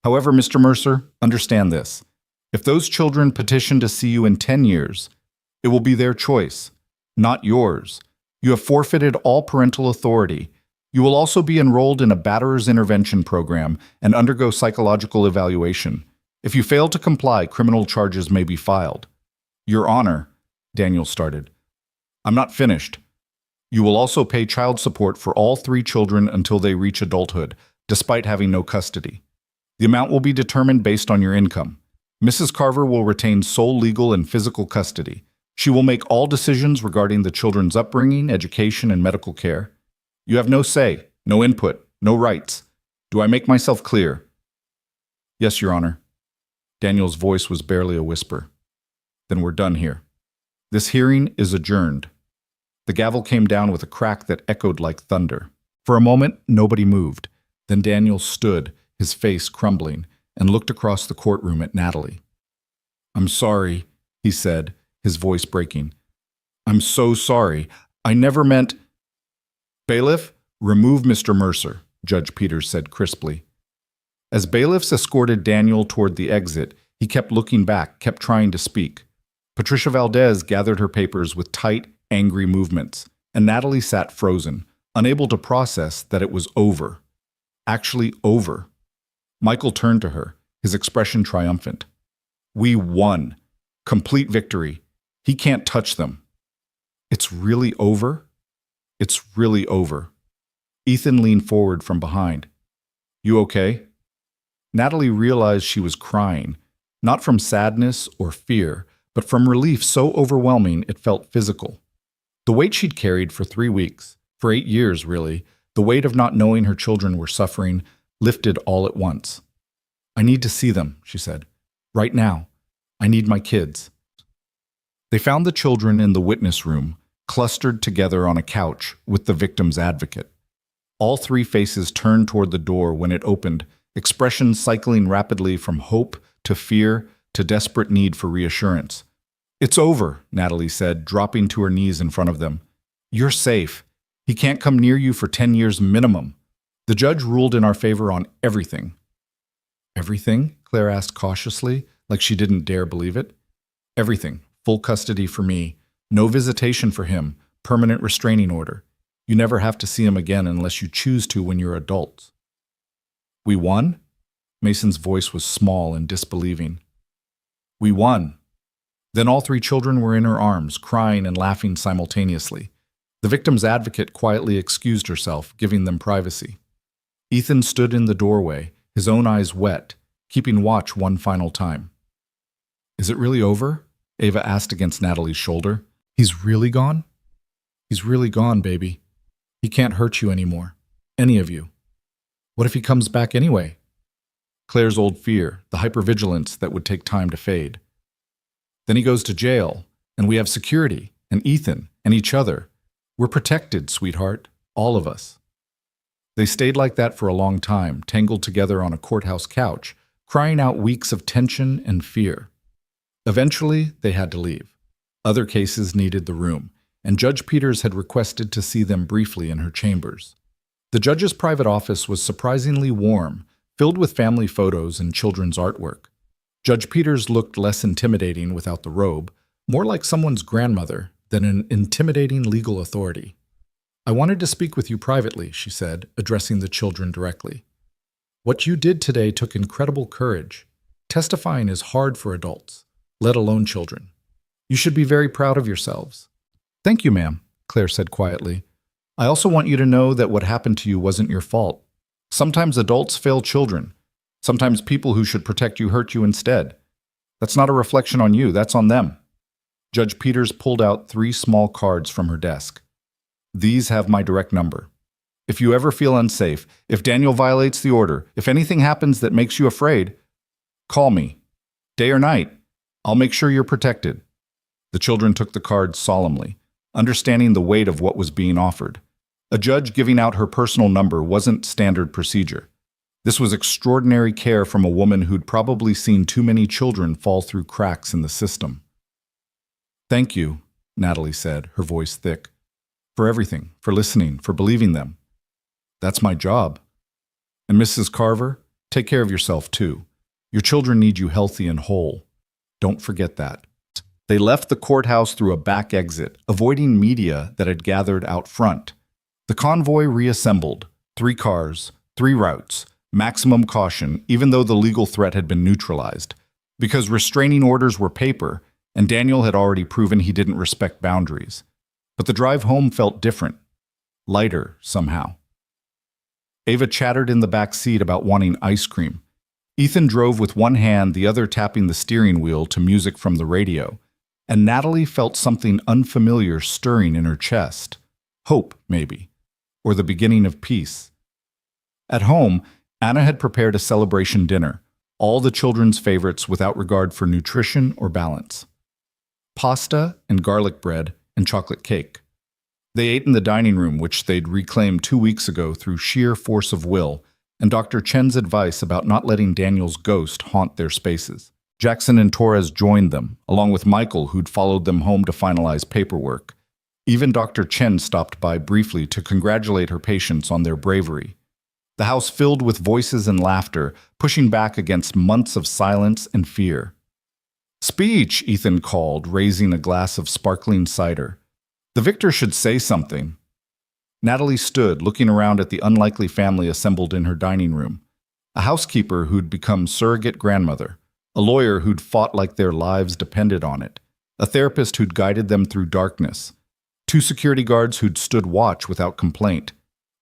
However, Mr. Mercer, understand this. If those children petition to see you in 10 years, it will be their choice, not yours. You have forfeited all parental authority. You will also be enrolled in a batterer's intervention program and undergo psychological evaluation. If you fail to comply, criminal charges may be filed. Your Honor, Daniel started. I'm not finished. You will also pay child support for all 3 children until they reach adulthood, despite having no custody. The amount will be determined based on your income. Mrs. Carver will retain sole legal and physical custody. She will make all decisions regarding the children's upbringing, education, and medical care. You have no say, no input, no rights. Do I make myself clear? Yes, Your Honor. Daniel's voice was barely a whisper. Then we're done here. This hearing is adjourned. The gavel came down with a crack that echoed like thunder. For a moment, nobody moved. Then Daniel stood, his face crumbling, and looked across the courtroom at Natalie. I'm sorry, he said, his voice breaking. I'm so sorry. I never meant... Bailiff, remove Mr. Mercer, Judge Peters said crisply. As bailiffs escorted Daniel toward the exit, he kept looking back, kept trying to speak. Patricia Valdez gathered her papers with tight, angry movements, and Natalie sat frozen, unable to process that it was over. Actually over. Michael turned to her, his expression triumphant. We won. Complete victory. He can't touch them. It's really over? It's really over. Ethan leaned forward from behind. You okay? Natalie realized she was crying, not from sadness or fear, but from relief so overwhelming it felt physical. The weight she'd carried for 3 weeks, for 8 years really, the weight of not knowing her children were suffering, lifted all at once. I need to see them, she said. Right now. I need my kids. They found the children in the witness room, clustered together on a couch with the victim's advocate. All 3 faces turned toward the door when it opened, expressions cycling rapidly from hope to fear to desperate need for reassurance. It's over, Natalie said, dropping to her knees in front of them. You're safe. He can't come near you for 10 years minimum. The judge ruled in our favor on everything. Everything? Claire asked cautiously, like she didn't dare believe it. Everything. Full custody for me. No visitation for him. Permanent restraining order. You never have to see him again unless you choose to when you're adults. We won? Mason's voice was small and disbelieving. We won. Then all 3 children were in her arms, crying and laughing simultaneously. The victim's advocate quietly excused herself, giving them privacy. Ethan stood in the doorway, his own eyes wet, keeping watch one final time. Is it really over? Ava asked against Natalie's shoulder. He's really gone? He's really gone, baby. He can't hurt you anymore. Any of you. What if he comes back anyway? Claire's old fear, the hypervigilance that would take time to fade. Then he goes to jail, and we have security, and Ethan, and each other. We're protected, sweetheart, all of us. They stayed like that for a long time, tangled together on a courthouse couch, crying out weeks of tension and fear. Eventually, they had to leave. Other cases needed the room, and Judge Peters had requested to see them briefly in her chambers. The judge's private office was surprisingly warm, filled with family photos and children's artwork. Judge Peters looked less intimidating without the robe, more like someone's grandmother than an intimidating legal authority. "I wanted to speak with you privately," she said, addressing the children directly. "What you did today took incredible courage. Testifying is hard for adults, let alone children. You should be very proud of yourselves." "Thank you, ma'am," Claire said quietly. "I also want you to know that what happened to you wasn't your fault. Sometimes adults fail children. Sometimes people who should protect you hurt you instead. That's not a reflection on you, that's on them." Judge Peters pulled out 3 small cards from her desk. "These have my direct number. If you ever feel unsafe, if Daniel violates the order, if anything happens that makes you afraid, call me. Day or night, I'll make sure you're protected." The children took the cards solemnly, understanding the weight of what was being offered. A judge giving out her personal number wasn't standard procedure. This was extraordinary care from a woman who'd probably seen too many children fall through cracks in the system. "Thank you," Natalie said, her voice thick. "For everything, for listening, for believing them. That's my job. And Mrs. Carver, take care of yourself too. Your children need you healthy and whole. Don't forget that." They left the courthouse through a back exit, avoiding media that had gathered out front. The convoy reassembled. 3 cars, 3 routes, maximum caution, even though the legal threat had been neutralized. Because restraining orders were paper, and Daniel had already proven he didn't respect boundaries. But the drive home felt different. Lighter, somehow. Ava chattered in the back seat about wanting ice cream. Ethan drove with one hand, the other tapping the steering wheel to music from the radio. And Natalie felt something unfamiliar stirring in her chest. Hope, maybe. Or the beginning of peace. At home, Anna had prepared a celebration dinner, all the children's favorites without regard for nutrition or balance. Pasta and garlic bread and chocolate cake. They ate in the dining room, which they'd reclaimed 2 weeks ago through sheer force of will, and Dr. Chen's advice about not letting Daniel's ghost haunt their spaces. Jackson and Torres joined them, along with Michael, who'd followed them home to finalize paperwork. Even Dr. Chen stopped by briefly to congratulate her patients on their bravery. The house filled with voices and laughter, pushing back against months of silence and fear. "Speech," Ethan called, raising a glass of sparkling cider. "The victor should say something." Natalie stood, looking around at the unlikely family assembled in her dining room. A housekeeper who'd become surrogate grandmother. A lawyer who'd fought like their lives depended on it. A therapist who'd guided them through darkness. 2 security guards who'd stood watch without complaint.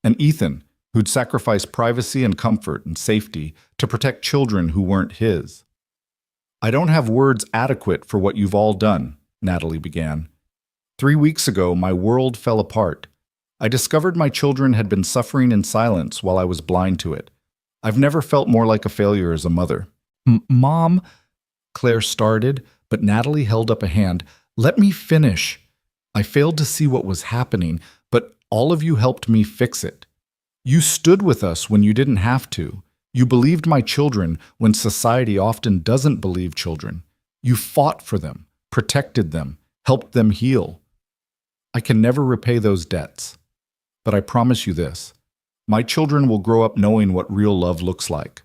And Ethan, who'd sacrificed privacy and comfort and safety to protect children who weren't his. "I don't have words adequate for what you've all done," Natalie began. 3 weeks ago, my world fell apart. I discovered my children had been suffering in silence while I was blind to it. I've never felt more like a failure as a mother. Mom, Claire started, but Natalie held up a hand. "Let me finish. I failed to see what was happening, but all of you helped me fix it. You stood with us when you didn't have to. You believed my children when society often doesn't believe children. You fought for them, protected them, helped them heal. I can never repay those debts. But I promise you this. My children will grow up knowing what real love looks like.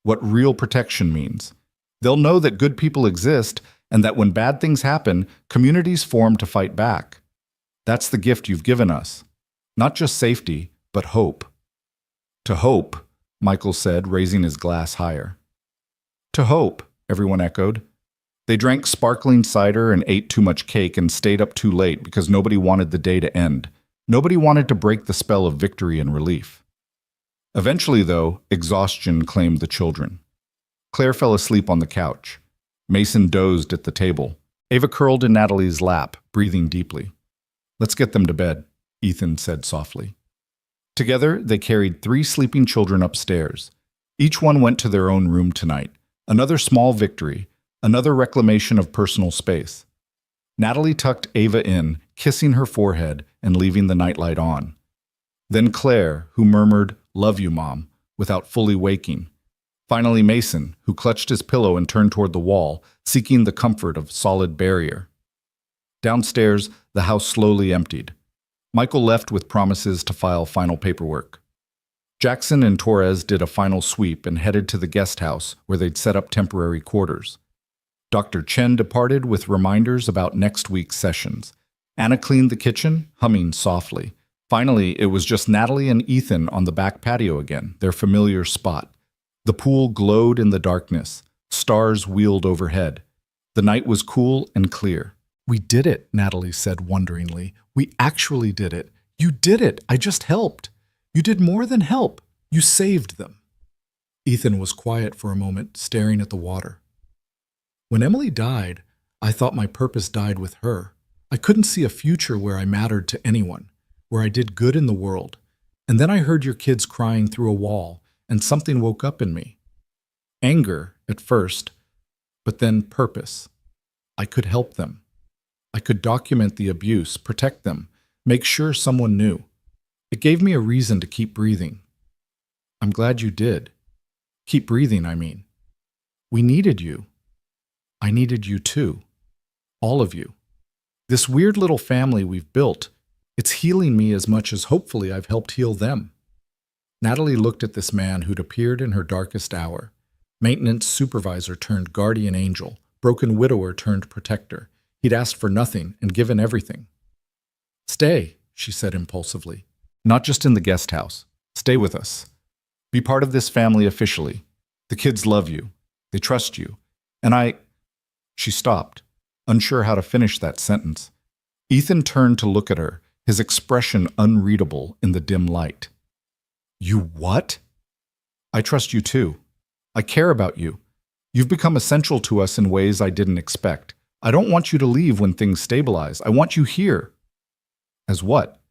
What real protection means. They'll know that good people exist and that when bad things happen, communities form to fight back. That's the gift you've given us. Not just safety, but hope." "To hope," Michael said, raising his glass higher. "To hope," everyone echoed. They drank sparkling cider and ate too much cake and stayed up too late because nobody wanted the day to end. Nobody wanted to break the spell of victory and relief. Eventually, though, exhaustion claimed the children. Claire fell asleep on the couch. Mason dozed at the table. Ava curled in Natalie's lap, breathing deeply. "Let's get them to bed," Ethan said softly. Together, they carried 3 sleeping children upstairs. Each one went to their own room tonight. Another small victory, Another reclamation of personal space. Natalie tucked Ava in, kissing her forehead and leaving the nightlight on. Then Claire, who murmured, "Love you, Mom," without fully waking. Finally Mason, who clutched his pillow and turned toward the wall, seeking the comfort of solid barrier. Downstairs, the house slowly emptied. Michael left with promises to file final paperwork. Jackson and Torres did a final sweep and headed to the guest house where they'd set up temporary quarters. Dr. Chen departed with reminders about next week's sessions. Anna cleaned the kitchen, humming softly. Finally, it was just Natalie and Ethan on the back patio again, their familiar spot. The pool glowed in the darkness. Stars wheeled overhead. The night was cool and clear. "We did it," Natalie said wonderingly. "We actually did it. You did it. I just helped. You did more than help. You saved them." Ethan was quiet for a moment, staring at the water. "When Emily died, I thought my purpose died with her. I couldn't see a future where I mattered to anyone, where I did good in the world. And then I heard your kids crying through a wall, and something woke up in me. Anger at first, but then purpose. I could help them. I could document the abuse, protect them, make sure someone knew. It gave me a reason to keep breathing. I'm glad you did. Keep breathing, I mean. We needed you. I needed you too. All of you. This weird little family we've built, it's healing me as much as hopefully I've helped heal them." Natalie looked at this man who'd appeared in her darkest hour. Maintenance supervisor turned guardian angel, broken widower turned protector. He'd asked for nothing and given everything. "Stay," she said impulsively. "Not just in the guest house. Stay with us. Be part of this family officially. The kids love you. They trust you. And She stopped, unsure how to finish that sentence. Ethan turned to look at her, his expression unreadable in the dim light. "You what?" "I trust you too. I care about you. You've become essential to us in ways I didn't expect. I don't want you to leave when things stabilize. I want you here." "As what?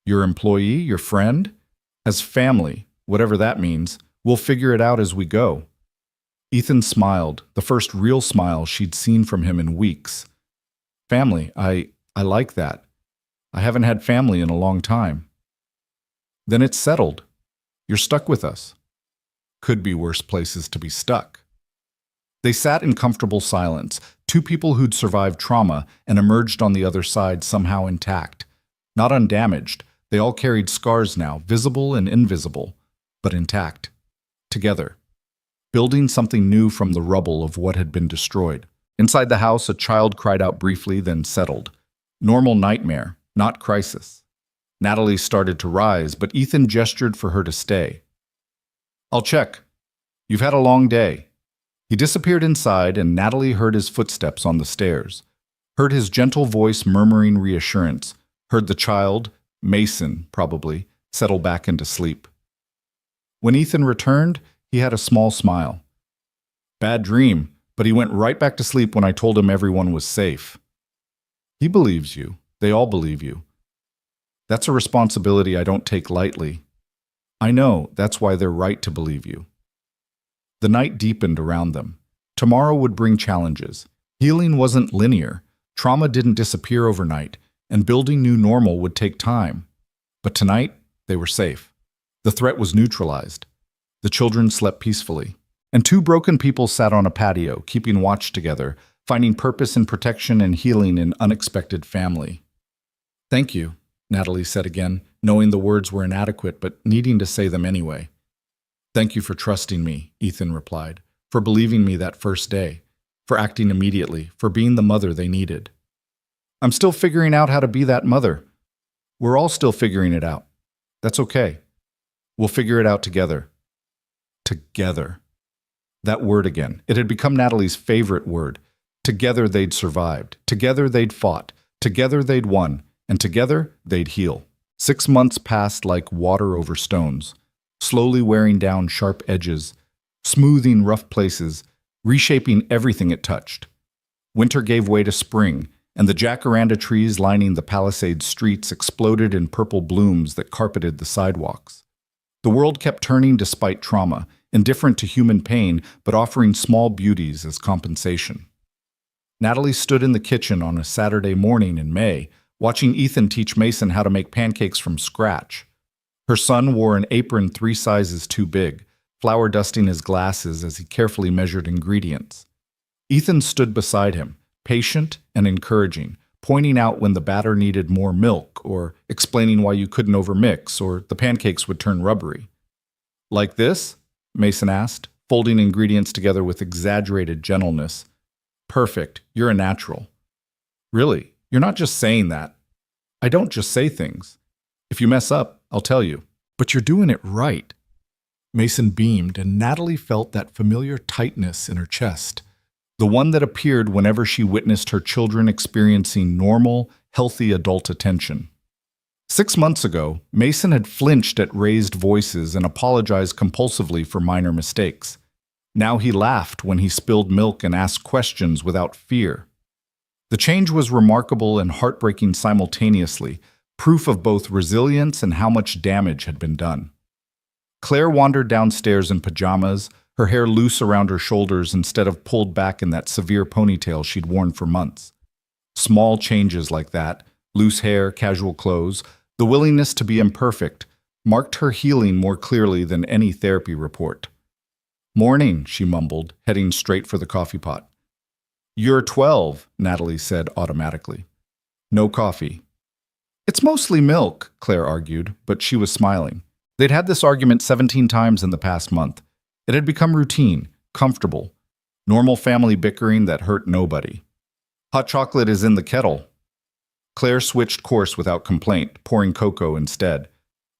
Your employee, your friend?" "As family, whatever that means. We'll figure it out as we go." Ethan smiled, the first real smile she'd seen from him in weeks. "Family, I like that. I haven't had family in a long time." "Then it's settled. You're stuck with us." Could be worse places to be stuck. They sat in comfortable silence, two people who'd survived trauma and emerged on the other side somehow intact. Not undamaged, they all carried scars now, visible and invisible, but intact. Together. Building something new from the rubble of what had been destroyed. Inside the house, a child cried out briefly, then settled. Normal nightmare, not crisis. Natalie started to rise, but Ethan gestured for her to stay. "I'll check. You've had a long day." He disappeared inside, and Natalie heard his footsteps on the stairs. Heard his gentle voice murmuring reassurance. Heard the child, Mason probably, settle back into sleep. When Ethan returned, he had a small smile. "Bad dream, but he went right back to sleep when I told him everyone was safe." "He believes you. They all believe you. That's a responsibility I don't take lightly. I know, that's why they're right to believe you." The night deepened around them. Tomorrow would bring challenges. Healing wasn't linear. Trauma didn't disappear overnight, and building new normal would take time. But tonight, they were safe. The threat was neutralized. The children slept peacefully, and two broken people sat on a patio, keeping watch together, finding purpose in protection and healing in unexpected family. "Thank you," Natalie said again, knowing the words were inadequate but needing to say them anyway. "Thank you for trusting me," Ethan replied, "for believing me that first day, for acting immediately, for being the mother they needed." "I'm still figuring out how to be that mother. We're all still figuring it out. That's okay. We'll figure it out together." Together. That word again. It had become Natalie's favorite word. Together they'd survived. Together they'd fought. Together they'd won. And together they'd heal. 6 months passed like water over stones, slowly wearing down sharp edges, smoothing rough places, reshaping everything it touched. Winter gave way to spring, and the jacaranda trees lining the Palisades streets exploded in purple blooms that carpeted the sidewalks. The world kept turning despite trauma, indifferent to human pain, but offering small beauties as compensation. Natalie stood in the kitchen on a Saturday morning in May, watching Ethan teach Mason how to make pancakes from scratch. Her son wore an apron 3 sizes too big, flour dusting his glasses as he carefully measured ingredients. Ethan stood beside him, patient and encouraging, pointing out when the batter needed more milk, or explaining why you couldn't overmix, or the pancakes would turn rubbery. "Like this?" Mason asked, folding ingredients together with exaggerated gentleness. "Perfect. You're a natural." "Really? You're not just saying that." "I don't just say things. If you mess up, I'll tell you. But you're doing it right." Mason beamed, and Natalie felt that familiar tightness in her chest, the one that appeared whenever she witnessed her children experiencing normal, healthy adult attention. 6 months ago, Mason had flinched at raised voices and apologized compulsively for minor mistakes. Now he laughed when he spilled milk and asked questions without fear. The change was remarkable and heartbreaking simultaneously, proof of both resilience and how much damage had been done. Claire wandered downstairs in pajamas, her hair loose around her shoulders instead of pulled back in that severe ponytail she'd worn for months. Small changes like that, loose hair, casual clothes, the willingness to be imperfect, marked her healing more clearly than any therapy report. "Morning," she mumbled, heading straight for the coffee pot. "You're 12, Natalie said automatically. "No coffee." "It's mostly milk," Claire argued, but she was smiling. They'd had this argument 17 times in the past month. It had become routine, comfortable, normal family bickering that hurt nobody. "Hot chocolate is in the kettle." Claire switched course without complaint, pouring cocoa instead.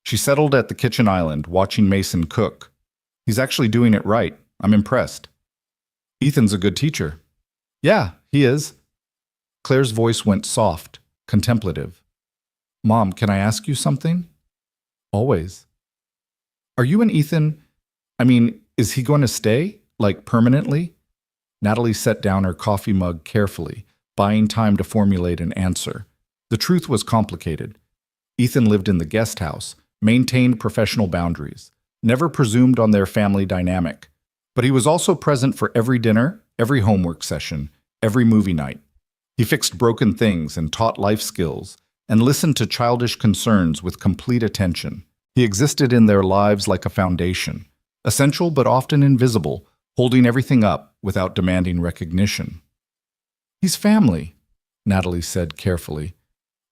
She settled at the kitchen island, watching Mason cook. "He's actually doing it right. I'm impressed." "Ethan's a good teacher." "Yeah, he is." Claire's voice went soft, contemplative. "Mom, can I ask you something?" "Always." "Are you and Ethan, is he going to stay? Like permanently?" Natalie set down her coffee mug carefully, buying time to formulate an answer. The truth was complicated. Ethan lived in the guest house, maintained professional boundaries, never presumed on their family dynamic. But he was also present for every dinner, every homework session, every movie night. He fixed broken things and taught life skills, and listened to childish concerns with complete attention. He existed in their lives like a foundation, essential but often invisible, holding everything up without demanding recognition. "He's family," Natalie said carefully.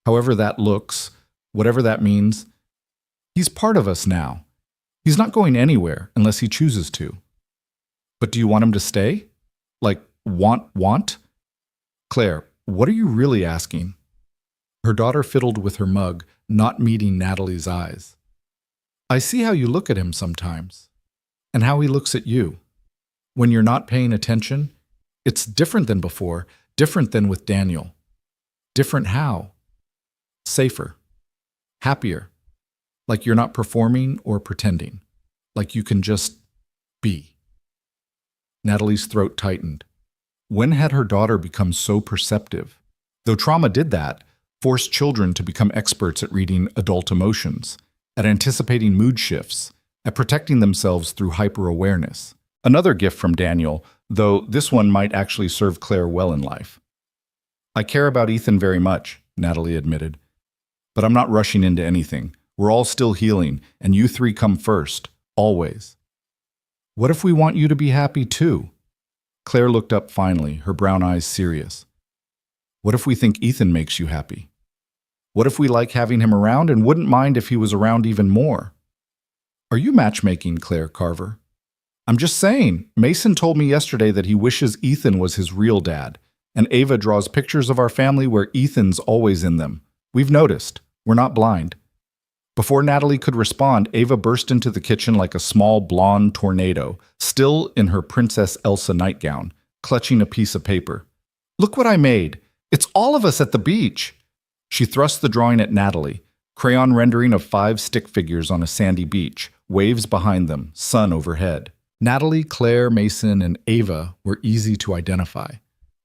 "However that looks, whatever that means, he's part of us now. He's not going anywhere unless he chooses to." "But do you want him to stay? Like, want? Claire, what are you really asking?" Her daughter fiddled with her mug, not meeting Natalie's eyes. "I see how you look at him sometimes, and how he looks at you. When you're not paying attention, it's different than before, different than with Daniel. Different how? Safer. Happier. Like you're not performing or pretending. Like you can just be." Natalie's throat tightened. When had her daughter become so perceptive? Though trauma did that, forced children to become experts at reading adult emotions, at anticipating mood shifts, at protecting themselves through hyper-awareness. Another gift from Daniel, though this one might actually serve Claire well in life. "I care about Ethan very much," Natalie admitted. "But I'm not rushing into anything. We're all still healing, and you 3 come first, always." "What if we want you to be happy too?" Claire looked up finally, her brown eyes serious. "What if we think Ethan makes you happy? What if we like having him around and wouldn't mind if he was around even more?" "Are you matchmaking, Claire Carver?" "I'm just saying. Mason told me yesterday that he wishes Ethan was his real dad, and Ava draws pictures of our family where Ethan's always in them. We've noticed. We're not blind." Before Natalie could respond, Ava burst into the kitchen like a small blonde tornado, still in her Princess Elsa nightgown, clutching a piece of paper. "Look what I made! It's all of us at the beach!" She thrust the drawing at Natalie, crayon rendering of 5 stick figures on a sandy beach, waves behind them, sun overhead. Natalie, Claire, Mason, and Ava were easy to identify.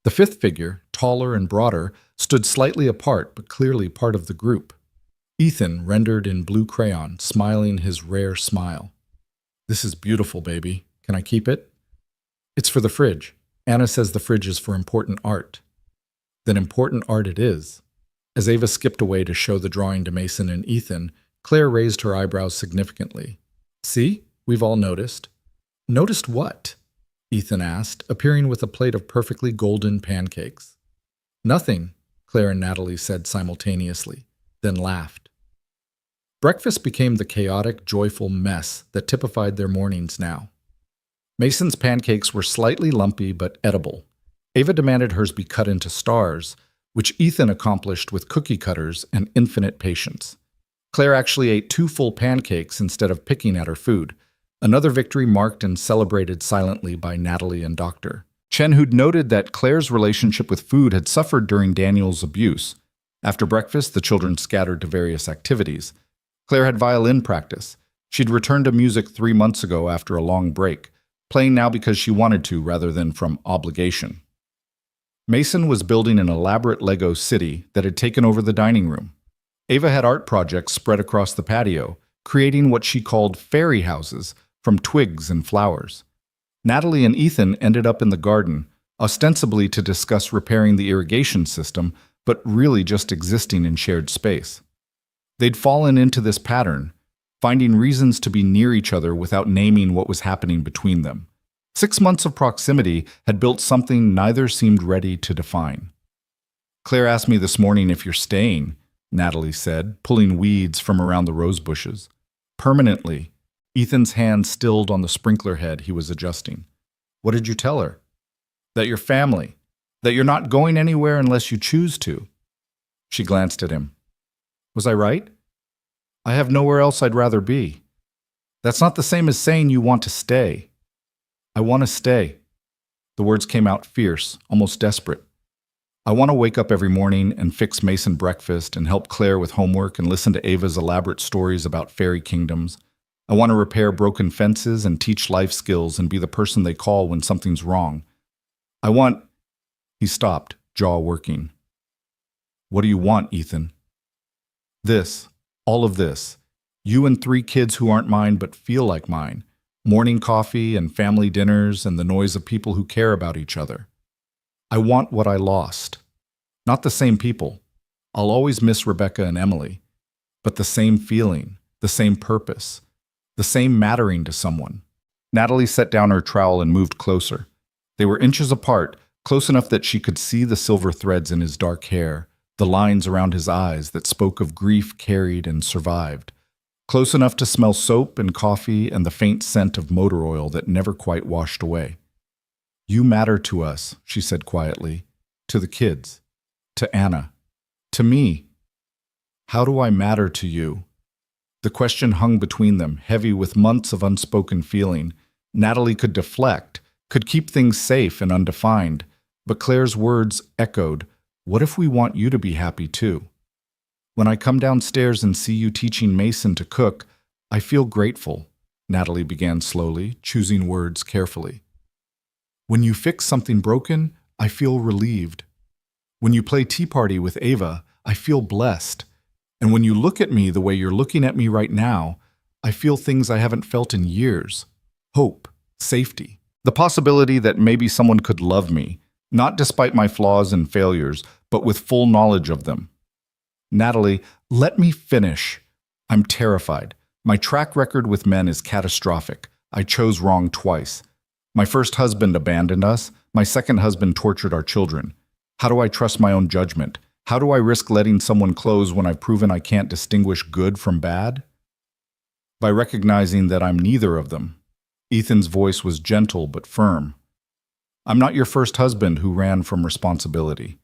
The 5th figure, taller and broader, stood slightly apart but clearly part of the group. Ethan, rendered in blue crayon, smiling his rare smile. This is beautiful, baby. Can I keep it? It's for the fridge. Anna says the fridge is for important art. Then important art it is. As Ava skipped away to show the drawing to Mason and Ethan, Claire raised her eyebrows significantly. See? We've all noticed. Noticed what? Ethan asked, appearing with a plate of perfectly golden pancakes. Nothing, Claire and Natalie said simultaneously, then laughed. Breakfast became the chaotic, joyful mess that typified their mornings now. Mason's pancakes were slightly lumpy but edible. Ava demanded hers be cut into stars, which Ethan accomplished with cookie cutters and infinite patience. Claire actually ate 2 full pancakes instead of picking at her food, another victory marked and celebrated silently by Natalie and Doctor. Chen, who'd noted that Claire's relationship with food had suffered during Daniel's abuse. After breakfast, the children scattered to various activities. Claire had violin practice. She'd returned to music 3 months ago after a long break, playing now because she wanted to rather than from obligation. Mason was building an elaborate Lego city that had taken over the dining room. Ava had art projects spread across the patio, creating what she called fairy houses from twigs and flowers. Natalie and Ethan ended up in the garden, ostensibly to discuss repairing the irrigation system, but really just existing in shared space. They'd fallen into this pattern, finding reasons to be near each other without naming what was happening between them. 6 months of proximity had built something neither seemed ready to define. Claire asked me this morning if you're staying, Natalie said, pulling weeds from around the rose bushes. Permanently. Ethan's hand stilled on the sprinkler head he was adjusting. What did you tell her? That you're family. That you're not going anywhere unless you choose to. She glanced at him. Was I right? I have nowhere else I'd rather be. That's not the same as saying you want to stay. I want to stay. The words came out fierce, almost desperate. I want to wake up every morning and fix Mason breakfast and help Claire with homework and listen to Ava's elaborate stories about fairy kingdoms. I want to repair broken fences and teach life skills and be the person they call when something's wrong. I want... He stopped, jaw working. What do you want, Ethan? This. All of this. You and 3 kids who aren't mine but feel like mine. Morning coffee and family dinners and the noise of people who care about each other. I want what I lost. Not the same people. I'll always miss Rebecca and Emily. But the same feeling, the same purpose, the same mattering to someone. Natalie set down her trowel and moved closer. They were inches apart, close enough that she could see the silver threads in his dark hair, the lines around his eyes that spoke of grief carried and survived. Close enough to smell soap and coffee and the faint scent of motor oil that never quite washed away. You matter to us, she said quietly. To the kids. To Anna. To me. How do I matter to you? The question hung between them, heavy with months of unspoken feeling. Natalie could deflect, could keep things safe and undefined, but Claire's words echoed, what if we want you to be happy too? When I come downstairs and see you teaching Mason to cook, I feel grateful, Natalie began slowly, choosing words carefully. When you fix something broken, I feel relieved. When you play Tea Party with Ava, I feel blessed. And when you look at me the way you're looking at me right now, I feel things I haven't felt in years. Hope, safety, the possibility that maybe someone could love me, not despite my flaws and failures, but with full knowledge of them. Natalie, let me finish. I'm terrified. My track record with men is catastrophic. I chose wrong twice. My first husband abandoned us. My second husband tortured our children. How do I trust my own judgment? How do I risk letting someone close when I've proven I can't distinguish good from bad? By recognizing that I'm neither of them. Ethan's voice was gentle but firm. I'm not your first husband who ran from responsibility.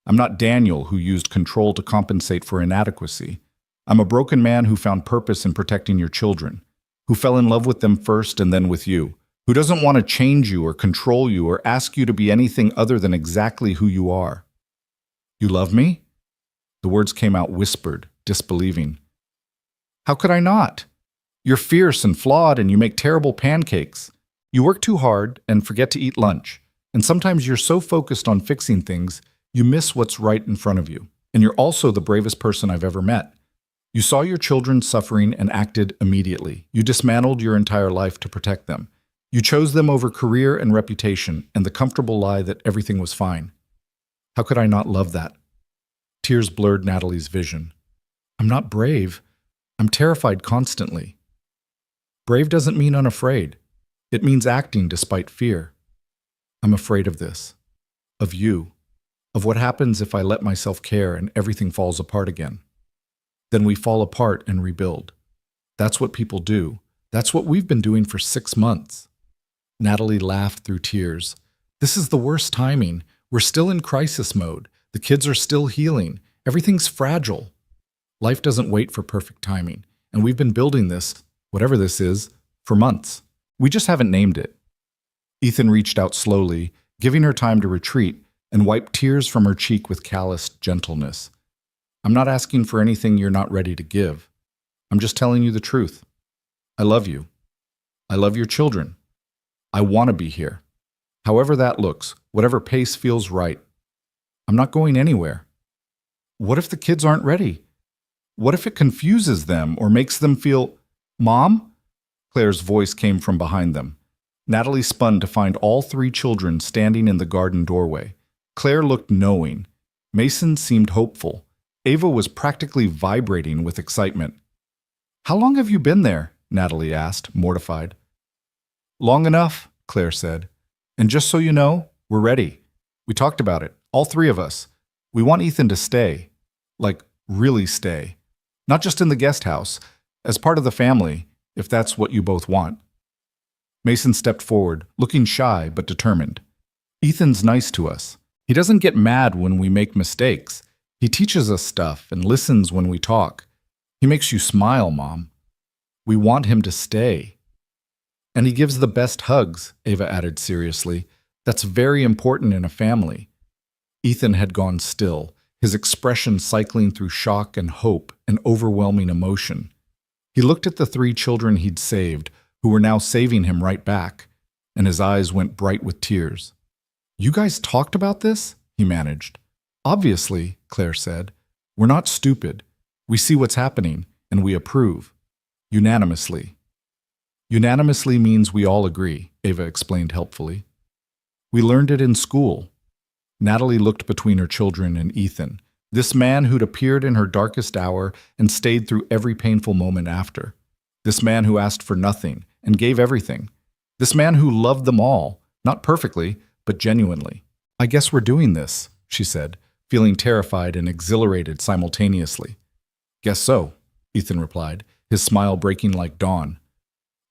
I'm not Daniel who used control to compensate for inadequacy. I'm a broken man who found purpose in protecting your children, who fell in love with them first and then with you, who doesn't want to change you or control you or ask you to be anything other than exactly who you are. You love me? The words came out whispered, disbelieving. How could I not? You're fierce and flawed and you make terrible pancakes. You work too hard and forget to eat lunch. And sometimes you're so focused on fixing things, you miss what's right in front of you. And you're also the bravest person I've ever met. You saw your children suffering and acted immediately. You dismantled your entire life to protect them. You chose them over career and reputation and the comfortable lie that everything was fine. How could I not love that? Tears blurred Natalie's vision. I'm not brave. I'm terrified constantly. Brave doesn't mean unafraid. It means acting despite fear. I'm afraid of this. Of you. Of what happens if I let myself care and everything falls apart again. Then we fall apart and rebuild. That's what people do. That's what we've been doing for 6 months. Natalie laughed through tears. This is the worst timing. We're still in crisis mode. The kids are still healing. Everything's fragile. Life doesn't wait for perfect timing, and we've been building this, whatever this is, for months. We just haven't named it. Ethan reached out slowly, giving her time to retreat, and wiped tears from her cheek with calloused gentleness. I'm not asking for anything you're not ready to give. I'm just telling you the truth. I love you. I love your children. I want to be here. However that looks, whatever pace feels right. I'm not going anywhere. What if the kids aren't ready? What if it confuses them or makes them feel, Mom? Claire's voice came from behind them. Natalie spun to find all 3 children standing in the garden doorway. Claire looked knowing. Mason seemed hopeful. Ava was practically vibrating with excitement. How long have you been there? Natalie asked, mortified. Long enough, Claire said. And just so you know, we're ready. We talked about it, all 3 of us. We want Ethan to stay. Like, really stay. Not just in the guest house, as part of the family, if that's what you both want. Mason stepped forward, looking shy but determined. Ethan's nice to us. He doesn't get mad when we make mistakes. He teaches us stuff and listens when we talk. He makes you smile, Mom. We want him to stay. And he gives the best hugs, Ava added seriously. That's very important in a family. Ethan had gone still, his expression cycling through shock and hope and overwhelming emotion. He looked at the 3 children he'd saved, who were now saving him right back, and his eyes went bright with tears. You guys talked about this? He managed. Obviously, Claire said. We're not stupid. We see what's happening, and we approve. Unanimously. Unanimously means we all agree, Ava explained helpfully. We learned it in school. Natalie looked between her children and Ethan, this man who'd appeared in her darkest hour and stayed through every painful moment after. This man who asked for nothing and gave everything. This man who loved them all, not perfectly, but genuinely. I guess we're doing this, she said, feeling terrified and exhilarated simultaneously. Guess so, Ethan replied, his smile breaking like dawn.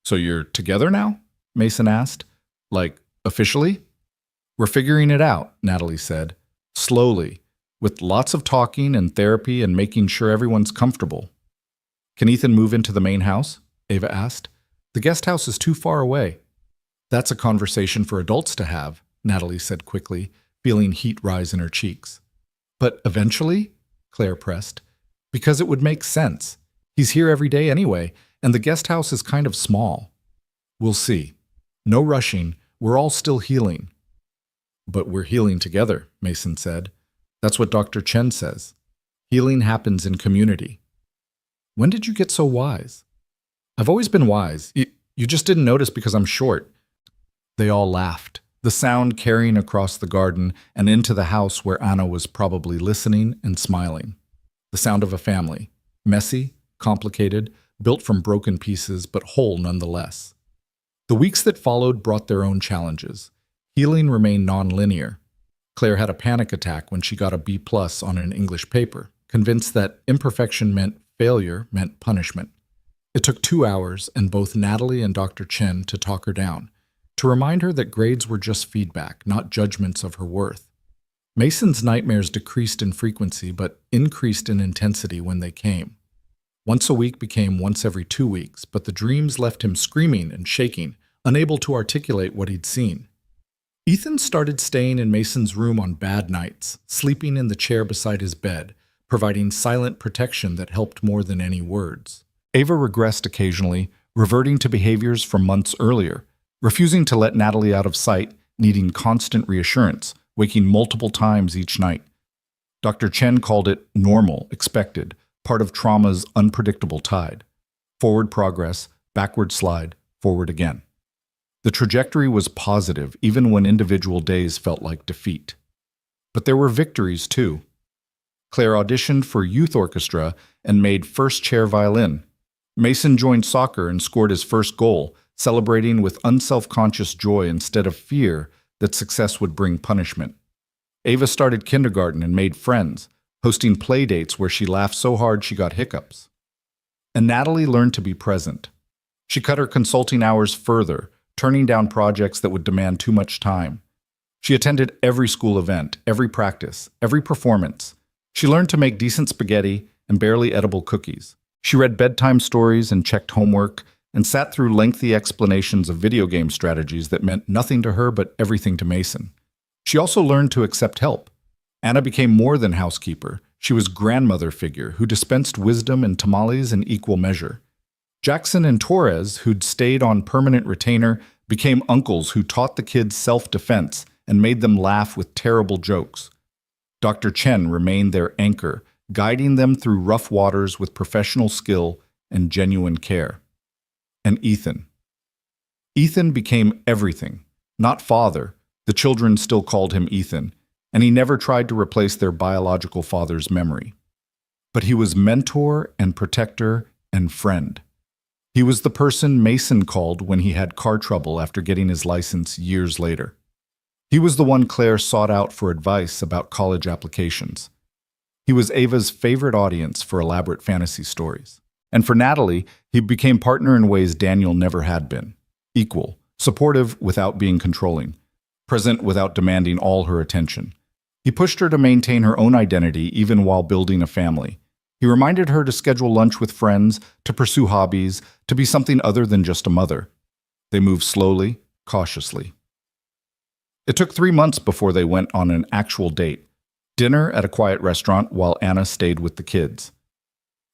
So you're together now? Mason asked. Like, officially? We're figuring it out, Natalie said. Slowly, with lots of talking and therapy and making sure everyone's comfortable. Can Ethan move into the main house? Ava asked. The guest house is too far away. That's a conversation for adults to have, Natalie said quickly, feeling heat rise in her cheeks. But eventually? Claire pressed. Because it would make sense. He's here every day anyway, and the guest house is kind of small. We'll see. No rushing. We're all still healing. But we're healing together, Mason said. That's what Dr. Chen says. Healing happens in community. When did you get so wise? I've always been wise. You just didn't notice because I'm short. They all laughed, the sound carrying across the garden and into the house where Anna was probably listening and smiling. The sound of a family, messy, complicated, built from broken pieces, but whole nonetheless. The weeks that followed brought their own challenges. Healing remained non-linear. Claire had a panic attack when she got a B+ on an English paper, convinced that imperfection meant failure meant punishment. It took 2 hours and both Natalie and Dr. Chen to talk her down, to remind her that grades were just feedback, not judgments of her worth. Mason's nightmares decreased in frequency but increased in intensity when they came. Once a week became once every 2 weeks, but the dreams left him screaming and shaking, unable to articulate what he'd seen. Ethan started staying in Mason's room on bad nights, sleeping in the chair beside his bed, providing silent protection that helped more than any words. Ava regressed occasionally, reverting to behaviors from months earlier, refusing to let Natalie out of sight, needing constant reassurance, waking multiple times each night. Dr. Chen called it normal, expected, part of trauma's unpredictable tide. Forward progress, backward slide, forward again. The trajectory was positive, even when individual days felt like defeat. But there were victories, too. Claire auditioned for youth orchestra and made first chair violin. Mason joined soccer and scored his first goal, celebrating with unself-conscious joy instead of fear that success would bring punishment. Ava started kindergarten and made friends, hosting play dates where she laughed so hard she got hiccups. And Natalie learned to be present. She cut her consulting hours further, turning down projects that would demand too much time. She attended every school event, every practice, every performance. She learned to make decent spaghetti and barely edible cookies. She read bedtime stories and checked homework, and sat through lengthy explanations of video game strategies that meant nothing to her but everything to Mason. She also learned to accept help. Anna became more than housekeeper. She was grandmother figure who dispensed wisdom and tamales in equal measure. Jackson and Torres, who'd stayed on permanent retainer, became uncles who taught the kids self-defense and made them laugh with terrible jokes. Dr. Chen remained their anchor, guiding them through rough waters with professional skill and genuine care. And Ethan. Ethan became everything. Not father, the children still called him Ethan, and he never tried to replace their biological father's memory. But he was mentor and protector and friend. He was the person Mason called when he had car trouble after getting his license years later. He was the one Claire sought out for advice about college applications. He was Ava's favorite audience for elaborate fantasy stories. And for Natalie, he became partner in ways Daniel never had been. Equal, supportive without being controlling, present without demanding all her attention. He pushed her to maintain her own identity even while building a family. He reminded her to schedule lunch with friends, to pursue hobbies, to be something other than just a mother. They moved slowly, cautiously. It took 3 months before they went on an actual date. Dinner at a quiet restaurant while Anna stayed with the kids.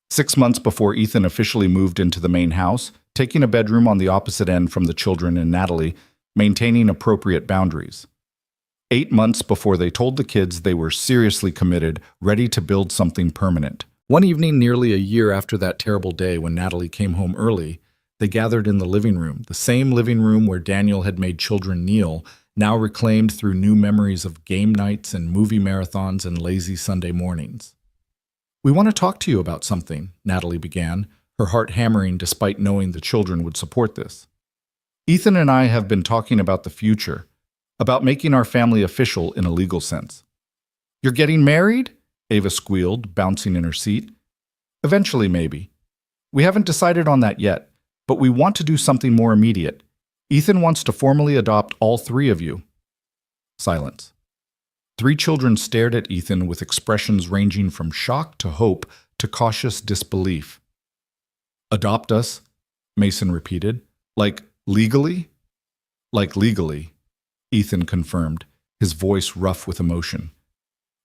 6 months before Ethan officially moved into the main house, taking a bedroom on the opposite end from the children and Natalie, maintaining appropriate boundaries. 8 months before they told the kids they were seriously committed, ready to build something permanent. One evening, nearly a year after that terrible day when Natalie came home early, they gathered in the living room, the same living room where Daniel had made children kneel, now reclaimed through new memories of game nights and movie marathons and lazy Sunday mornings. "We want to talk to you about something," Natalie began, her heart hammering despite knowing the children would support this. "Ethan and I have been talking about the future, about making our family official in a legal sense." "You're getting married?" Ava squealed, bouncing in her seat. "Eventually, maybe. We haven't decided on that yet, but we want to do something more immediate. Ethan wants to formally adopt all 3 of you." Silence. 3 children stared at Ethan with expressions ranging from shock to hope to cautious disbelief. "Adopt us?" Mason repeated. "Like legally?" "Like legally," Ethan confirmed, his voice rough with emotion.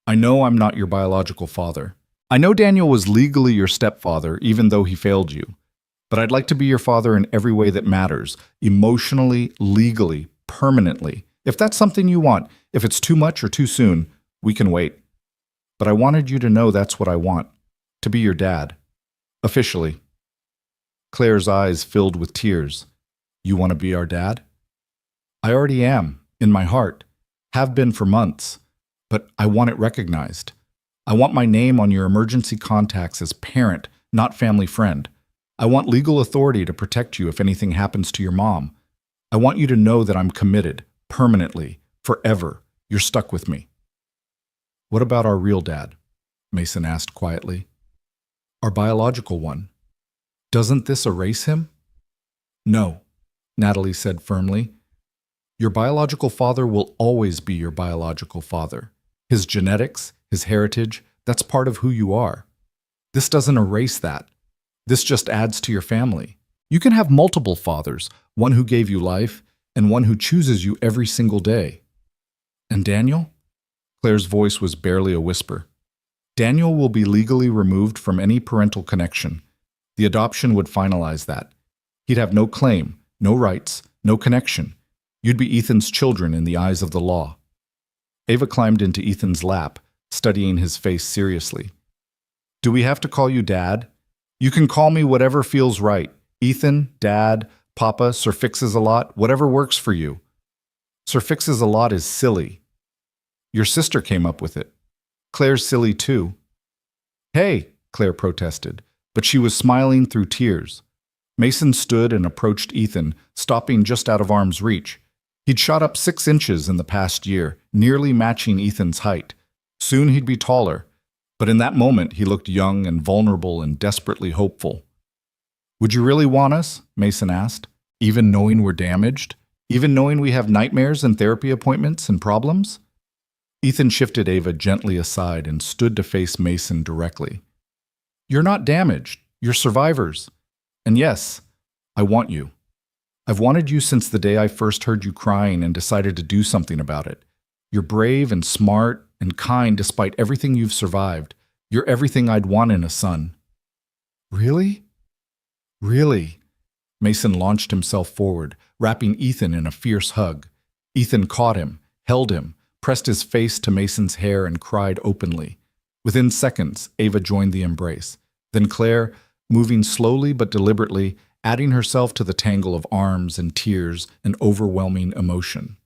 "I know I'm not your biological father. I know Daniel was legally your stepfather, even though he failed you. But I'd like to be your father in every way that matters, emotionally, legally, permanently. If that's something you want, if it's too much or too soon, we can wait. But I wanted you to know that's what I want, to be your dad. Officially." Claire's eyes filled with tears. "You want to be our dad?" "I already am, in my heart. Have been for months. But I want it recognized. I want my name on your emergency contacts as parent, not family friend. I want legal authority to protect you if anything happens to your mom. I want you to know that I'm committed, permanently, forever. You're stuck with me." "What about our real dad?" Mason asked quietly. "Our biological one. Doesn't this erase him?" "No," Natalie said firmly. "Your biological father will always be your biological father. His genetics, his heritage, that's part of who you are. This doesn't erase that. This just adds to your family. You can have multiple fathers, one who gave you life, and one who chooses you every single day." "And Daniel?" Claire's voice was barely a whisper. "Daniel will be legally removed from any parental connection. The adoption would finalize that. He'd have no claim, no rights, no connection. You'd be Ethan's children in the eyes of the law." Ava climbed into Ethan's lap, studying his face seriously. Do we have to call you Dad? You can call me whatever feels right. Ethan, Dad, Papa, Sir Fix-Is-A-Lot, whatever works for you. Sir Fix-Is-A-Lot is silly. Your sister came up with it. Claire's silly too. Hey, Claire protested, but she was smiling through tears. Mason stood and approached Ethan, stopping just out of arm's reach. He'd shot up 6 inches in the past year, nearly matching Ethan's height. Soon he'd be taller, but in that moment he looked young and vulnerable and desperately hopeful. Would you really want us? Mason asked. Even knowing we're damaged? Even knowing we have nightmares and therapy appointments and problems? Ethan shifted Ava gently aside and stood to face Mason directly. You're not damaged. You're survivors. And yes, I want you. I've wanted you since the day I first heard you crying and decided to do something about it. You're brave and smart and kind despite everything you've survived. You're everything I'd want in a son. Really? Really? Mason launched himself forward, wrapping Ethan in a fierce hug. Ethan caught him, held him, pressed his face to Mason's hair and cried openly. Within seconds, Ava joined the embrace. Then Claire, moving slowly but deliberately, adding herself to the tangle of arms and tears and overwhelming emotion.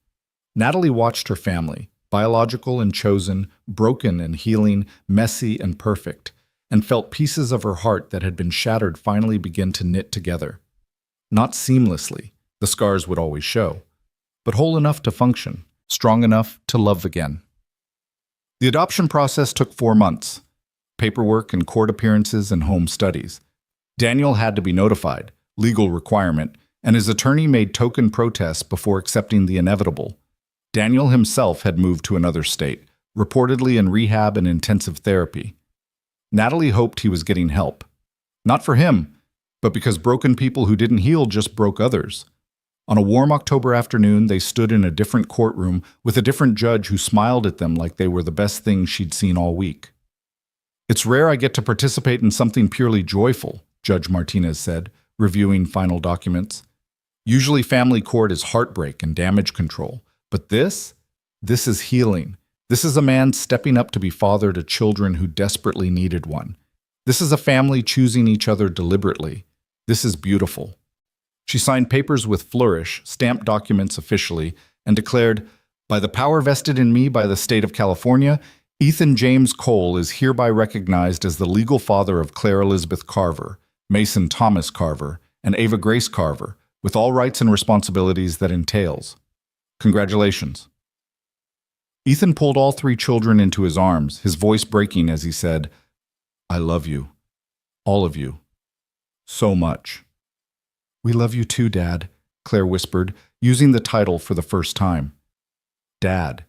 Natalie watched her family, biological and chosen, broken and healing, messy and perfect, and felt pieces of her heart that had been shattered finally begin to knit together. Not seamlessly, the scars would always show, but whole enough to function, strong enough to love again. The adoption process took 4 months. Paperwork and court appearances and home studies. Daniel had to be notified, legal requirement, and his attorney made token protests before accepting the inevitable. Daniel himself had moved to another state, reportedly in rehab and intensive therapy. Natalie hoped he was getting help. Not for him, but because broken people who didn't heal just broke others. On a warm October afternoon, they stood in a different courtroom with a different judge who smiled at them like they were the best thing she'd seen all week. It's rare I get to participate in something purely joyful, Judge Martinez said, reviewing final documents. Usually family court is heartbreak and damage control, but this is healing. This is a man stepping up to be father to children who desperately needed one. This is a family choosing each other deliberately. This is beautiful. She signed papers with flourish, stamped documents officially, and declared, by the power vested in me by the state of California, Ethan James Cole is hereby recognized as the legal father of Claire Elizabeth Carver, Mason Thomas Carver, and Ava Grace Carver, with all rights and responsibilities that entails. Congratulations. Ethan pulled all 3 children into his arms, his voice breaking as he said, I love you. All of you. So much. We love you too, Dad, Claire whispered, using the title for the first time. Dad.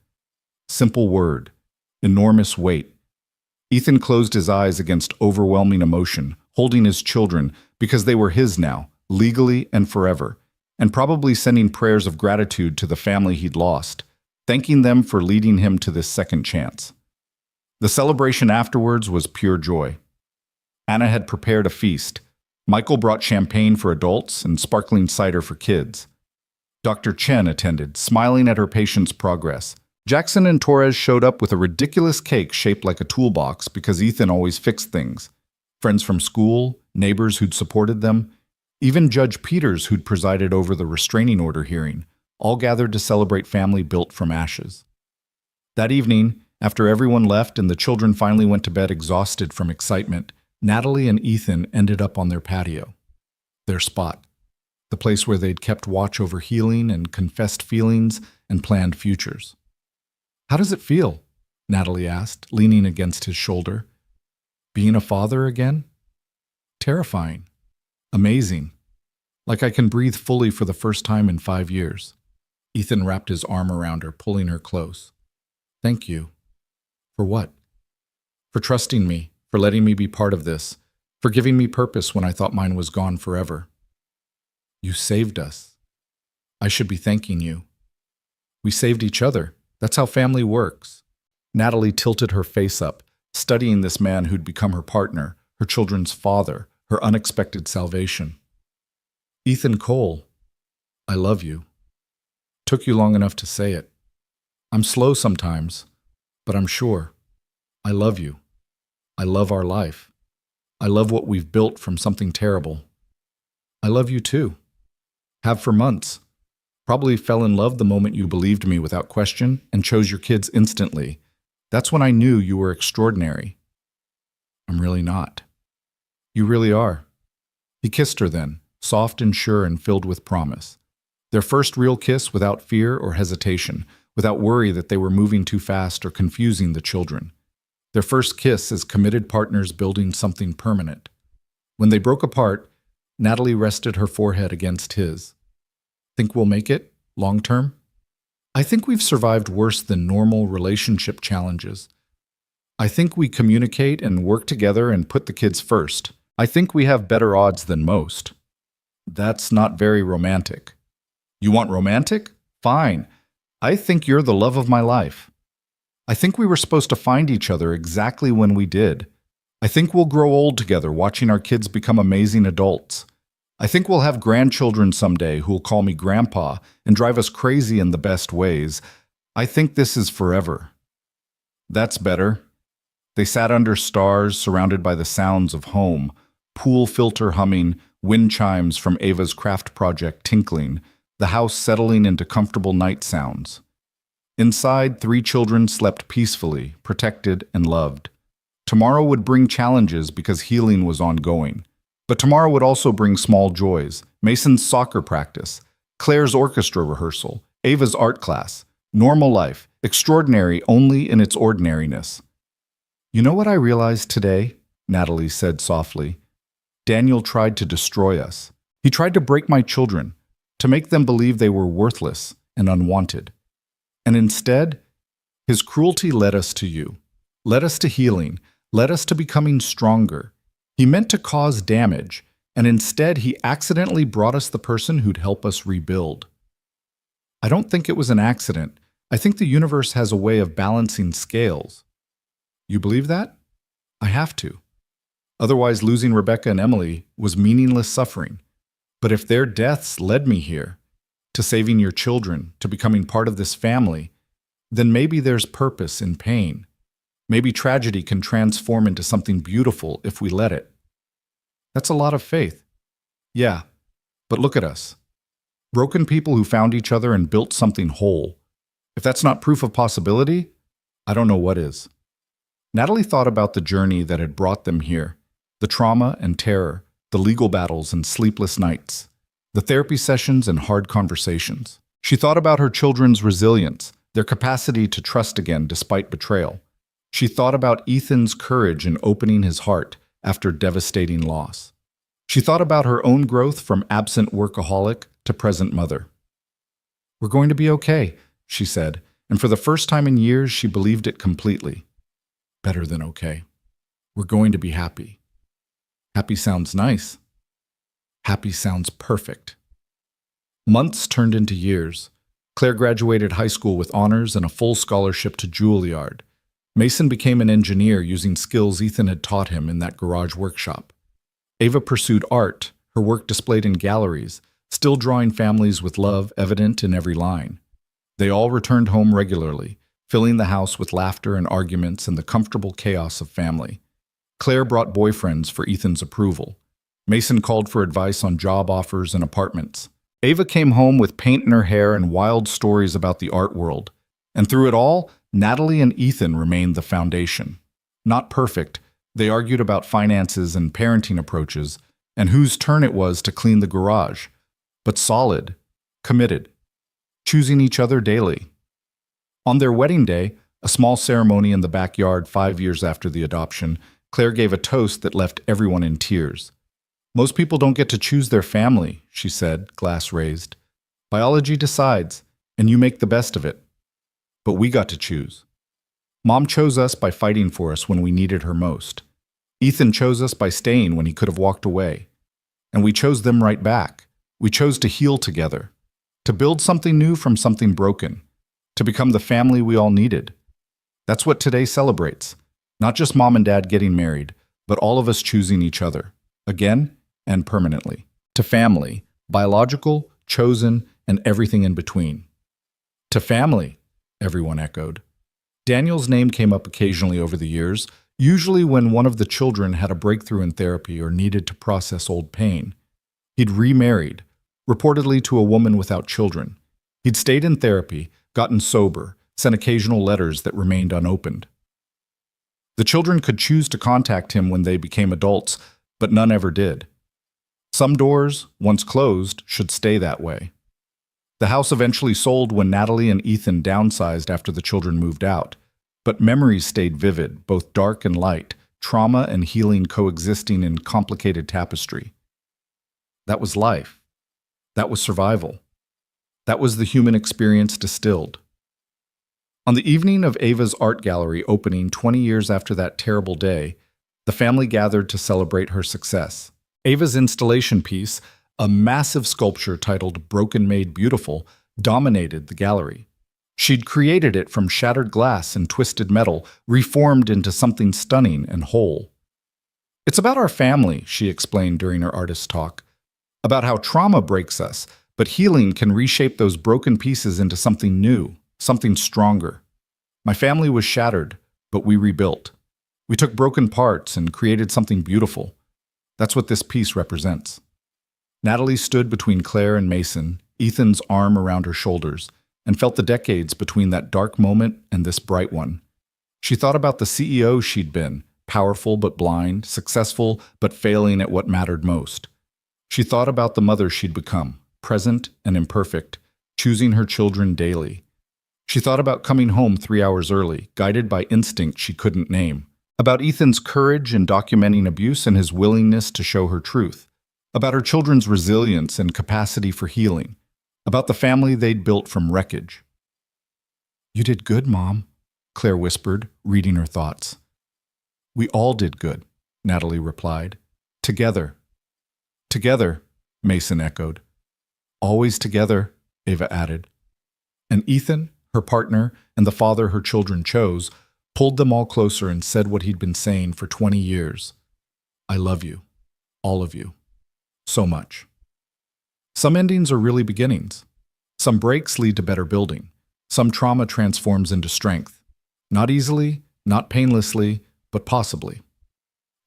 Simple word. Enormous weight. Ethan closed his eyes against overwhelming emotion, holding his children because they were his now, legally and forever, and probably sending prayers of gratitude to the family he'd lost, thanking them for leading him to this second chance. The celebration afterwards was pure joy. Anna had prepared a feast. Michael brought champagne for adults and sparkling cider for kids. Dr. Chen attended, smiling at her patient's progress. Jackson and Torres showed up with a ridiculous cake shaped like a toolbox because Ethan always fixed things. Friends from school, neighbors who'd supported them, even Judge Peters who'd presided over the restraining order hearing, all gathered to celebrate family built from ashes. That evening, after everyone left and the children finally went to bed exhausted from excitement, Natalie and Ethan ended up on their patio. Their spot. The place where they'd kept watch over healing and confessed feelings and planned futures. How does it feel? Natalie asked, leaning against his shoulder. Being a father again? Terrifying. Amazing. Like I can breathe fully for the first time in 5 years. Ethan wrapped his arm around her, pulling her close. Thank you. For what? For trusting me, for letting me be part of this, for giving me purpose when I thought mine was gone forever. You saved us. I should be thanking you. We saved each other. That's how family works. Natalie tilted her face up, studying this man who'd become her partner, her children's father, her unexpected salvation. Ethan Cole, I love you. Took you long enough to say it. I'm slow sometimes, but I'm sure. I love you. I love our life. I love what we've built from something terrible. I love you too. Have for months. Probably fell in love the moment you believed me without question and chose your kids instantly. That's when I knew you were extraordinary. I'm really not. You really are. He kissed her then, soft and sure and filled with promise. Their first real kiss without fear or hesitation, without worry that they were moving too fast or confusing the children. Their first kiss as committed partners building something permanent. When they broke apart, Natalie rested her forehead against his. Think we'll make it, long term? I think we've survived worse than normal relationship challenges. I think we communicate and work together and put the kids first. I think we have better odds than most. That's not very romantic. You want romantic? Fine. I think you're the love of my life. I think we were supposed to find each other exactly when we did. I think we'll grow old together watching our kids become amazing adults. I think we'll have grandchildren someday who'll call me grandpa and drive us crazy in the best ways. I think this is forever. That's better. They sat under stars surrounded by the sounds of home, pool filter humming, wind chimes from Ava's craft project tinkling, the house settling into comfortable night sounds. Inside, 3 children slept peacefully, protected and loved. Tomorrow would bring challenges because healing was ongoing. But tomorrow would also bring small joys, Mason's soccer practice, Claire's orchestra rehearsal, Ava's art class, normal life, extraordinary only in its ordinariness. You know what I realized today? Natalie said softly. Daniel tried to destroy us. He tried to break my children, to make them believe they were worthless and unwanted. And instead, his cruelty led us to you, led us to healing, led us to becoming stronger. He meant to cause damage, and instead he accidentally brought us the person who'd help us rebuild. I don't think it was an accident. I think the universe has a way of balancing scales. You believe that? I have to. Otherwise, losing Rebecca and Emily was meaningless suffering. But if their deaths led me here, to saving your children, to becoming part of this family, then maybe there's purpose in pain. Maybe tragedy can transform into something beautiful if we let it. That's a lot of faith. Yeah, but look at us. Broken people who found each other and built something whole. If that's not proof of possibility, I don't know what is. Natalie thought about the journey that had brought them here, the trauma and terror, the legal battles and sleepless nights, the therapy sessions and hard conversations. She thought about her children's resilience, their capacity to trust again despite betrayal. She thought about Ethan's courage in opening his heart after devastating loss. She thought about her own growth from absent workaholic to present mother. We're going to be okay, she said, and for the first time in years she believed it completely. Better than okay. We're going to be happy. Happy sounds nice. Happy sounds perfect. Months turned into years. Claire graduated high school with honors and a full scholarship to Juilliard. Mason became an engineer using skills Ethan had taught him in that garage workshop. Ava pursued art, her work displayed in galleries, still drawing families with love evident in every line. They all returned home regularly, filling the house with laughter and arguments and the comfortable chaos of family. Claire brought boyfriends for Ethan's approval. Mason called for advice on job offers and apartments. Ava came home with paint in her hair and wild stories about the art world. And through it all, Natalie and Ethan remained the foundation. Not perfect, they argued about finances and parenting approaches and whose turn it was to clean the garage, but solid, committed, choosing each other daily. On their wedding day, a small ceremony in the backyard 5 years after the adoption, Claire gave a toast that left everyone in tears. Most people don't get to choose their family, she said, glass raised. Biology decides, and you make the best of it. But we got to choose. Mom chose us by fighting for us when we needed her most. Ethan chose us by staying when he could have walked away. And we chose them right back. We chose to heal together, to build something new from something broken, to become the family we all needed. That's what today celebrates. Not just mom and dad getting married, but all of us choosing each other, again and permanently. To family, biological, chosen, and everything in between. To family, everyone echoed. Daniel's name came up occasionally over the years, Usually when one of the children had a breakthrough in therapy or needed to process old pain. He'd remarried, reportedly to a woman without children. He'd stayed in therapy, gotten sober, sent occasional letters that remained unopened. The children could choose to contact him when they became adults, but none ever did. Some doors, once closed, should stay that way. The house eventually sold when Natalie and Ethan downsized after the children moved out, but memories stayed vivid, both dark and light, trauma and healing coexisting in complicated tapestry. That was life. That was survival. That was the human experience distilled. On the evening of Ava's art gallery opening 20 years after that terrible day, the family gathered to celebrate her success. Ava's installation piece, a massive sculpture titled Broken Made Beautiful, dominated the gallery. She'd created it from shattered glass and twisted metal, reformed into something stunning and whole. "It's about our family," she explained during her artist talk, "about how trauma breaks us, but healing can reshape those broken pieces into something new, something stronger. My family was shattered, but we rebuilt. We took broken parts and created something beautiful. That's what this piece represents." Natalie stood between Claire and Mason, Ethan's arm around her shoulders, and felt the decades between that dark moment and this bright one. She thought about the CEO she'd been, powerful but blind, successful but failing at what mattered most. She thought about the mother she'd become, present and imperfect, choosing her children daily. She thought about coming home 3 hours early, guided by instinct she couldn't name. About Ethan's courage in documenting abuse and his willingness to show her truth. About her children's resilience and capacity for healing. About the family they'd built from wreckage. "You did good, Mom," Claire whispered, reading her thoughts. "We all did good," Natalie replied. "Together." "Together," Mason echoed. "Always together," Ava added. And Ethan, her partner, and the father her children chose, pulled them all closer and said what he'd been saying for 20 years. "I love you, all of you, so much." Some endings are really beginnings. Some breaks lead to better building. Some trauma transforms into strength. Not easily, not painlessly, but possibly.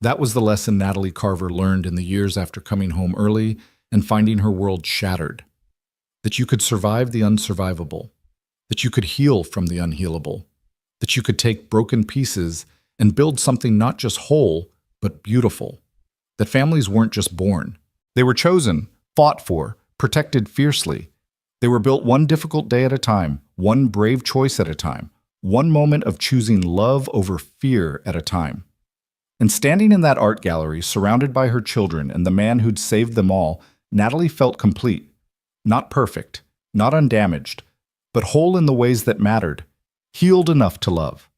That was the lesson Natalie Carver learned in the years after coming home early and finding her world shattered. That you could survive the unsurvivable. That you could heal from the unhealable. That you could take broken pieces and build something not just whole, but beautiful. That families weren't just born. They were chosen, fought for, protected fiercely. They were built one difficult day at a time, one brave choice at a time, one moment of choosing love over fear at a time. And standing in that art gallery, surrounded by her children and the man who'd saved them all, Natalie felt complete. Not perfect, not undamaged, but whole in the ways that mattered, healed enough to love,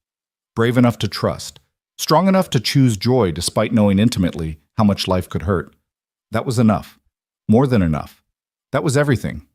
brave enough to trust, strong enough to choose joy despite knowing intimately how much life could hurt. That was enough. More than enough. That was everything.